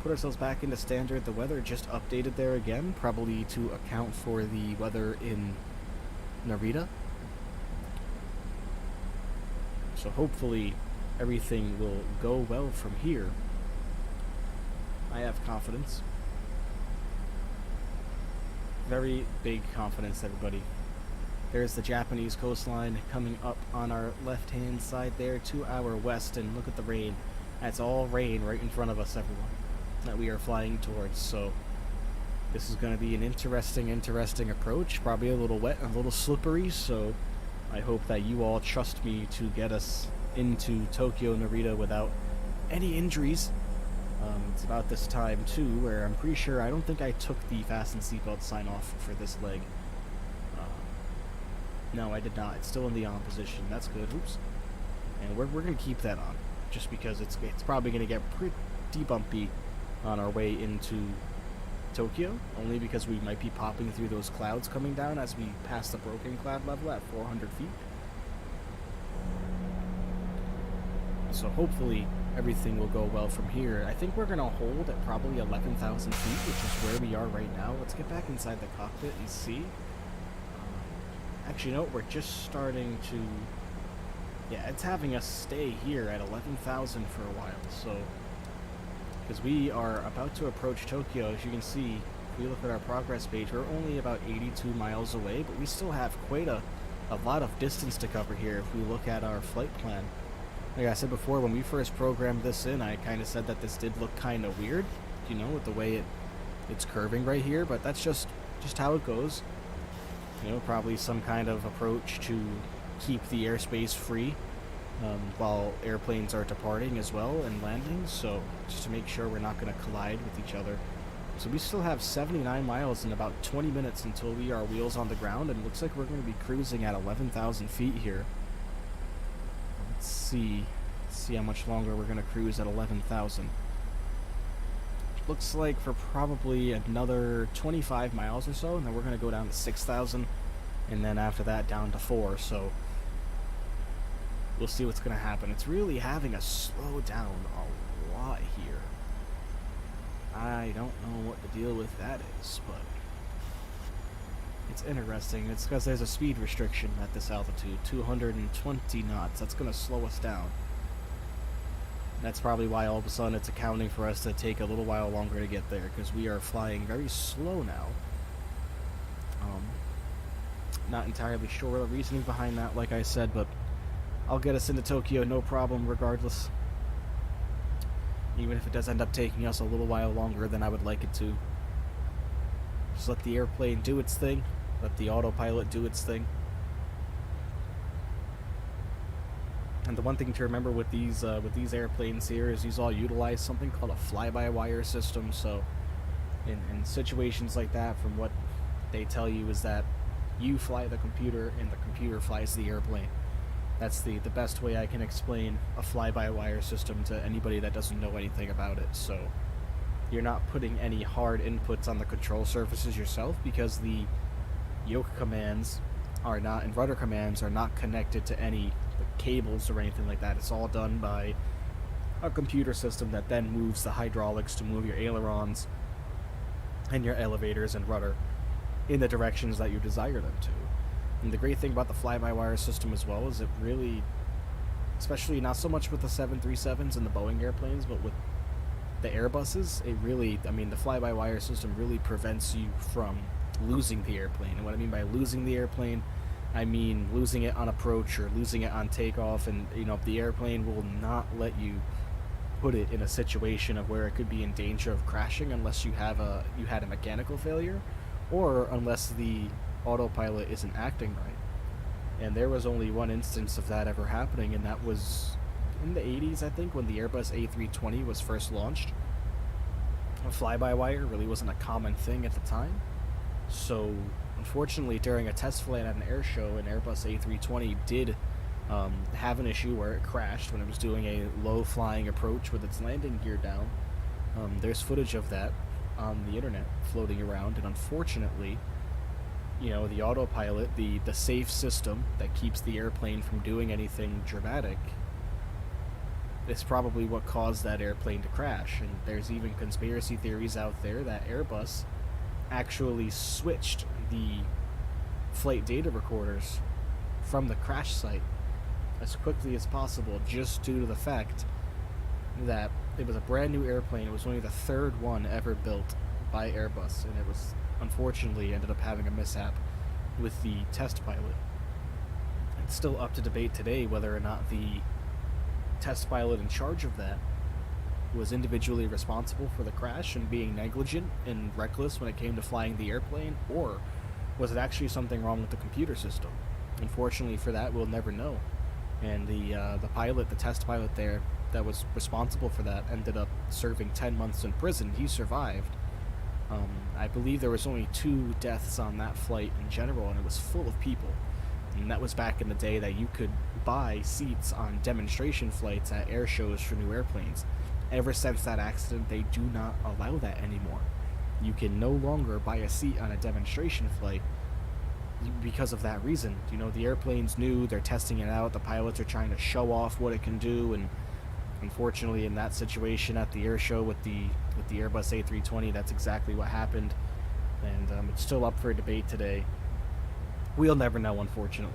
put ourselves back into standard. The weather just updated there again, probably to account for the weather in Narita. So hopefully everything will go well from here. I have confidence. Very big confidence, everybody. There's the Japanese coastline coming up on our left-hand side there to our west, and look at the rain. That's all rain right in front of us, everyone, that we are flying towards. So this is going to be an interesting approach. Probably a little wet, a little slippery, so I hope that you all trust me to get us into Tokyo Narita without any injuries. It's about this time, too, where I'm pretty sure, I don't think I took the fasten seatbelt sign off for this leg. No, I did not. It's still in the on position. That's good. Oops. And we're going to keep that on, just because it's probably going to get pretty bumpy on our way into Tokyo, only because we might be popping through those clouds coming down as we pass the broken cloud level at 400 feet. So hopefully everything will go well from here. I think we're going to hold at probably 11,000 feet, which is where we are right now. Let's get back inside the cockpit and see. Actually, no, we're just starting to... Yeah, it's having us stay here at 11,000 for a while, so... Because we are about to approach Tokyo. As you can see, if we look at our progress page, we're only about 82 miles away, but we still have quite a lot of distance to cover here if we look at our flight plan. Like I said before, when we first programmed this in, I kind of said that this did look kind of weird, you know, with the way it's curving right here, but that's just how it goes. You know, probably some kind of approach to keep the airspace free while airplanes are departing as well and landing, so just to make sure we're not going to collide with each other. So we still have 79 miles and about 20 minutes until we are wheels on the ground, and it looks like we're going to be cruising at 11,000 feet here. Let's see how much longer we're going to cruise at 11,000. Looks like for probably another 25 miles or so, and then we're going to go down to 6,000, and then after that down to 4, so we'll see what's going to happen. It's really having us slow down a lot here. I don't know what the deal with that is, but it's interesting. It's because there's a speed restriction at this altitude, 220 knots. That's going to slow us down. That's probably why all of a sudden it's accounting for us to take a little while longer to get there, because we are flying very slow now. Not entirely sure the reasoning behind that, like I said, but I'll get us into Tokyo no problem regardless. Even if it does end up taking us a little while longer than I would like it to. Just let the airplane do its thing. Let the autopilot do its thing. And the one thing to remember with these airplanes here is these all utilize something called a fly-by-wire system. So in situations like that, from what they tell you, is that you fly the computer and the computer flies the airplane. That's the best way I can explain a fly-by-wire system to anybody that doesn't know anything about it. So you're not putting any hard inputs on the control surfaces yourself, because the yoke commands are not, and rudder commands are not connected to any cables or anything like that. It's all done by a computer system that then moves the hydraulics to move your ailerons and your elevators and rudder in the directions that you desire them to. And the great thing about the fly-by-wire system as well is it really, especially not so much with the 737s and the Boeing airplanes, but with the Airbuses, it really, I mean, the fly-by-wire system really prevents you from losing the airplane. And what I mean by losing the airplane, I mean losing it on approach or losing it on takeoff, and you know, the airplane will not let you put it in a situation of where it could be in danger of crashing unless you had a mechanical failure, or unless the autopilot isn't acting right. And there was only one instance of that ever happening, and that was in the 80s, I think, when the Airbus A320 was first launched. A fly-by-wire really wasn't a common thing at the time. So, unfortunately, during a test flight at an air show, an Airbus A320 did have an issue where it crashed when it was doing a low-flying approach with its landing gear down. There's footage of that on the internet floating around, and unfortunately, you know, the autopilot, the safe system that keeps the airplane from doing anything dramatic, is probably what caused that airplane to crash. And there's even conspiracy theories out there that Airbus actually switched the flight data recorders from the crash site as quickly as possible, just due to the fact that it was a brand new airplane. It was only the third one ever built by Airbus, and it was unfortunately ended up having a mishap with the test pilot. It's still up to debate today whether or not the test pilot in charge of that was individually responsible for the crash and being negligent and reckless when it came to flying the airplane, or was it actually something wrong with the computer system. Unfortunately for that, we'll never know. And the pilot, the test pilot there that was responsible for that, ended up serving 10 months in prison. He survived. I believe there was only 2 deaths on that flight in general, and it was full of people. And that was back in the day that you could buy seats on demonstration flights at air shows for new airplanes. Ever since that accident, they do not allow that anymore. You can no longer buy a seat on a demonstration flight because of that reason. You know, the airplane's new, they're testing it out, the pilots are trying to show off what it can do, and unfortunately in that situation at the air show with the Airbus A320, that's exactly what happened. And it's still up for debate today. We'll never know, unfortunately.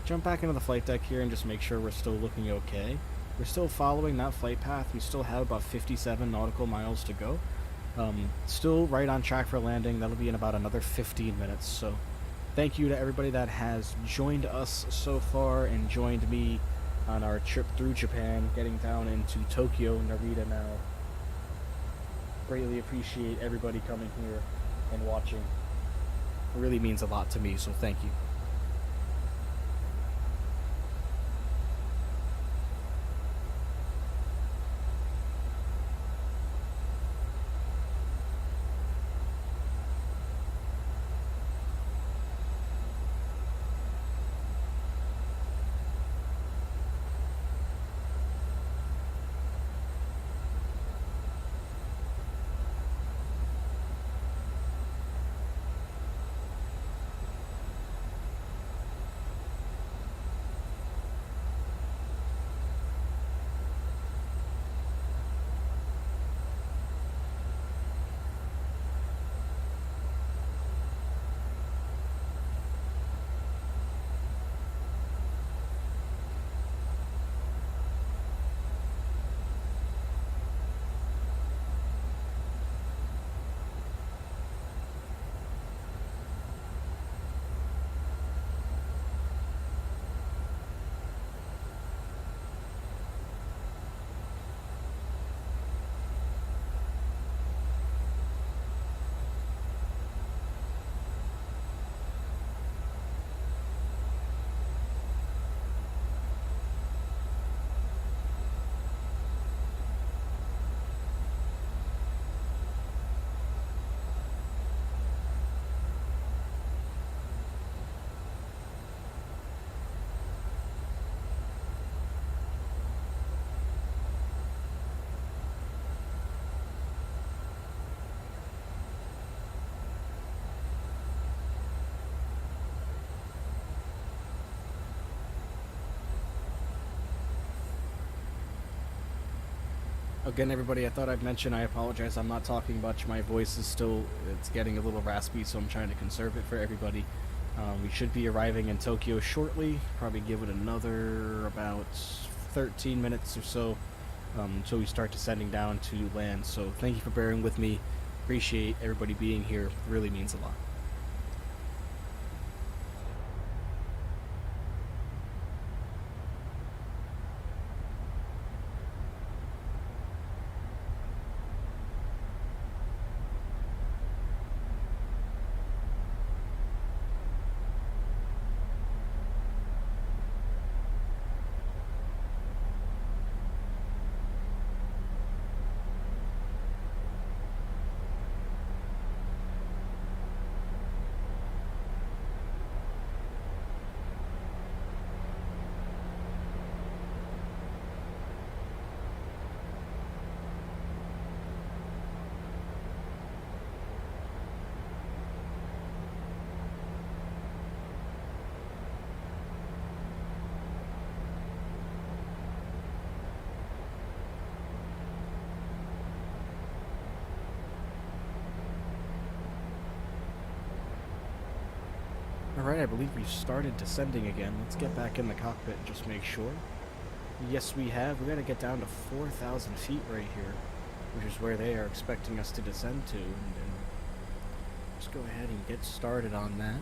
Jump back into the flight deck here and just make sure we're still looking okay. We're still following that flight path. We still have about 57 nautical miles to go. Still right on track for landing. That'll be in about another 15 minutes. So thank you to everybody that has joined us so far and joined me on our trip through Japan, getting down into Tokyo, Narita now. Greatly appreciate everybody coming here and watching. It really means a lot to me, so thank you. Again, everybody, I thought I'd mention, I apologize, I'm not talking much. My voice is still, it's getting a little raspy, so I'm trying to conserve it for everybody. We should be arriving in Tokyo shortly. Probably give it another about 13 minutes or so until we start descending down to land. So thank you for bearing with me. Appreciate everybody being here. It really means a lot. Alright, I believe we've started descending again. Let's get back in the cockpit and just make sure. Yes, we have. We gotta get down to 4,000 feet right here, which is where they are expecting us to descend to. And let's go ahead and get started on that.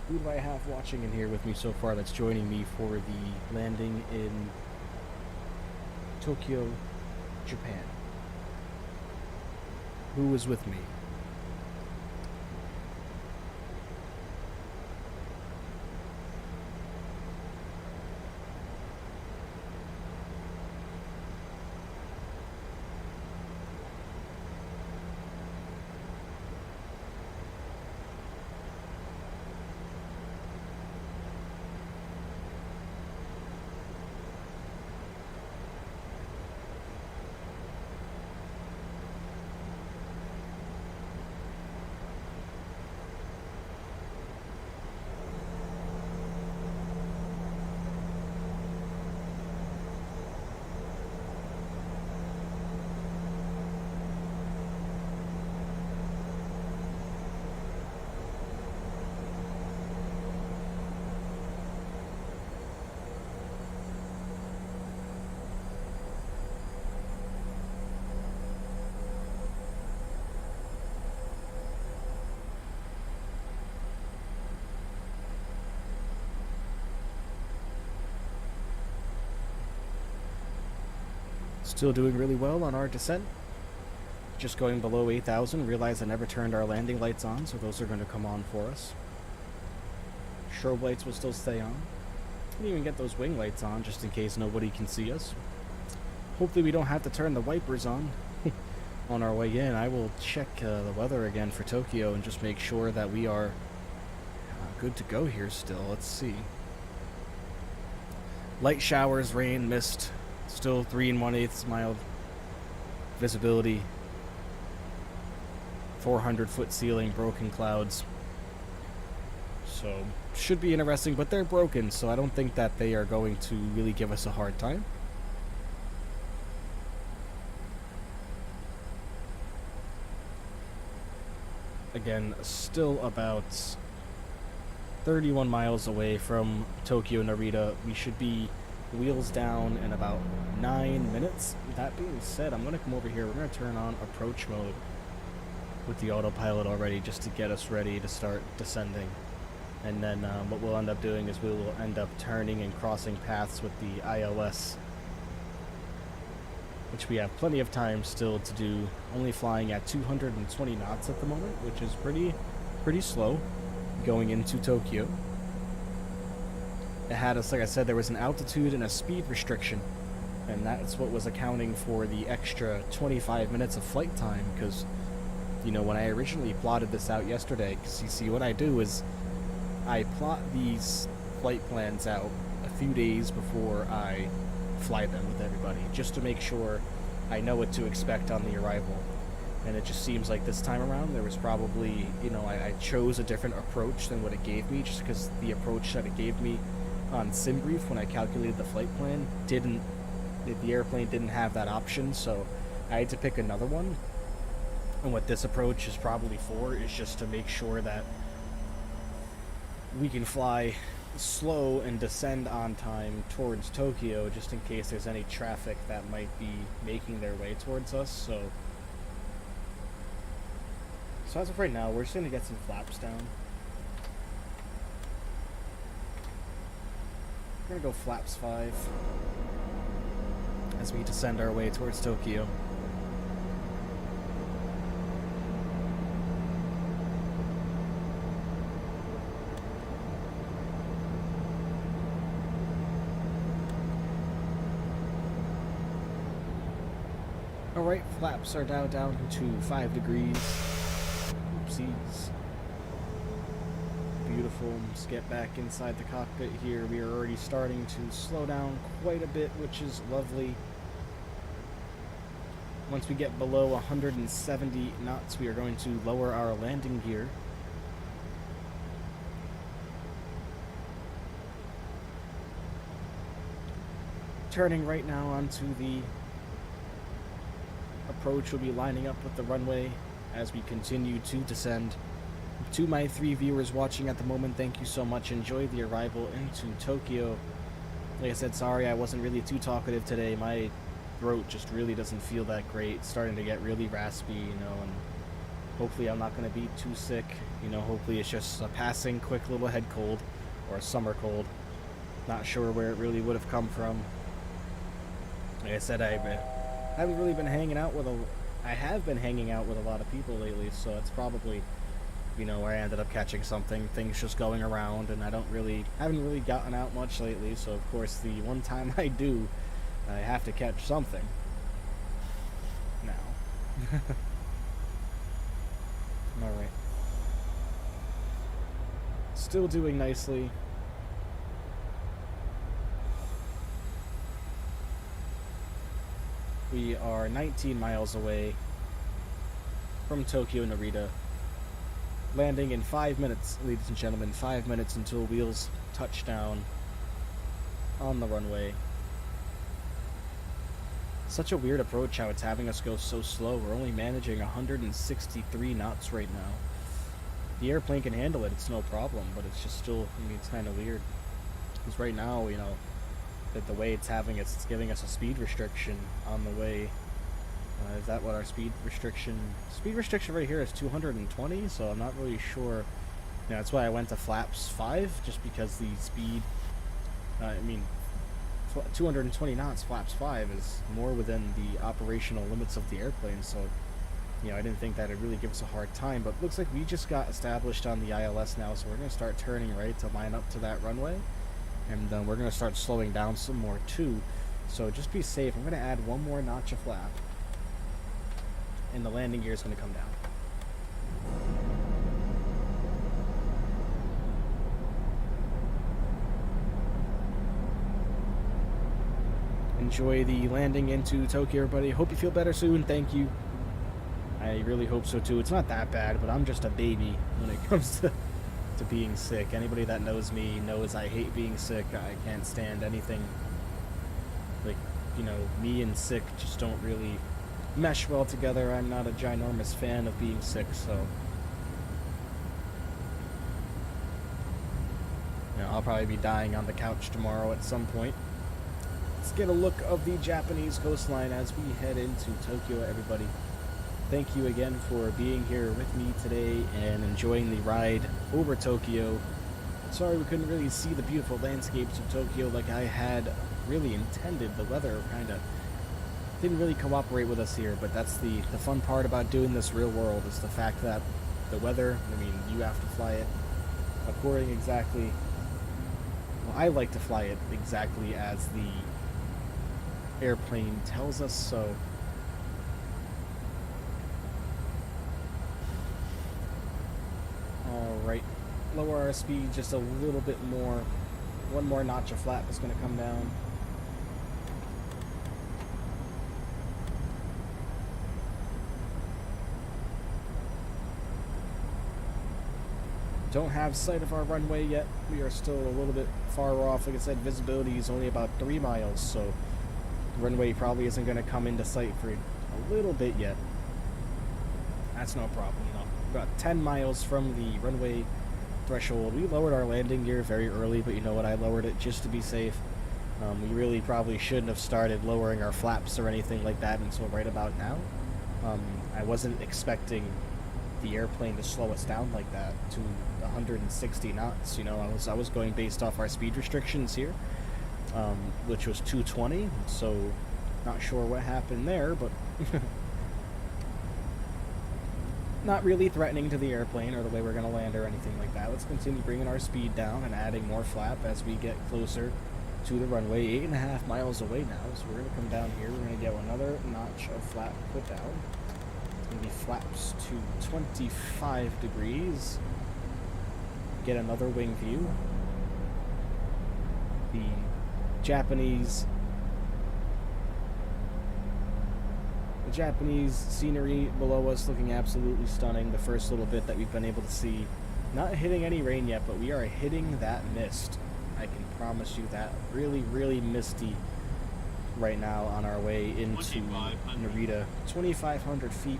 Who do I have watching in here with me so far that's joining me for the landing in Tokyo, Japan? Who is with me? Still doing really well on our descent. Just going below 8,000. Realize I never turned our landing lights on, so those are going to come on for us. Strobe lights will still stay on. Didn't even get those wing lights on, just in case nobody can see us. Hopefully we don't have to turn the wipers on on our way in. I will check the weather again for Tokyo and just make sure that we are good to go here still. Let's see. Light showers, rain, mist. Still 3 1/8 mild visibility, 400-foot ceiling, broken clouds. So should be interesting, but they're broken, so I don't think that they are going to really give us a hard time. Again, still about 31 miles away from Tokyo Narita. We should be wheels down in about 9 minutes. That being said, I'm going to come over here. We're going to turn on approach mode with the autopilot already just to get us ready to start descending. And then what we'll end up doing is we will end up turning and crossing paths with the ILS, which we have plenty of time still to do, only flying at 220 knots at the moment, which is pretty slow going into Tokyo. It had us, like I said, there was an altitude and a speed restriction, and that's what was accounting for the extra 25 minutes of flight time, because, you know, when I originally plotted this out yesterday, because you see what I do is I plot these flight plans out a few days before I fly them with everybody, just to make sure I know what to expect on the arrival. And it just seems like this time around there was probably, you know, I chose a different approach than what it gave me, just because the approach that it gave me on SimBrief when I calculated the flight plan the airplane didn't have that option, so I had to pick another one. And what this approach is probably for is just to make sure that we can fly slow and descend on time towards Tokyo, just in case there's any traffic that might be making their way towards us. So as of right now, we're just going to get some flaps down. We're going to go flaps 5 as we descend our way towards Tokyo. Alright, flaps are now down to 5 degrees. Oopsies. Beautiful. Let's get back inside the cockpit here. We are already starting to slow down quite a bit, which is lovely. Once we get below 170 knots, we are going to lower our landing gear. Turning right now onto the approach, will be lining up with the runway as we continue to descend. To my 3 viewers watching at the moment, thank you so much. Enjoy the arrival into Tokyo. Like I said, sorry I wasn't really too talkative today. My throat just really doesn't feel that great. It's starting to get really raspy, you know, and hopefully I'm not going to be too sick. You know, hopefully it's just a passing quick little head cold or a summer cold. Not sure where it really would have come from. Like I said, I haven't really been hanging out with I have been hanging out with a lot of people lately, so it's probably, you know, where I ended up catching something. Things just going around, and I haven't really gotten out much lately, so of course the one time I do, I have to catch something. Now. Alright. Still doing nicely. We are 19 miles away from Tokyo Narita. Landing in 5 minutes, ladies and gentlemen. 5 minutes until wheels touch down on the runway. Such a weird approach how it's having us go so slow. We're only managing 163 knots right now. The airplane can handle it, it's no problem, but it's just still, I mean, it's kind of weird. Because right now, you know, that the way it's having it, it's giving us a speed restriction on the way. Is that what our speed restriction right here is 220, so I'm not really sure. You know, that's why I went to flaps 5, just because the speed, I mean, 220 knots flaps 5 is more within the operational limits of the airplane, so, you know, I didn't think that would really give us a hard time, but looks like we just got established on the ILS now, so we're going to start turning right to line up to that runway. And we're going to start slowing down some more too. So just be safe. I'm going to add one more notch of flap. And the landing gear is going to come down. Enjoy the landing into Tokyo, everybody. Hope you feel better soon. Thank you. I really hope so too. It's not that bad, but I'm just a baby when it comes to being sick. Anybody that knows me knows I hate being sick. I can't stand anything. Like, you know, me and sick just don't really mesh well together. I'm not a ginormous fan of being sick, so, you know, I'll probably be dying on the couch tomorrow at some point. Let's get a look of the Japanese coastline as we head into Tokyo, everybody. Thank you again for being here with me today and enjoying the ride over Tokyo. Sorry we couldn't really see the beautiful landscapes of Tokyo like I had really intended. The weather kind of didn't really cooperate with us here, but that's the fun part about doing this real world, is the fact that the weather, I mean, you have to fly it according exactly, well, I like to fly it exactly as the airplane tells us, so alright, lower our speed just a little bit more. One more notch of flap is going to come down. Don't have sight of our runway yet. We are still a little bit far off. Like I said, visibility is only about 3 miles, so the runway probably isn't going to come into sight for a little bit yet. That's no problem, you know. About 10 miles from the runway threshold. We lowered our landing gear very early, but you know what? I lowered it just to be safe. We really probably shouldn't have started lowering our flaps or anything like that until right about now. I wasn't expecting the airplane to slow us down like that to 160 knots. You know, I was going based off our speed restrictions here, which was 220. So, not sure what happened there, but not really threatening to the airplane or the way we're going to land or anything like that. Let's continue bringing our speed down and adding more flap as we get closer to the runway. 8.5 miles away now, so we're going to come down here. We're going to get another notch of flap put down. It's going to be flaps to 25 degrees. Get another wing view. The Japanese scenery below us looking absolutely stunning. The first little bit that we've been able to see. Not hitting any rain yet, but we are hitting that mist. I can promise you that. Really, really misty right now on our way into Narita. 2,500 feet.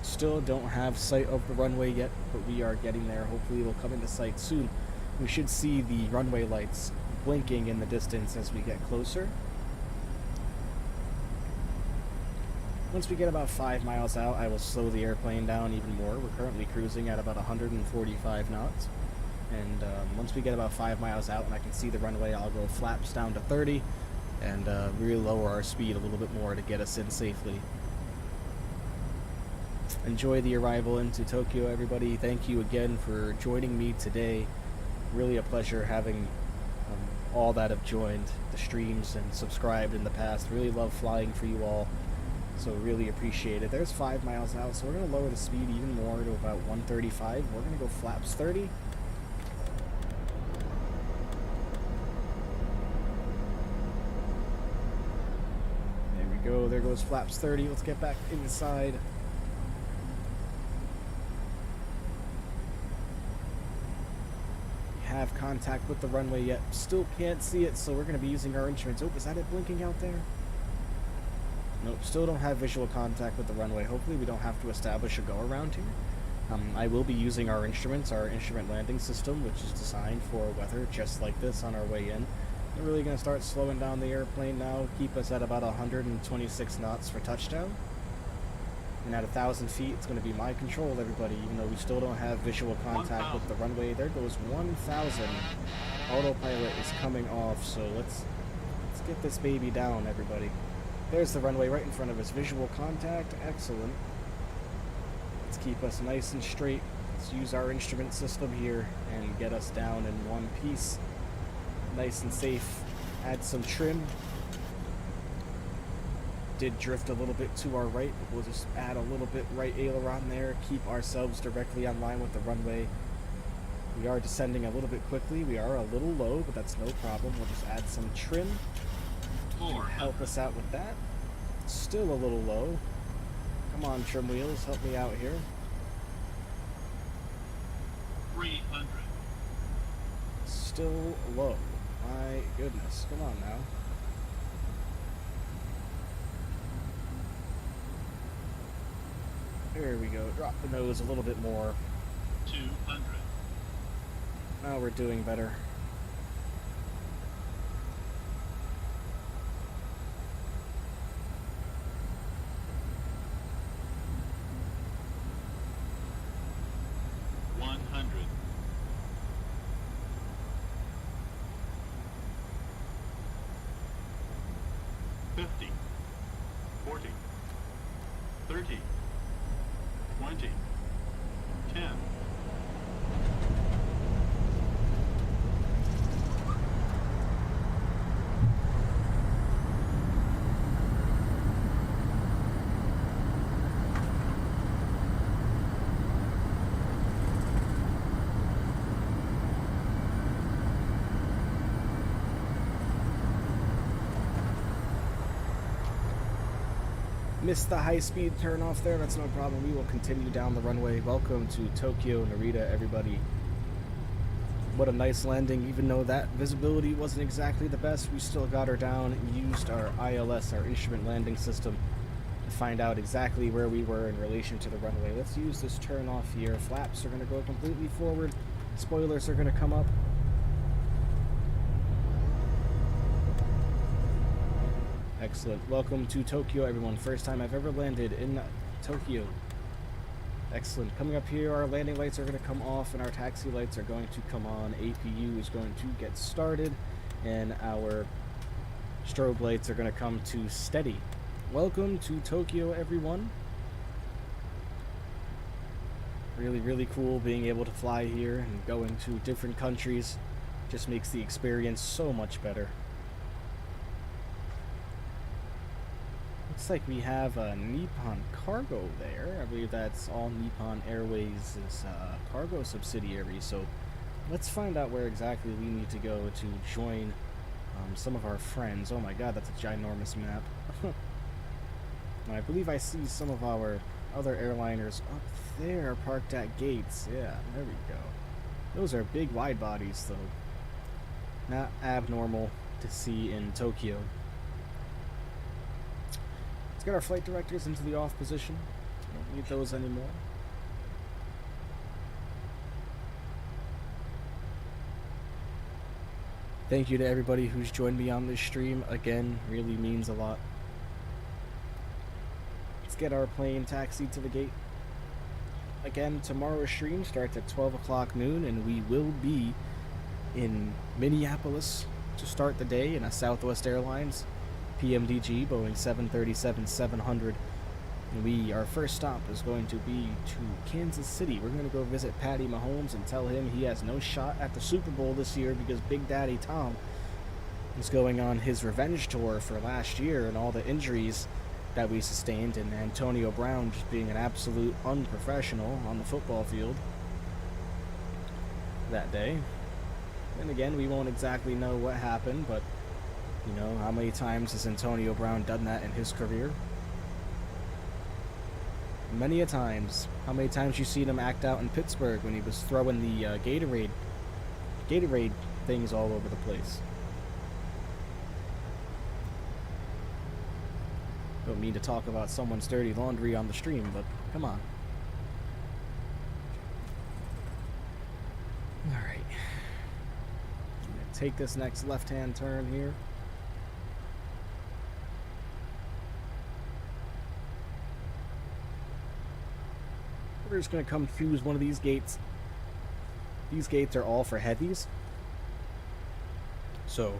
Still don't have sight of the runway yet, but we are getting there. Hopefully we'll come into sight soon. We should see the runway lights blinking in the distance as we get closer. Once we get about 5 miles out, I will slow the airplane down even more. We're currently cruising at about 145 knots. And once we get about 5 miles out and I can see the runway, I'll go flaps down to 30 and really lower our speed a little bit more to get us in safely. Enjoy the arrival into Tokyo, everybody. Thank you again for joining me today. Really a pleasure having all that have joined the streams and subscribed in the past. Really love flying for you all. So really appreciate it. There's 5 miles out, so we're going to lower the speed even more to about 135. We're going to go flaps 30. There we go. There goes flaps 30. Let's get back inside. We have contact with the runway yet. Still can't see it, so we're going to be using our instruments. Oh, is that it blinking out there? Nope, still don't have visual contact with the runway. Hopefully we don't have to establish a go-around here. I will be using our instruments, our instrument landing system, which is designed for weather just like this on our way in. We're really going to start slowing down the airplane now, keep us at about 126 knots for touchdown. And at 1,000 feet, it's going to be my control, everybody, even though we still don't have visual contact with the runway. There goes 1,000. Autopilot is coming off, so let's get this baby down, everybody. There's the runway right in front of us. Visual contact. Excellent. Let's keep us nice and straight. Let's use our instrument system here and get us down in one piece. Nice and safe. Add some trim. Did drift a little bit to our right, but we'll just add a little bit right aileron there. Keep ourselves directly on line with the runway. We are descending a little bit quickly. We are a little low, but that's no problem. We'll just add some trim. Help us out with that. Still a little low. Come on, trim wheels, help me out here. 300. Still low. My goodness. Come on now. There we go. Drop the nose a little bit more. 200. Now we're doing better. Missed the high-speed turn off there. That's no problem. We will continue down the runway. Welcome to Tokyo, Narita, everybody. What a nice landing. Even though that visibility wasn't exactly the best, we still got her down and used our ILS, our instrument landing system, to find out exactly where we were in relation to the runway. Let's use this turn off here. Flaps are going to go completely forward. Spoilers are going to come up. Excellent. Welcome to Tokyo, everyone. First time I've ever landed in Tokyo. Excellent. Coming up here, our landing lights are going to come off and our taxi lights are going to come on. APU is going to get started and our strobe lights are going to come to steady. Welcome to Tokyo, everyone. Really, really cool being able to fly here and going to different countries. Just makes the experience so much better. Looks like we have a Nippon cargo there. I believe that's all Nippon Airways' cargo subsidiary. So let's find out where exactly we need to go to join some of our friends. Oh my god, that's a ginormous map. And I believe I see some of our other airliners up there parked at gates. Yeah, there we go. Those are big wide bodies though. Not abnormal to see in Tokyo. Let's get our flight directors into the off position. Don't need those anymore. Thank you to everybody who's joined me on this stream. Again, really means a lot. Let's get our plane taxied to the gate. Again, tomorrow's stream starts at 12 o'clock noon, and we will be in Minneapolis to start the day in a Southwest Airlines PMDG Boeing 737-700. And our first stop is going to be to Kansas City. We're going to go visit Patty Mahomes and tell him he has no shot at the Super Bowl this year because Big Daddy Tom is going on his revenge tour for last year and all the injuries that we sustained, and Antonio Brown just being an absolute unprofessional on the football field that day. And again, we won't exactly know what happened, but you know, how many times has Antonio Brown done that in his career? Many a times. How many times you seen him act out in Pittsburgh when he was throwing the Gatorade things all over the place? Don't mean to talk about someone's dirty laundry on the stream, but come on. Alright. I'm gonna take this next left-hand turn here. We're just gonna come choose one of these gates. These gates are all for heavies. So,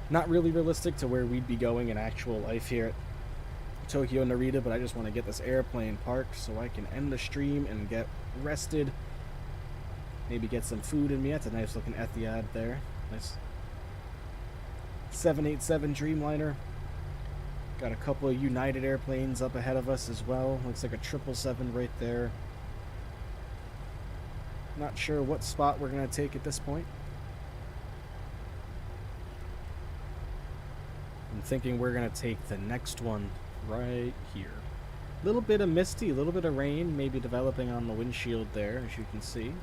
not really realistic to where we'd be going in actual life here at Tokyo Narita, but I just want to get this airplane parked so I can end the stream and get rested. Maybe get some food in me. That's a nice looking Etihad there. Nice 787 Dreamliner. Got a couple of United airplanes up ahead of us as well. Looks like a 777 right there. Not sure what spot we're going to take at this point. I'm thinking we're going to take the next one right here. A little bit of misty, a little bit of rain, maybe developing on the windshield there, as you can see.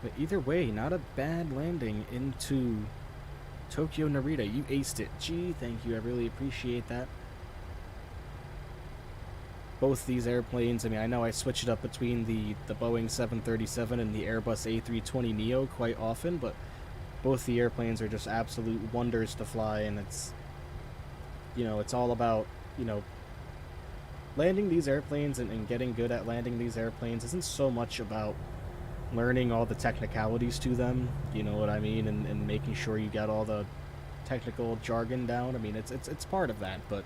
But either way, not a bad landing into Tokyo Narita. You aced it. Gee, thank you. I really appreciate that. Both these airplanes, I mean, I know I switch it up between the Boeing 737 and the Airbus A320neo quite often, but both the airplanes are just absolute wonders to fly, and it's, you know, it's all about, you know, landing these airplanes and getting good at landing these airplanes isn't so much about learning all the technicalities to them, you know what I mean, and making sure you got all the technical jargon down. I mean, it's part of that, but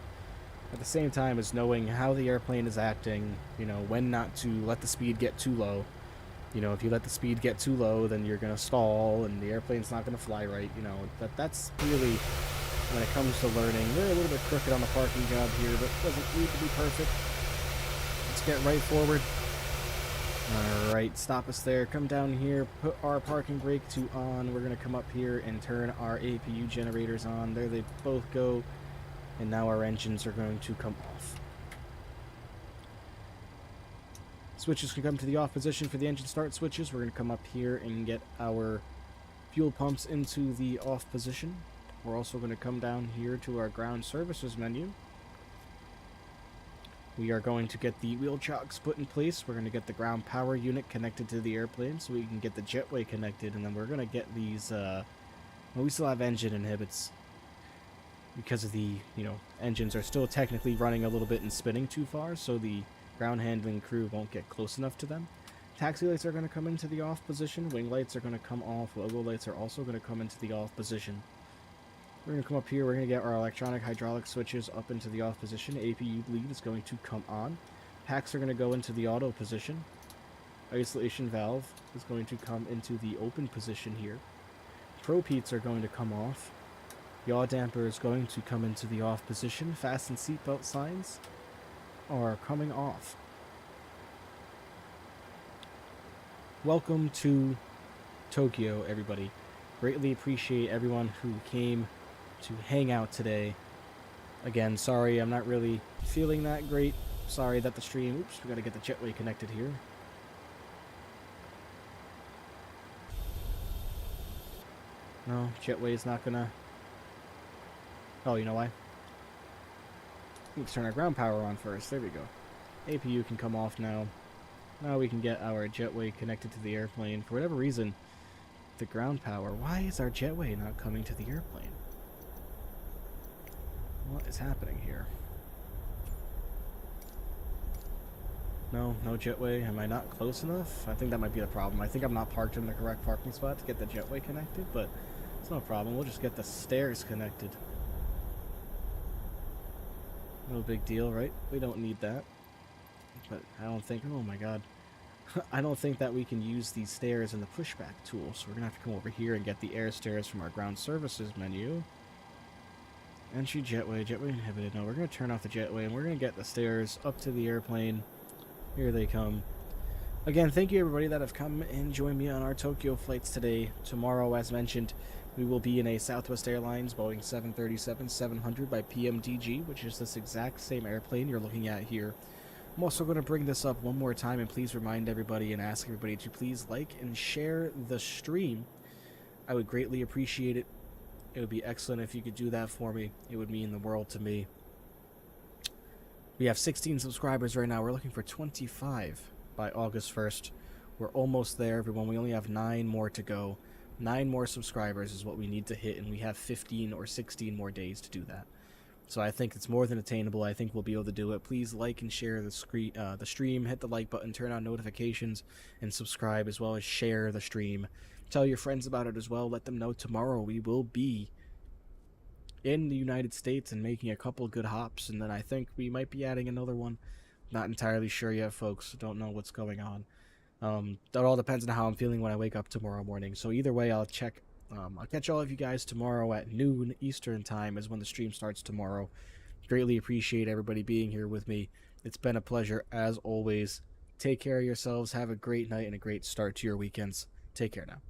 at the same time is knowing how the airplane is acting, you know, when not to let the speed get too low. You know, if you let the speed get too low, then you're going to stall and the airplane's not going to fly right. You know, that's really, when it comes to learning, we're a little bit crooked on the parking job here, but it doesn't need to be perfect. Let's get right forward. Alright, stop us there. Come down here, put our parking brake to on. We're going to come up here and turn our APU generators on. There they both go. And now our engines are going to come off. Switches can come to the off position for the engine start switches. We're going to come up here and get our fuel pumps into the off position. We're also going to come down here to our ground services menu. We are going to get the wheel chocks put in place. We're going to get the ground power unit connected to the airplane so we can get the jetway connected. And then we're going to get these, well, we still have engine inhibits because of the, you know, engines are still technically running a little bit and spinning too far, so the ground handling crew won't get close enough to them. Taxi lights are going to come into the off position. Wing lights are going to come off. Logo lights are also going to come into the off position. We're going to come up here. We're going to get our electronic hydraulic switches up into the off position. APU lead is going to come on. Packs are going to go into the auto position. Isolation valve is going to come into the open position here. Pro-peats are going to come off. Yaw damper is going to come into the off position. Fasten seatbelt signs are coming off. Welcome to Tokyo, everybody. Greatly appreciate everyone who came to hang out today. Again, sorry, I'm not really feeling that great. Sorry that the stream... Oops, we gotta get the jetway connected here. No, jetway is not gonna... Oh, you know why? Let's turn our ground power on first. There we go. APU can come off now. Now we can get our jetway connected to the airplane. For whatever reason, the ground power... Why is our jetway not coming to the airplane? What is happening here? No jetway. Am I not close enough? I think that might be the problem. I think I'm not parked in the correct parking spot to get the jetway connected, but it's no problem. We'll just get the stairs connected. No big deal, right? We don't need that. But I don't think... Oh my god. I don't think that we can use these stairs in the pushback tool, so we're going to have to come over here and get the air stairs from our ground services menu. Entry jetway inhibited. No, we're going to turn off the jetway, and we're going to get the stairs up to the airplane. Here they come. Again, thank you everybody that have come and joined me on our Tokyo flights today. Tomorrow, as mentioned, we will be in a Southwest Airlines Boeing 737-700 by PMDG, which is this exact same airplane you're looking at here. I'm also going to bring this up one more time and please remind everybody and ask everybody to please like and share the stream. I would greatly appreciate it. It would be excellent if you could do that for me. It would mean the world to me. We have 16 subscribers right now. We're looking for 25 by August 1st. We're almost there, everyone. We only have 9 more to go. 9 more subscribers is what we need to hit, and we have 15 or 16 more days to do that. So I think it's more than attainable. I think we'll be able to do it. Please like and share the stream. Hit the like button, turn on notifications, and subscribe, as well as share the stream. Tell your friends about it as well. Let them know tomorrow we will be in the United States and making a couple good hops, and then I think we might be adding another one. Not entirely sure yet, folks. Don't know what's going on. That all depends on how I'm feeling when I wake up tomorrow morning. So either way, I'll check. I'll catch all of you guys tomorrow at noon Eastern time is when the stream starts tomorrow. Greatly appreciate everybody being here with me. It's been a pleasure as always. Take care of yourselves. Have a great night and a great start to your weekends. Take care now.